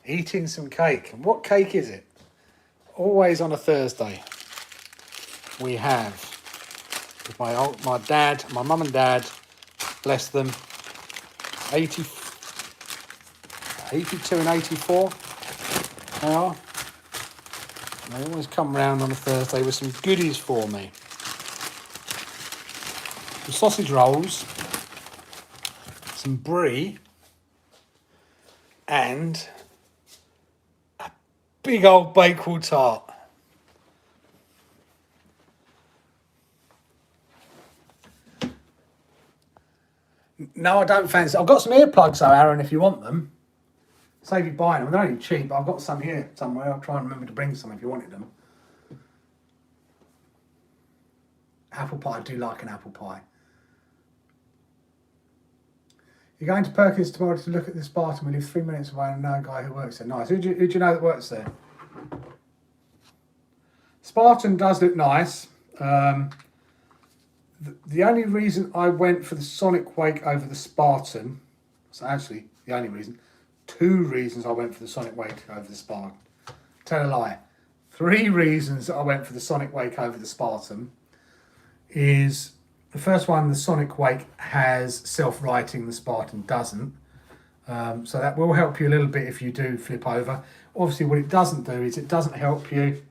eating some cake. And what cake is it? Always on a Thursday, we have, with my dad, my mum and dad, bless them, 82 and 84, they are. They always come round on a Thursday with some goodies for me. Some sausage rolls, some brie, and a big old Bakewell tart. No, I don't fancy. I've got some earplugs though, Aaron, if you want them. Save you buying them. They're only cheap, but I've got some here somewhere. I'll try and remember to bring some if you wanted them. Apple pie, I do like an apple pie. You're going to Perkins tomorrow to look at the Spartan. We live 3 minutes away and I know a guy who works there. Nice. Who do you know that works there? Spartan does look nice. The only reason I went for the Sonic Wake over the Spartan, so actually the only reason, 2 reasons I went for the Sonic Wake over the Spartan. Tell a lie. 3 reasons I went for the Sonic Wake over the Spartan is, the first one, the Sonic Wake has self-righting, the Spartan doesn't. So that will help you a little bit if you do flip over. Obviously what it doesn't do is it doesn't help you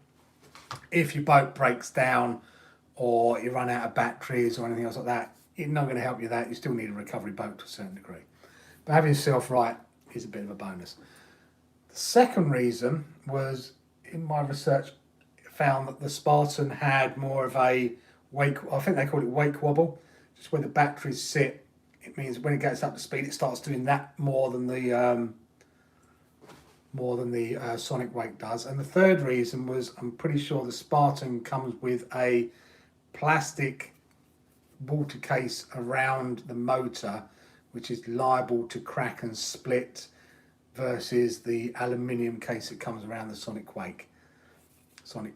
if your boat breaks down or you run out of batteries or anything else like that. It's not going to help you with that. You still need a recovery boat to a certain degree. But having self-right is a bit of a bonus. The second reason was, in my research, found that the Spartan had more of a wake, I think they call it wake wobble, just where the batteries sit. It means when it gets up to speed, it starts doing that more than the Sonic Wake does. And the third reason was, I'm pretty sure the Spartan comes with a plastic water case around the motor, which is liable to crack and split, versus the aluminium case that comes around the Sonic Wake. Yep.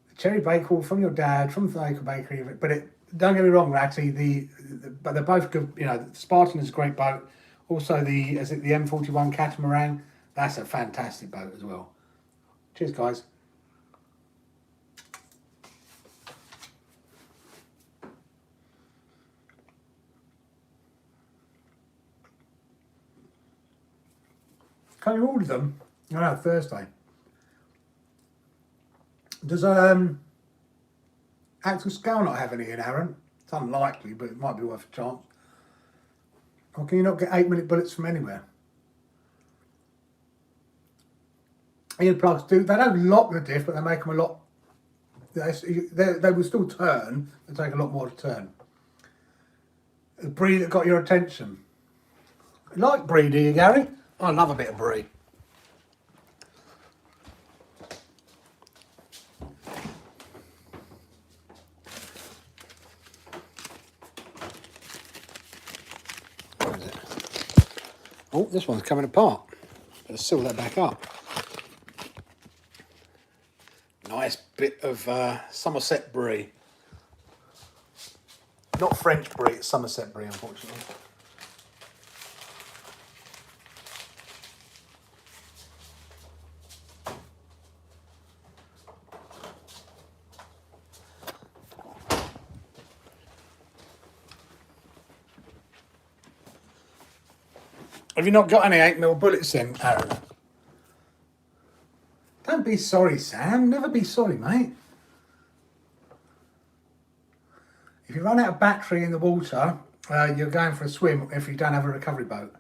The cherry Bakewell from your dad, from the local bakery, but don't get me wrong, Ratty, but they're both good. You know, the Spartan is a great boat. Also, the M41 catamaran, that's a fantastic boat as well. Cheers, guys. Can you order them? No, Thursday. Does Axel Scale not have any in, Aaron? It's unlikely, but it might be worth a chance. Or can you not get 8-minute bullets from anywhere? Earplugs do. They don't lock the diff, but they make them a lot. They will still turn. They take a lot more to turn. The brie that got your attention. You like brie, do you, Gary? I love a bit of brie. Where is it? Oh, this one's coming apart. Let's seal that back up. Nice bit of Somerset brie. Not French brie, it's Somerset brie, unfortunately. Have you not got any 8mm bullets in, Aaron? Don't be sorry, Sam. Never be sorry, mate. If you run out of battery in the water, you're going for a swim if you don't have a recovery boat.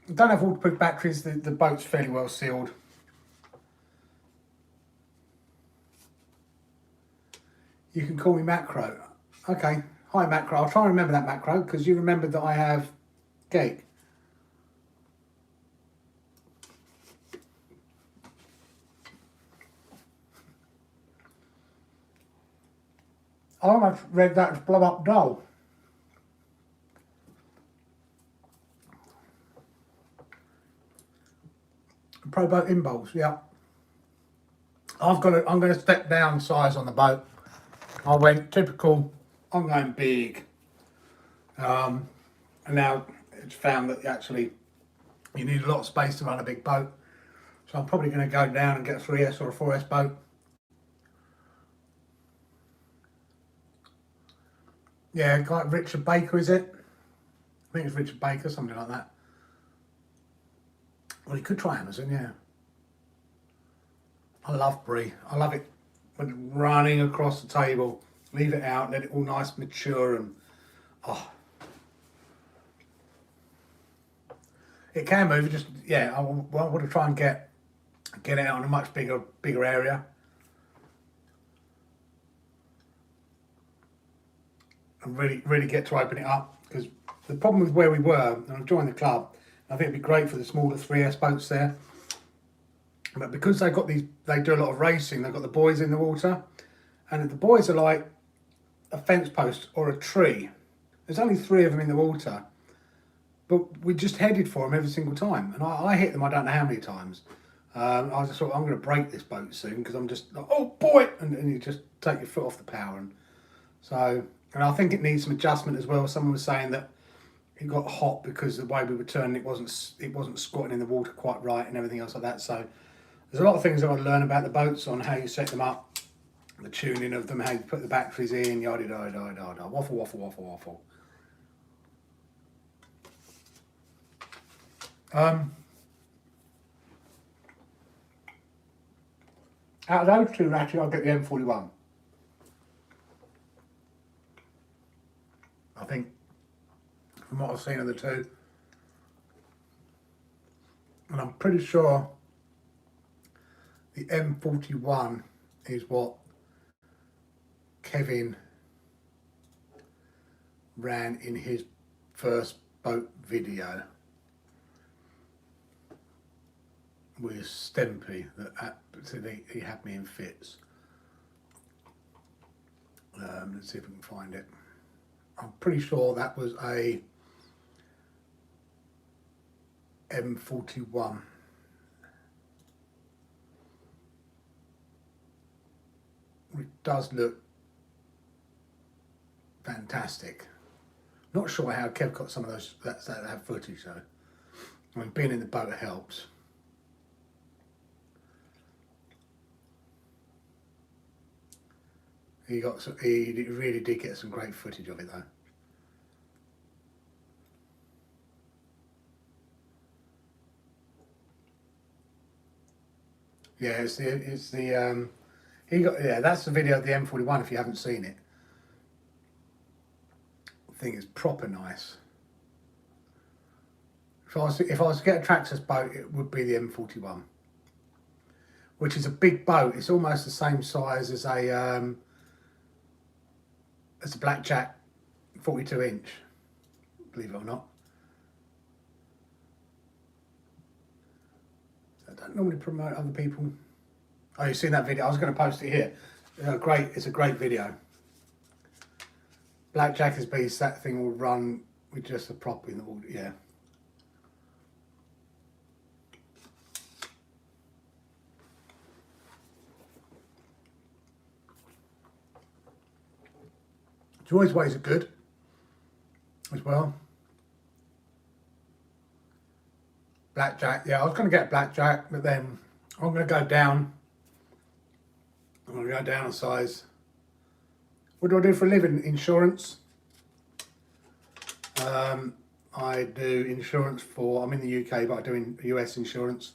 You don't have waterproof batteries, the boat's fairly well sealed. You can call me Macro. Okay, hi Macro. I'll try and remember that, Macro, because you remembered that I have cake. I almost read that as blow up doll. Pro boat impulse, yeah. I'm going to step down size on the boat. I went typical. I'm going big. And now it's found that actually you need a lot of space to run a big boat. So I'm probably going to go down and get a 3S or a 4S boat. Yeah, like Richard Baker, is it? I think it's Richard Baker, something like that. Well, you could try Amazon, yeah. I love brie. I love it when it's running across the table. Leave it out, let it all nice, mature, and oh. It can move. Just yeah, I want to try and get it out on a much bigger area. And really get to open it up, because the problem with where we were, and I've joined the club, I think it'd be great for the smaller 3S boats there. But because they do a lot of racing, they've got the buoys in the water, and the buoys are like a fence post or a tree. There's only 3 of them in the water, but we just headed for them every single time, and I hit them I don't know how many times. I just thought I'm going to break this boat soon, because I'm just like, oh boy, and you just take your foot off the power, and so. And I think it needs some adjustment as well. Someone was saying that it got hot because the way we were turning, it wasn't squatting in the water quite right and everything else like that. So there's a lot of things I want to learn about the boats, on how you set them up, the tuning of them, how you put the batteries in, yada yada yada yada. Waffle. Out of those two, actually, I'll get the M41. I think, from what I've seen of the two, and I'm pretty sure the M41 is what Kevin ran in his first boat video with Stempy, that he had me in fits. Let's see if we can find it. I'm pretty sure that was a M41. It does look fantastic. Not sure how Kev got some of those that footage though. I mean, being in the boat helps. He really did get some great footage of it though. Yeah, that's the video of the M41 if you haven't seen it. I think it's proper nice. If I was to get a Traxxas boat, it would be the M41, which is a big boat. It's almost the same size as a Blackjack 42 inch, believe it or not. I don't normally promote other people. Oh, you've seen that video? I was going to post it here. It's a great video. Blackjack is beast. That thing will run with just a prop in the water. Yeah. Joy's ways are good as well. Blackjack, yeah, I was going to get Blackjack, but then I'm going to go down. I'm going to go down a size. What do I do for a living? Insurance. I do insurance for, I'm in the UK, but I do US insurance.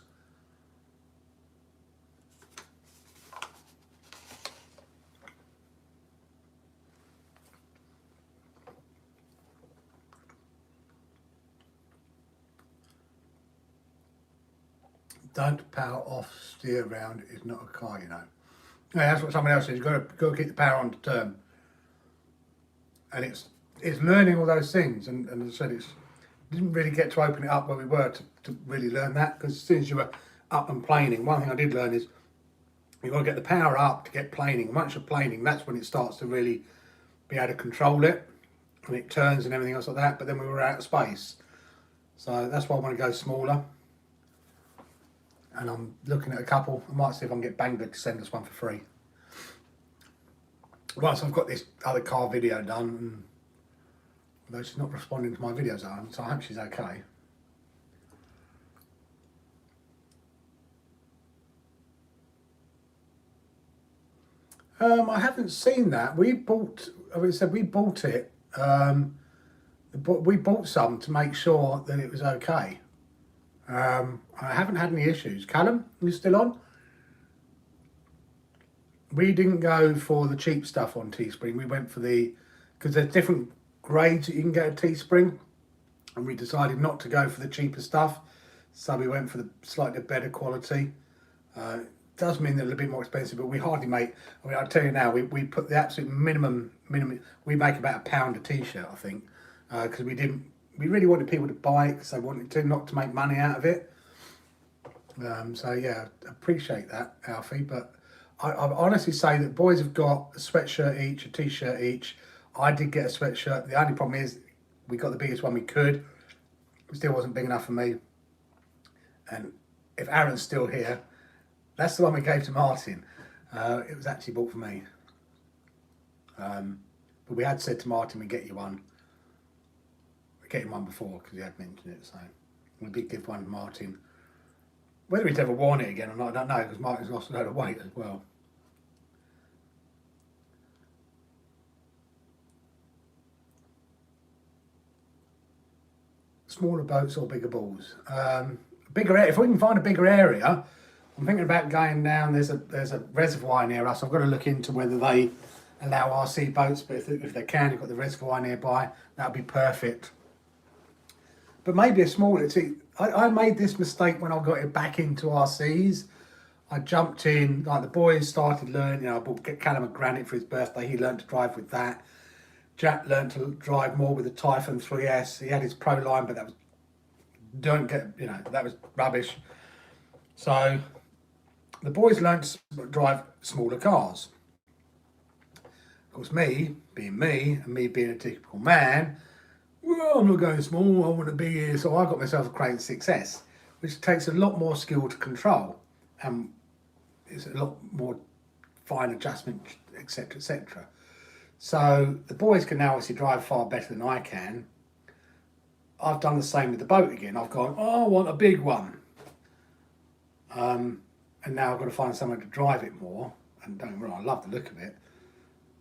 Don't power off, steer round is not a car, you know. Yeah, that's what someone else says. You've got to keep the power on to turn. And it's learning all those things. And as I said, didn't really get to open it up where we were to really learn that, because as soon as you were up and planing, one thing I did learn is you've got to get the power up to get planing. Once you're planing, that's when it starts to really be able to control it, and it turns and everything else like that. But then we were out of space, so that's why I want to go smaller. And I'm looking at a couple. I might see if I can get Banggood to send us one for free once I've got this other car video done. And although she's not responding to my videos, so I hope she's okay. I haven't seen that. We bought it. But we bought some to make sure that it was okay. I haven't had any issues. Callum, you still on? We didn't go for the cheap stuff on Teespring. We went for because there's different grades that you can get at Teespring, and we decided not to go for the cheaper stuff. So we went for the slightly better quality. Does mean they're a little bit more expensive, but we hardly make. I mean, I'll tell you now, we put the absolute minimum. We make about £1 a t-shirt, I think, because we really wanted people to buy it because they wanted to, not to make money out of it. So yeah, appreciate that, Alfie. But I honestly say that boys have got a sweatshirt each, a t-shirt each. I did get a sweatshirt. The only problem is we got the biggest one we could. It still wasn't big enough for me. And if Aaron's still here, that's the one we gave to Martin. It was actually bought for me. But we had said to Martin, we'd get you one. We'd get him one before because he had mentioned it. So we did give one to Martin. Whether he's ever worn it again or not, I don't know, because Martin's lost a load of weight as well. Smaller boats or bigger balls? Bigger. If we can find a bigger area, I'm thinking about going down. There's a reservoir near us. I've got to look into whether they allow RC boats, but if they can, you've got the reservoir nearby. That would be perfect. But maybe a smaller. See, I made this mistake when I got it back into RCs. I jumped in, like the boys started learning. I bought Callum a Granite for his birthday. He learned to drive with that. Jack learned to drive more with the Typhon 3S. He had his Pro line, but that was that was rubbish. So the boys learned to drive smaller cars. Of course, me being me and me being a typical man, well, I'm not going small. I want to be here. So I got myself a Crane 6S, which takes a lot more skill to control, and it's a lot more fine adjustment, etc., etc. So the boys can now obviously drive far better than I can. I've done the same with the boat again. I've gone, I want a big one. And now I've got to find someone to drive it more. And don't get me wrong, I love the look of it.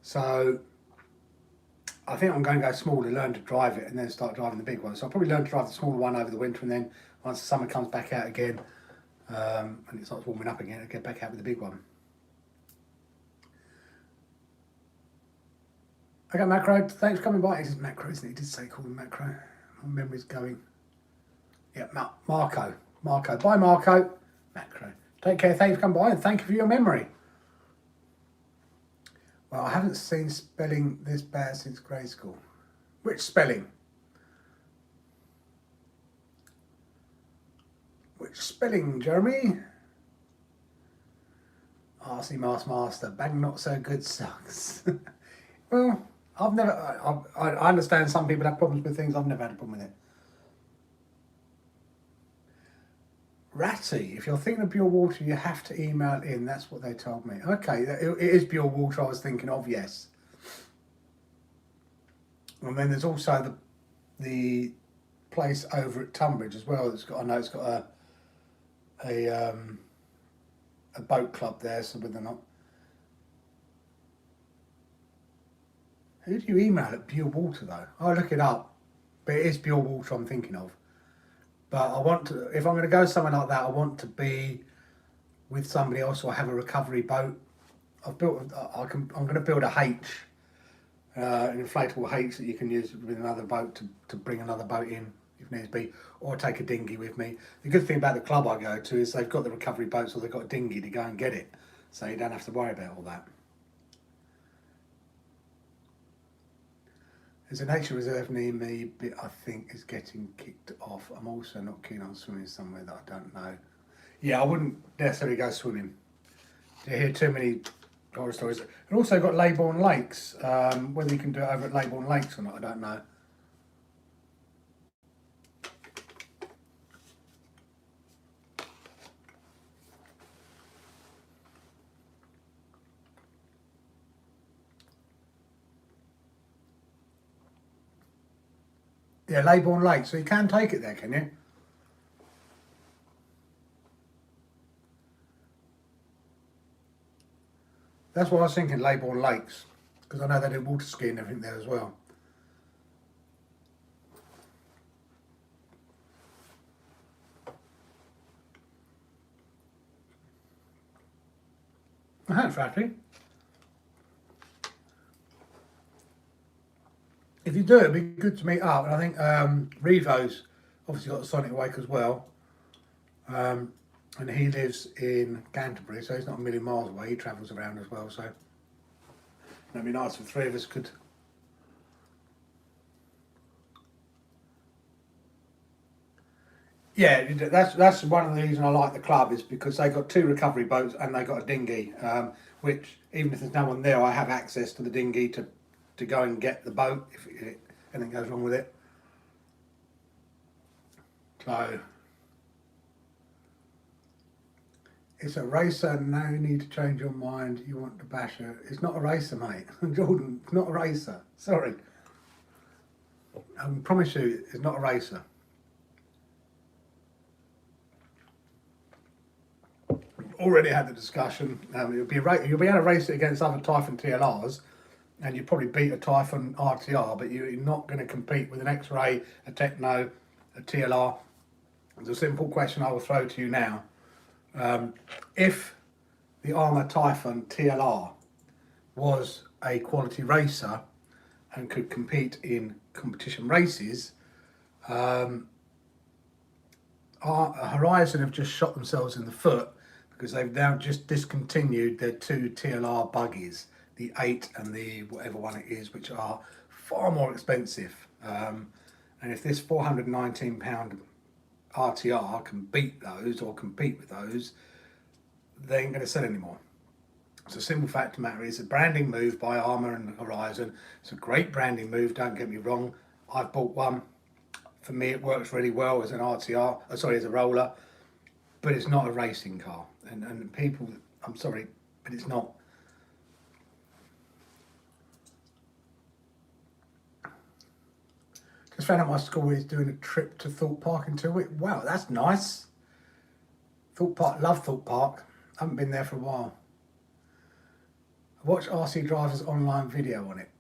So I think I'm going to go smaller, learn to drive it, and then start driving the big one. So I'll probably learn to drive the smaller one over the winter, and then once the summer comes back out again, and it starts warming up again, I'll get back out with the big one. Okay, Macro, thanks for coming by. It's Macro, isn't it? He did say call him Macro. My memory's going. Yeah, Marco. Bye, Marco. Macro. Take care, thanks for coming by, and thank you for your memory. Well, I haven't seen spelling this bad since grade school. Which spelling? Which spelling, Jeremy? RC Master, bang not so good sucks. Well, I understand some people have problems with things. I've never had a problem with it. Ratty, if you're thinking of pure water, you have to email in. That's what they told me. Okay, it is pure water I was thinking of, yes. And then there's also the place over at Tunbridge as well. I know it's got a boat club there, so whether or not. Who do you email at Pure Water though? I'll look it up, but it is Pure Water I'm thinking of. But I want to, if I'm going to go somewhere like that, I want to be with somebody else or have a recovery boat. I'm going to build a H, an inflatable H that you can use with another boat to bring another boat in if needs be, or take a dinghy with me. The good thing about the club I go to is they've got the recovery boats or they've got a dinghy to go and get it. so you don't have to worry about all that. There's a nature reserve near me, but I think is getting kicked off. I'm also not keen on swimming somewhere that I don't know. Yeah, I wouldn't necessarily go swimming. You hear too many horror stories. And also got Leybourne Lakes. Whether you can do it over at Leybourne Lakes or not, I don't know. Yeah, Leybourne Lakes. So you can take it there, can you? That's what I was thinking, Leybourne Lakes, because I know they do water skiing and everything there as well. That's factory. If you do, it'd be good to meet up. And I think Revo's obviously got the Sonic Wake as well. And he lives in Canterbury, so he's not a million miles away. He travels around as well, so it'd be nice if the three of us could. Yeah, that's one of the reasons I like the club, is because they got 2 recovery boats and they got a dinghy, which even if there's no one there, I have access to the dinghy to go and get the boat if anything goes wrong with it. So it's a racer, no need to change your mind, you want to bash her. It's not a racer, mate. Jordan, it's not a racer. Sorry. I can promise you, it's not a racer. Already had the discussion. You'll be able to race it against other Typhon TLRs, and you probably beat a Typhon RTR, but you're not going to compete with an X-Ray, a Techno, a TLR. There's a simple question I will throw to you now. If the Armour Typhon TLR was a quality racer and could compete in competition races, Horizon have just shot themselves in the foot because they've now just discontinued their 2 TLR buggies, the 8 and the whatever one it is, which are far more expensive. And if this £419 RTR can beat those or compete with those, they ain't going to sell anymore. So the simple fact of the matter is a branding move by Armour and Horizon. It's a great branding move, don't get me wrong. I've bought one. For me, it works really well as an RTR, as a roller, but it's not a racing car. And people, I'm sorry, but it's not. Just found out my school is doing a trip to Thorpe Park in 2 weeks. Wow, that's nice. Thorpe Park, love Thorpe Park. I haven't been there for a while. I watched RC Driver's online video on it.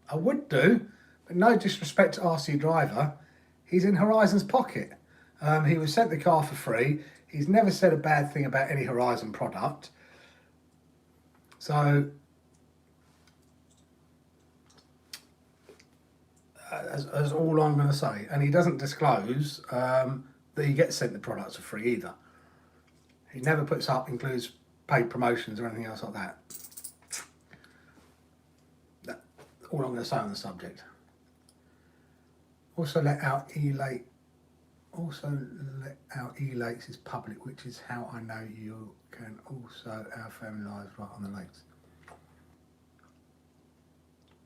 I would do, but no disrespect to RC Driver, he's in Horizon's pocket. He was sent the car for free. He's never said a bad thing about any Horizon product. So, that's all I'm going to say. And he doesn't disclose that he gets sent the products for free either. He never puts up, includes paid promotions or anything else like that. That's all I'm going to say on the subject. Also let out E-Lake. Also let out E-Lakes is public, which is how I know you can also our family lives right on the lakes.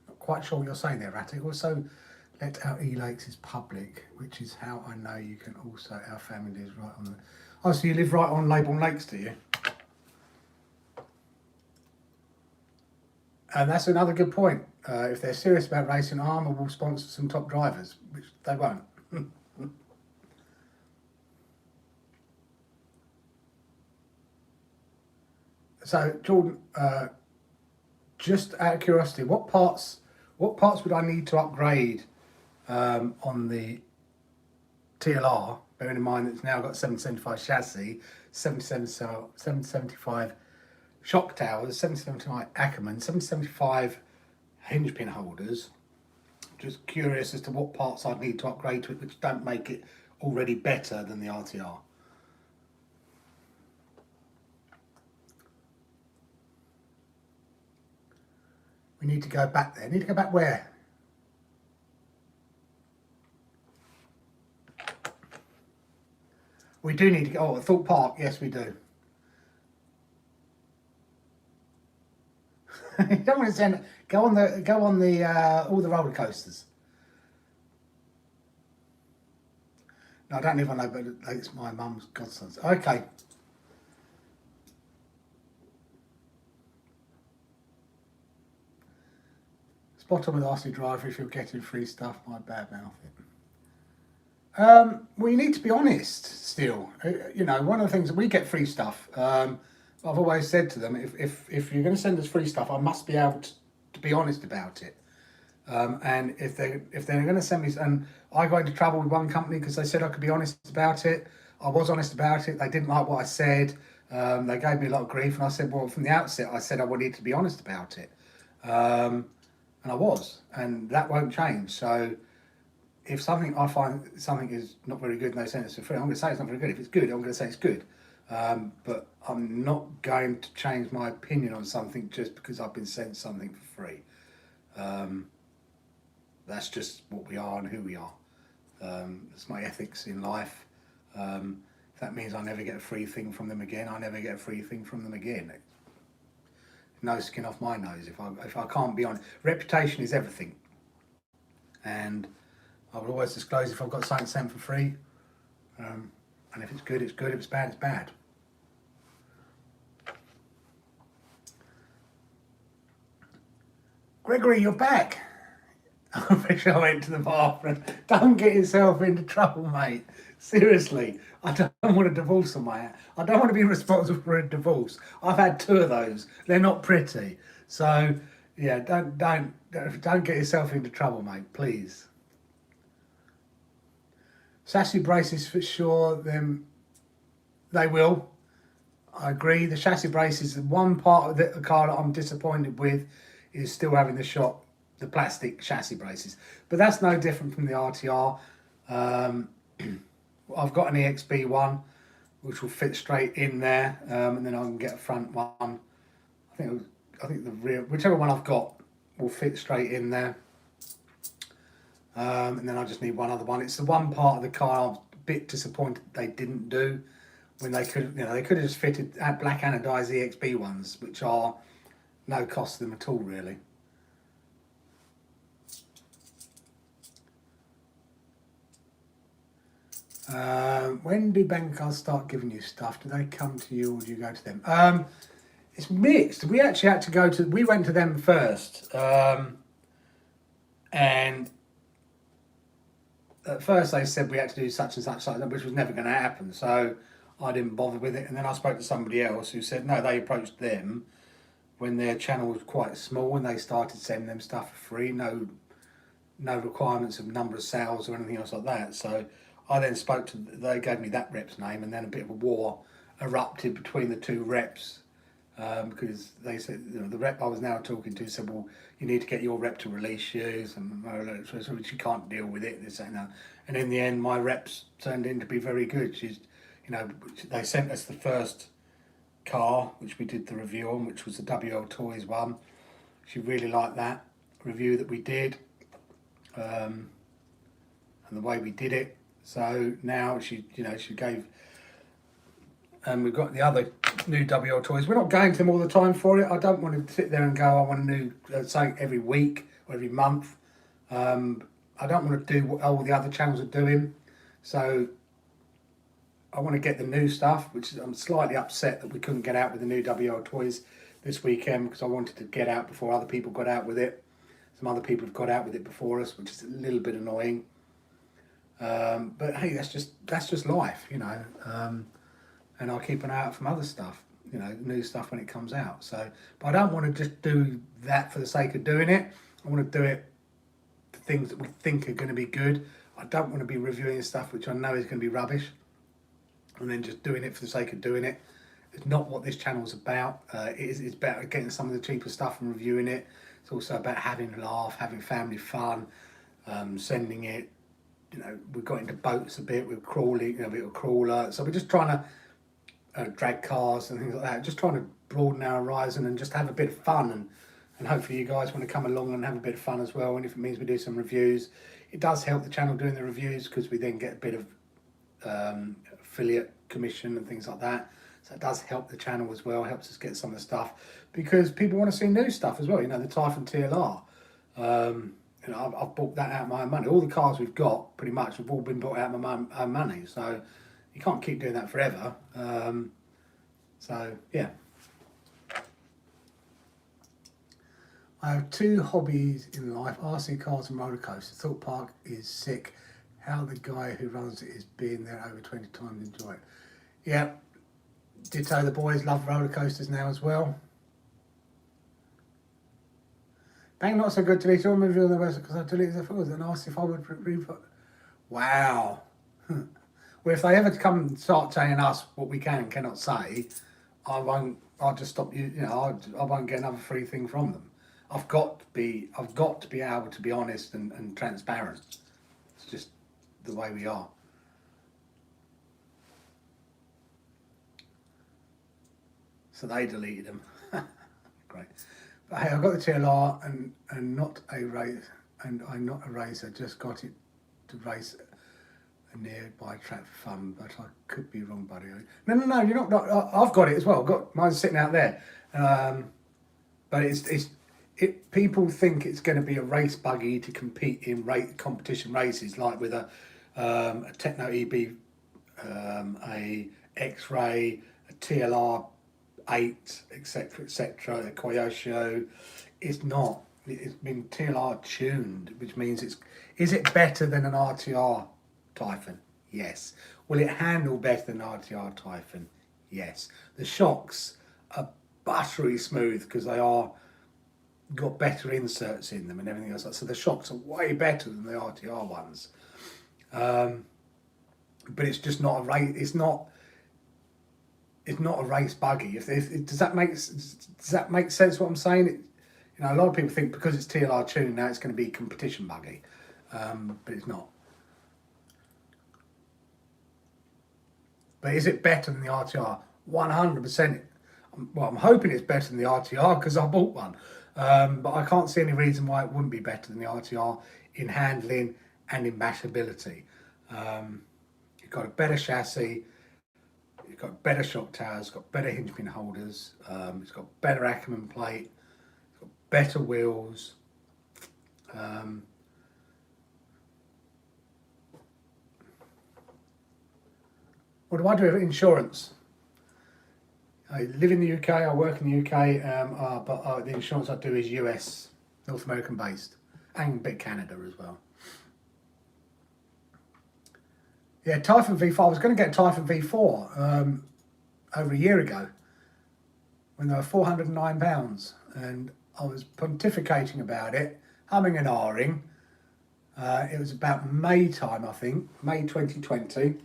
Not quite sure what you're saying there, Ratty. Also let out E-Lakes is public, which is how I know you can also our family lives right on the. Oh, so you live right on Leybourne Lakes, do you? And that's another good point. If they're serious about racing, Armour will sponsor some top drivers, which they won't. So, Jordan, just out of curiosity, what parts would I need to upgrade on the TLR? Bearing in mind that it's now got 775 chassis, 775 shock towers, 775 Ackerman, 775 hinge pin holders. Just curious as to what parts I'd need to upgrade to it which don't make it already better than the RTR. We need to go back there. Need to go back where? We do need to go. Oh, Thorpe Park. Yes, we do. You don't want to send. Go on the all the roller coasters. No, I don't even know, but it's my mum's godson's. Okay. Spot on with RC Driver if you're getting free stuff. My bad mouth it. Well, you need to be honest still. You know, one of the things that we get free stuff. I've always said to them, if you're going to send us free stuff, I must be able to be honest about it. And if they're going to send me, and I got into trouble with one company because they said I could be honest about it. I was honest about it. They didn't like what I said. They gave me a lot of grief, and I said, well, from the outset, I said I wanted to be honest about it, and I was, and that won't change. So if something I find something is not very good and they send it for free, I'm going to say it's not very good. If it's good, I'm going to say it's good. But I'm not going to change my opinion on something just because I've been sent something for free. That's just what we are and who we are. That's my ethics in life. If that means I never get a free thing from them again, I never get a free thing from them again. No skin off my nose. If I can't be honest, reputation is everything. And I will always disclose if I've got something sent for free. And if it's good, it's good. If it's bad, it's bad. Gregory, you're back. I wish I went to the bathroom. Don't get yourself into trouble, mate. Seriously, I don't want a divorce on my hands. I don't want to be responsible for a divorce. I've had 2 of those. They're not pretty. So, yeah, don't get yourself into trouble, mate. Please. Chassis braces for sure. They will. I agree. The chassis braces. The one part of the car that I'm disappointed with is still having the plastic chassis braces, but that's no different from the RTR. I've got an EXB one which will fit straight in there, and then I can get a front one. I think the rear, whichever one I've got, will fit straight in there. And then I just need one other one. It's the one part of the car I'm a bit disappointed they didn't do when they could. They could have just fitted black anodized EXB ones, which are no cost to them at all, really. When do bank cards start giving you stuff? Do they come to you or do you go to them? It's mixed. We actually had to go to. We went to them first, and at first they said we had to do such and such, which was never going to happen. So I didn't bother with it. And then I spoke to somebody else who said no, they approached them when their channel was quite small and they started sending them stuff for free. No requirements of number of sales or anything else like that. So I then spoke to, they gave me that rep's name, and then a bit of a war erupted between the 2 reps, because they said, the rep I was now talking to said, well, you need to get your rep to release you, so she can't deal with it, this and that. And in the end, my reps turned in to be very good. They sent us the first car, which we did the review on, which was the WL Toys one. She really liked that review that we did, and the way we did it. So now she gave, and we've got the other new WL Toys. We're not going to them all the time for it. I don't want to sit there and go, I want a new, say every week or every month. I don't want to do what all the other channels are doing. So I want to get the new stuff, which is, I'm slightly upset that we couldn't get out with the new WL Toys this weekend, because I wanted to get out before other people got out with it. Some other people have got out with it before us, which is a little bit annoying. But hey, that's just life, and I'll keep an eye out from other stuff, new stuff when it comes out. So, but I don't want to just do that for the sake of doing it. I want to do it for things that we think are going to be good. I don't want to be reviewing stuff which I know is going to be rubbish and then just doing it for the sake of doing it. It's not what this channel's about. It's about getting some of the cheaper stuff and reviewing it. It's also about having a laugh, having family fun, sending it. We got into boats a bit, we were crawling, a bit of crawler. So we're just trying to drag cars and things like that, just trying to broaden our horizon and just have a bit of fun and hopefully you guys want to come along and have a bit of fun as well. And if it means we do some reviews, it does help the channel doing the reviews, because we then get a bit of affiliate commission and things like that. So it does help the channel as well, helps us get some of the stuff, because people want to see new stuff as well. You know, the Typhon TLR. You know, I've bought that out of my own money. All the cars we've got, pretty much, have all been bought out of my own money. So you can't keep doing that forever. So yeah. I have two hobbies in life: RC cars and roller coasters. Thought Park is sick. How the guy who runs it is being there over 20 times. Enjoy it. Yeah. Ditto. The boys love roller coasters now as well. Bang, not so good. Delete all movie on the website because I deleted the photos and asked if I would re-put. Wow. Well, if they ever come and start telling us what we can and cannot say, I won't. I'll just stop you. You know, I won't get another free thing from them. I've got to be able to be honest and transparent. It's just the way we are. So they deleted them. Great. But hey, I got the TLR and not a race, and I'm not a racer. Just got it to race a nearby track for fun, but I could be wrong, buddy. No, you're not. I've got it as well. I've got mine sitting out there. But people think it's going to be a race buggy to compete in competition races, like with a Techno EB, a X-Ray, a TLR 8, etc., a Koyosho. It's not. It's been TLR tuned, which means is it better than an RTR Typhon? Yes. Will it handle better than RTR Typhon? Yes. The shocks are buttery smooth because they are got better inserts in them and everything else. So the shocks are way better than the RTR ones. But it's just not a race. It's not a race buggy. Does that make sense? What I'm saying? You know, a lot of people think because it's TLR tuned now it's going to be competition buggy, but it's not. But is it better than the RTR? 100%. Well, I'm hoping it's better than the RTR because I bought one. But I can't see any reason why it wouldn't be better than the RTR in handling and in bashability. You've got a better chassis. It's got better shock towers, it's got better hinge pin holders, it's got better Ackerman plate, it's got better wheels. What do I do with insurance? I live in the UK, I work in the UK, but the insurance I do is US, North American based, and a bit Canada as well. Yeah, Typhon V4. I was going to get Typhon V4 over a year ago when they were £409, and I was pontificating about it, humming and ahhing. It was about May time, I think, May 2020,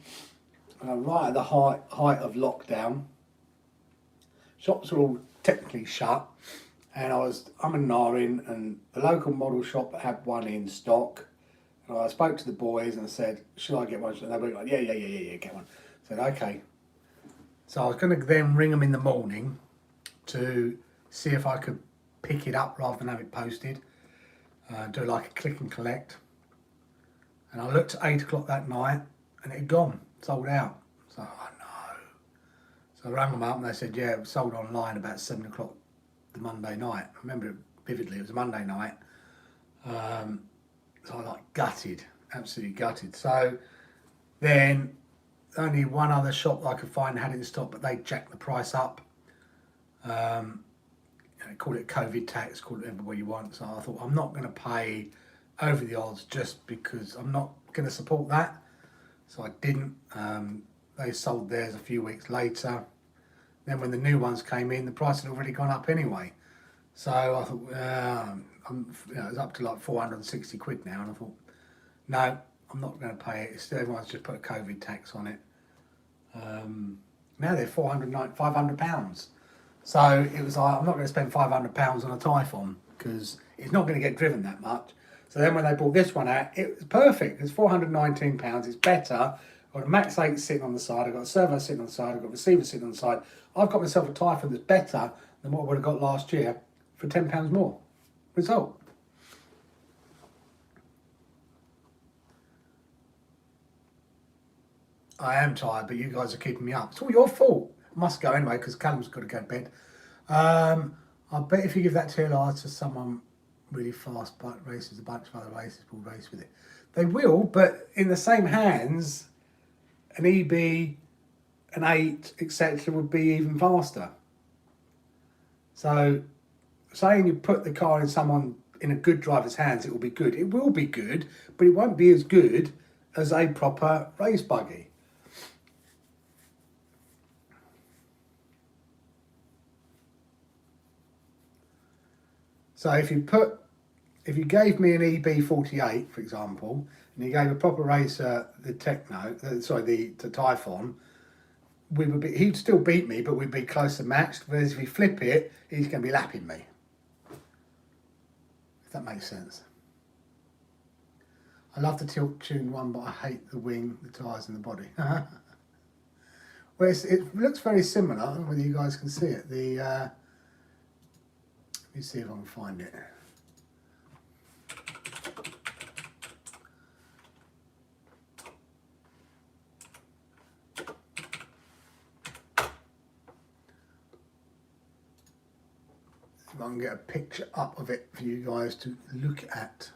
right at the height of lockdown. Shops were all technically shut, and I was humming and ahhing, and the local model shop had one in stock. I spoke to the boys and I said, should I get one? And they were like, yeah, get one. I said, okay. So I was going to then ring them in the morning to see if I could pick it up rather than have it posted, do like a click and collect. And I looked at 8 o'clock that night and it had gone, sold out. So I no. So I rang them up and they said, yeah, it was sold online about 7 o'clock the Monday night. I remember it vividly, it was a Monday night. So I like gutted, absolutely gutted. So then only one other shop that I could find had it in stock, but they jacked the price up. You know, call it COVID tax, call it whatever way you want. So I thought I'm not going to pay over the odds just because I'm not going to support that. So I didn't. They sold theirs a few weeks later. Then when the new ones came in, the price had already gone up anyway. So I thought, you know, it was up to like 460 quid now, and I thought, no, I'm not going to pay it. Everyone's just put a COVID tax on it. Now they're £500. So it was like, I'm not going to spend £500 on a Typhon because it's not going to get driven that much. So then when they brought this one out, it was perfect. It's £419. It's better. I've got a Max 8 sitting on the side. I've got a servo sitting on the side. I've got a receiver sitting on the side. I've got myself a Typhon that's better than what I would have got last year for £10 more. Result. I am tired, but you guys are keeping me up. It's all your fault. I must go anyway because Callum's got to go to bed. I bet if you give that TLR to someone really fast, but races a bunch of other races, will race with it. They will, but in the same hands, an EB, an 8, etc. would be even faster. So, saying you put the car in someone in a good driver's hands, it will be good. It will be good, but it won't be as good as a proper race buggy. So if you gave me an EB48, for example, and you gave a proper racer the the Typhon, he'd still beat me, but we'd be closer matched. Whereas if we flip it, he's going to be lapping me. If that makes sense. I love the tilt tune one, but I hate the wing, the tyres and the body. Well, it looks very similar. I don't know whether you guys can see it. Let me see if I can find it. If I can get a picture up of it for you guys to look at.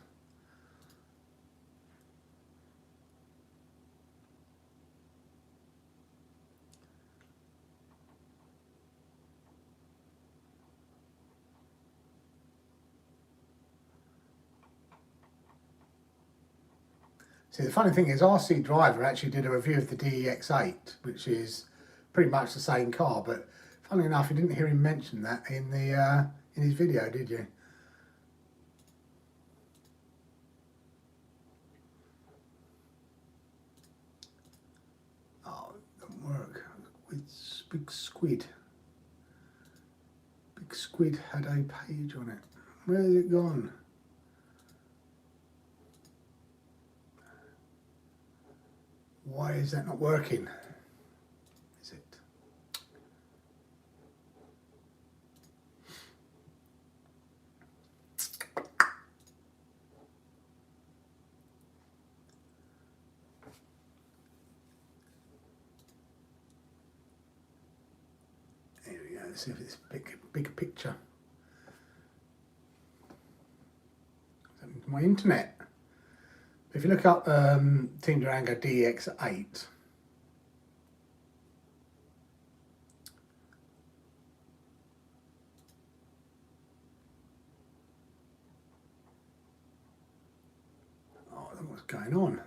See, the funny thing is, RC Driver actually did a review of the DEX8, which is pretty much the same car, but funnily enough, you didn't hear him mention that in his video, did you? Oh, it doesn't work. It's Big Squid. Big Squid had a page on it. Where's it gone? Why is that not working? Is it? There we go. Let's see if it's a bigger picture. My internet. If you look up Team Durango DX8, oh, I don't know what's going on.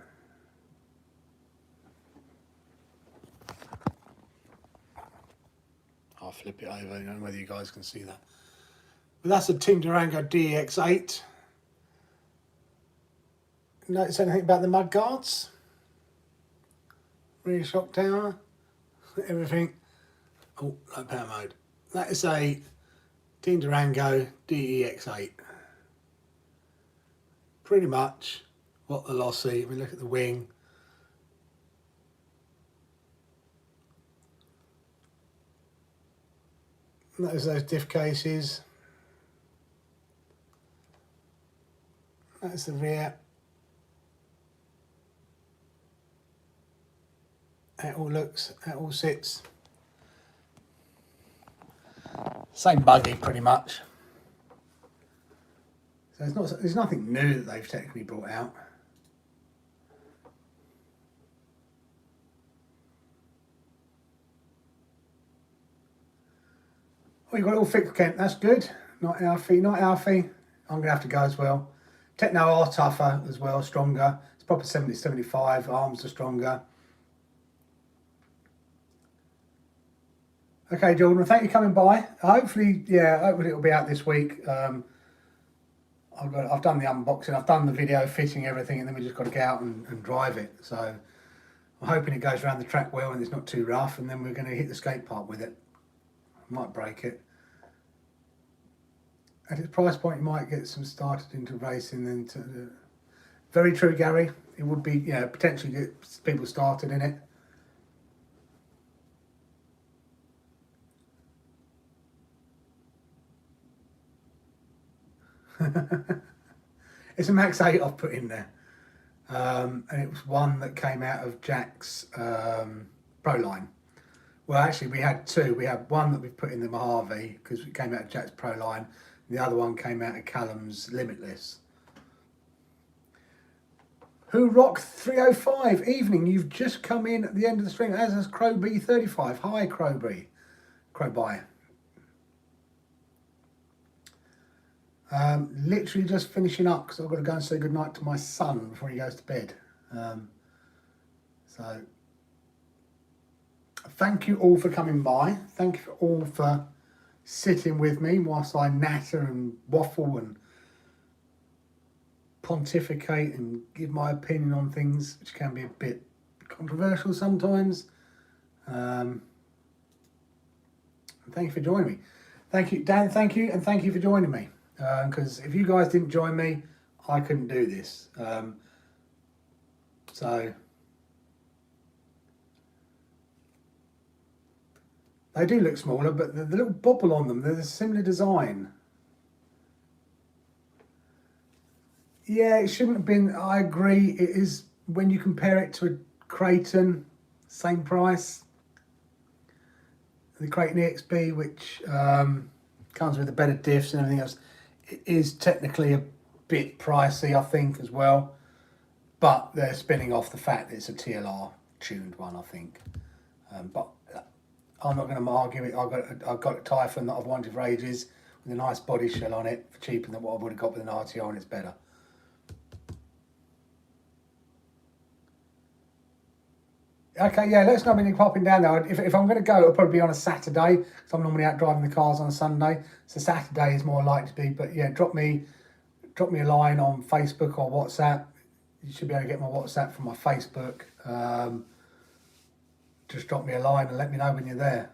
I'll flip it over. I don't know whether you guys can see that. But that's a Team Durango DX8. Notice anything about the mud guards? Rear shock tower, everything. Oh, low power mode. That is a Team Durango DEX8. Pretty much what the Lossy. We look at the wing. Notice those diff cases. That's the rear. How it all looks, how it all sits. Same buggy pretty much. So there's nothing new that they've technically brought out. Oh, you got it all fixed, Kent. That's good. Not Alfie, not Alfie. I'm gonna have to go as well. Techno are tougher as well, stronger. It's proper 70-75. Arms are stronger. Okay, Jordan, thank you for coming by. Hopefully it'll be out this week. I've done the unboxing, I've done the video fitting everything, and then we just got to go out and drive it. So I'm hoping it goes around the track well and it's not too rough, and then we're going to hit the skate park with it. Might break it. At its price point, you might get some started into racing. Then very true, Gary. It would be, potentially get people started in it. It's a Max 8 I've put in there. And it was one that came out of Jack's Pro line. Well, actually, we had two. We had one that we put in the Mojave because it came out of Jack's Pro line. The other one came out of Callum's Limitless. Who rocked 305? Evening, you've just come in at the end of the stream, as has Crowby35. Hi, Crowby. Crowby. Literally just finishing up because I've got to go and say goodnight to my son before he goes to bed. So, thank you all for coming by. Thank you all for sitting with me whilst I natter and waffle and pontificate and give my opinion on things, which can be a bit controversial sometimes. Thank you for joining me. Thank you, Dan. Thank you, and thank you for joining me. Because if you guys didn't join me, I couldn't do this. So they do look smaller, but the little bobble on them, they're a similar design. Yeah, it shouldn't have been. I agree. It is, when you compare it to a Creighton, same price. The Creighton EXB, which comes with the better diffs and everything else, it is technically a bit pricey, I think, as well. But they're spinning off the fact that it's a TLR tuned one, I think. But I'm not going to argue it. I've got a Typhon that I've wanted for ages with a nice body shell on it for cheaper than what I would have got with an RTR, and it's better. Okay, yeah, let us know when you're popping down there. If I'm going to go, it'll probably be on a Saturday, because I'm normally out driving the cars on a Sunday. So Saturday is more likely to be. But yeah, drop me a line on Facebook or WhatsApp. You should be able to get my WhatsApp from my Facebook. Just drop me a line and let me know when you're there,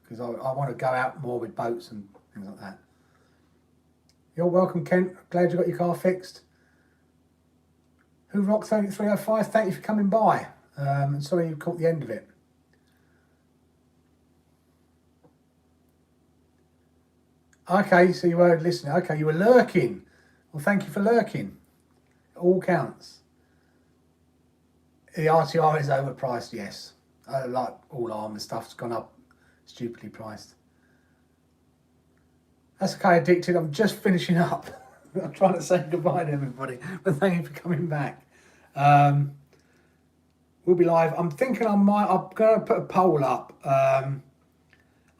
because I want to go out more with boats and things like that. You're welcome, Kent. Glad you got your car fixed. Who rocked 3305? Thank you for coming by. Sorry you caught the end of it. Okay, so you were listening. Okay, you were lurking. Well, thank you for lurking. It all counts. The RTR is overpriced, yes. Like all Armour stuff's gone up, stupidly priced. That's okay, Addicted. I'm just finishing up. I'm trying to say goodbye to everybody, but thank you for coming back. We'll be live. I'm thinking I'm going to put a poll up.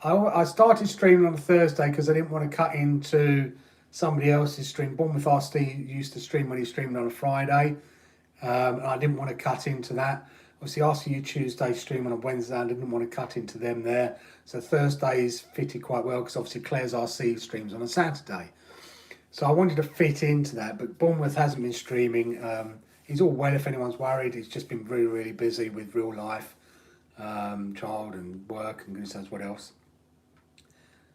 I started streaming on a Thursday because I didn't want to cut into somebody else's stream. Bournemouth RC used to stream when he streamed on a Friday. And I didn't want to cut into that. Obviously, RCU Tuesday stream on a Wednesday, I didn't want to cut into them there. So Thursdays fitted quite well because obviously Claire's RC streams on a Saturday. So I wanted to fit into that, but Bournemouth hasn't been streaming. He's all well if anyone's worried. He's just been really, really busy with real life, child and work and goodness knows what else.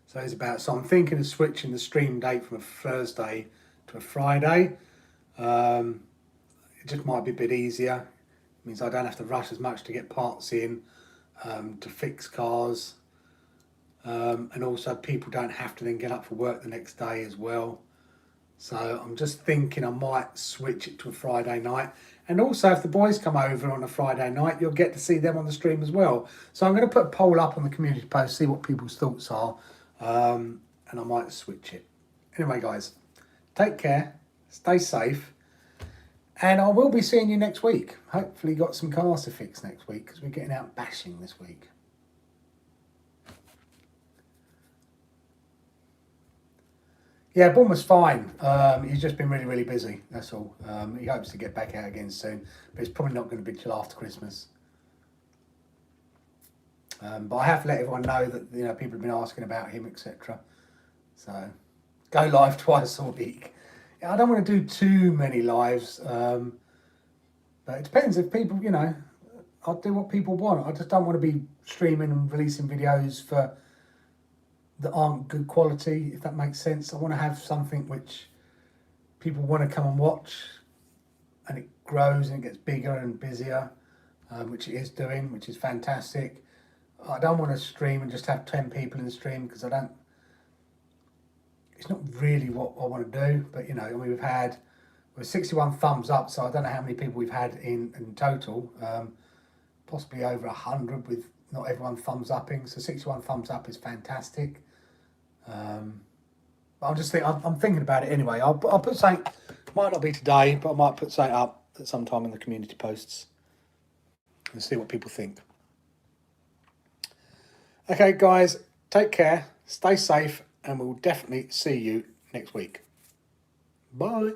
So so I'm thinking of switching the stream date from a Thursday to a Friday. It just might be a bit easier. It means I don't have to rush as much to get parts in, to fix cars. And also people don't have to then get up for work the next day as well. So I'm just thinking I might switch it to a Friday night. And also if the boys come over on a Friday night, you'll get to see them on the stream as well. So I'm going to put a poll up on the community post, see what people's thoughts are. And I might switch it. Anyway, guys, take care, stay safe. And I will be seeing you next week. Hopefully got some cars to fix next week because we're getting out bashing this week. Yeah, Bournemouth's fine. He's just been really, really busy. That's all. He hopes to get back out again soon, but it's probably not going to be till after Christmas. But I have to let everyone know that people have been asking about him, etc. So go live twice a week. I don't want to do too many lives, but it depends if people, I'll do what people want. I just don't want to be streaming and releasing videos that aren't good quality, if that makes sense. I want to have something which people want to come and watch, and it grows and it gets bigger and busier, which it is doing, which is fantastic. I don't want to stream and just have 10 people in the stream because it's not really what I want to do, but you know, I mean, we've 61 thumbs up, so I don't know how many people we've had in total. Possibly over 100 with not everyone thumbs upping. So 61 thumbs up is fantastic. I'm thinking about it anyway. I'll put something. Might not be today, but I might put something up at some time in the community posts and see what people think. Okay, guys, take care, stay safe, and we'll definitely see you next week. Bye.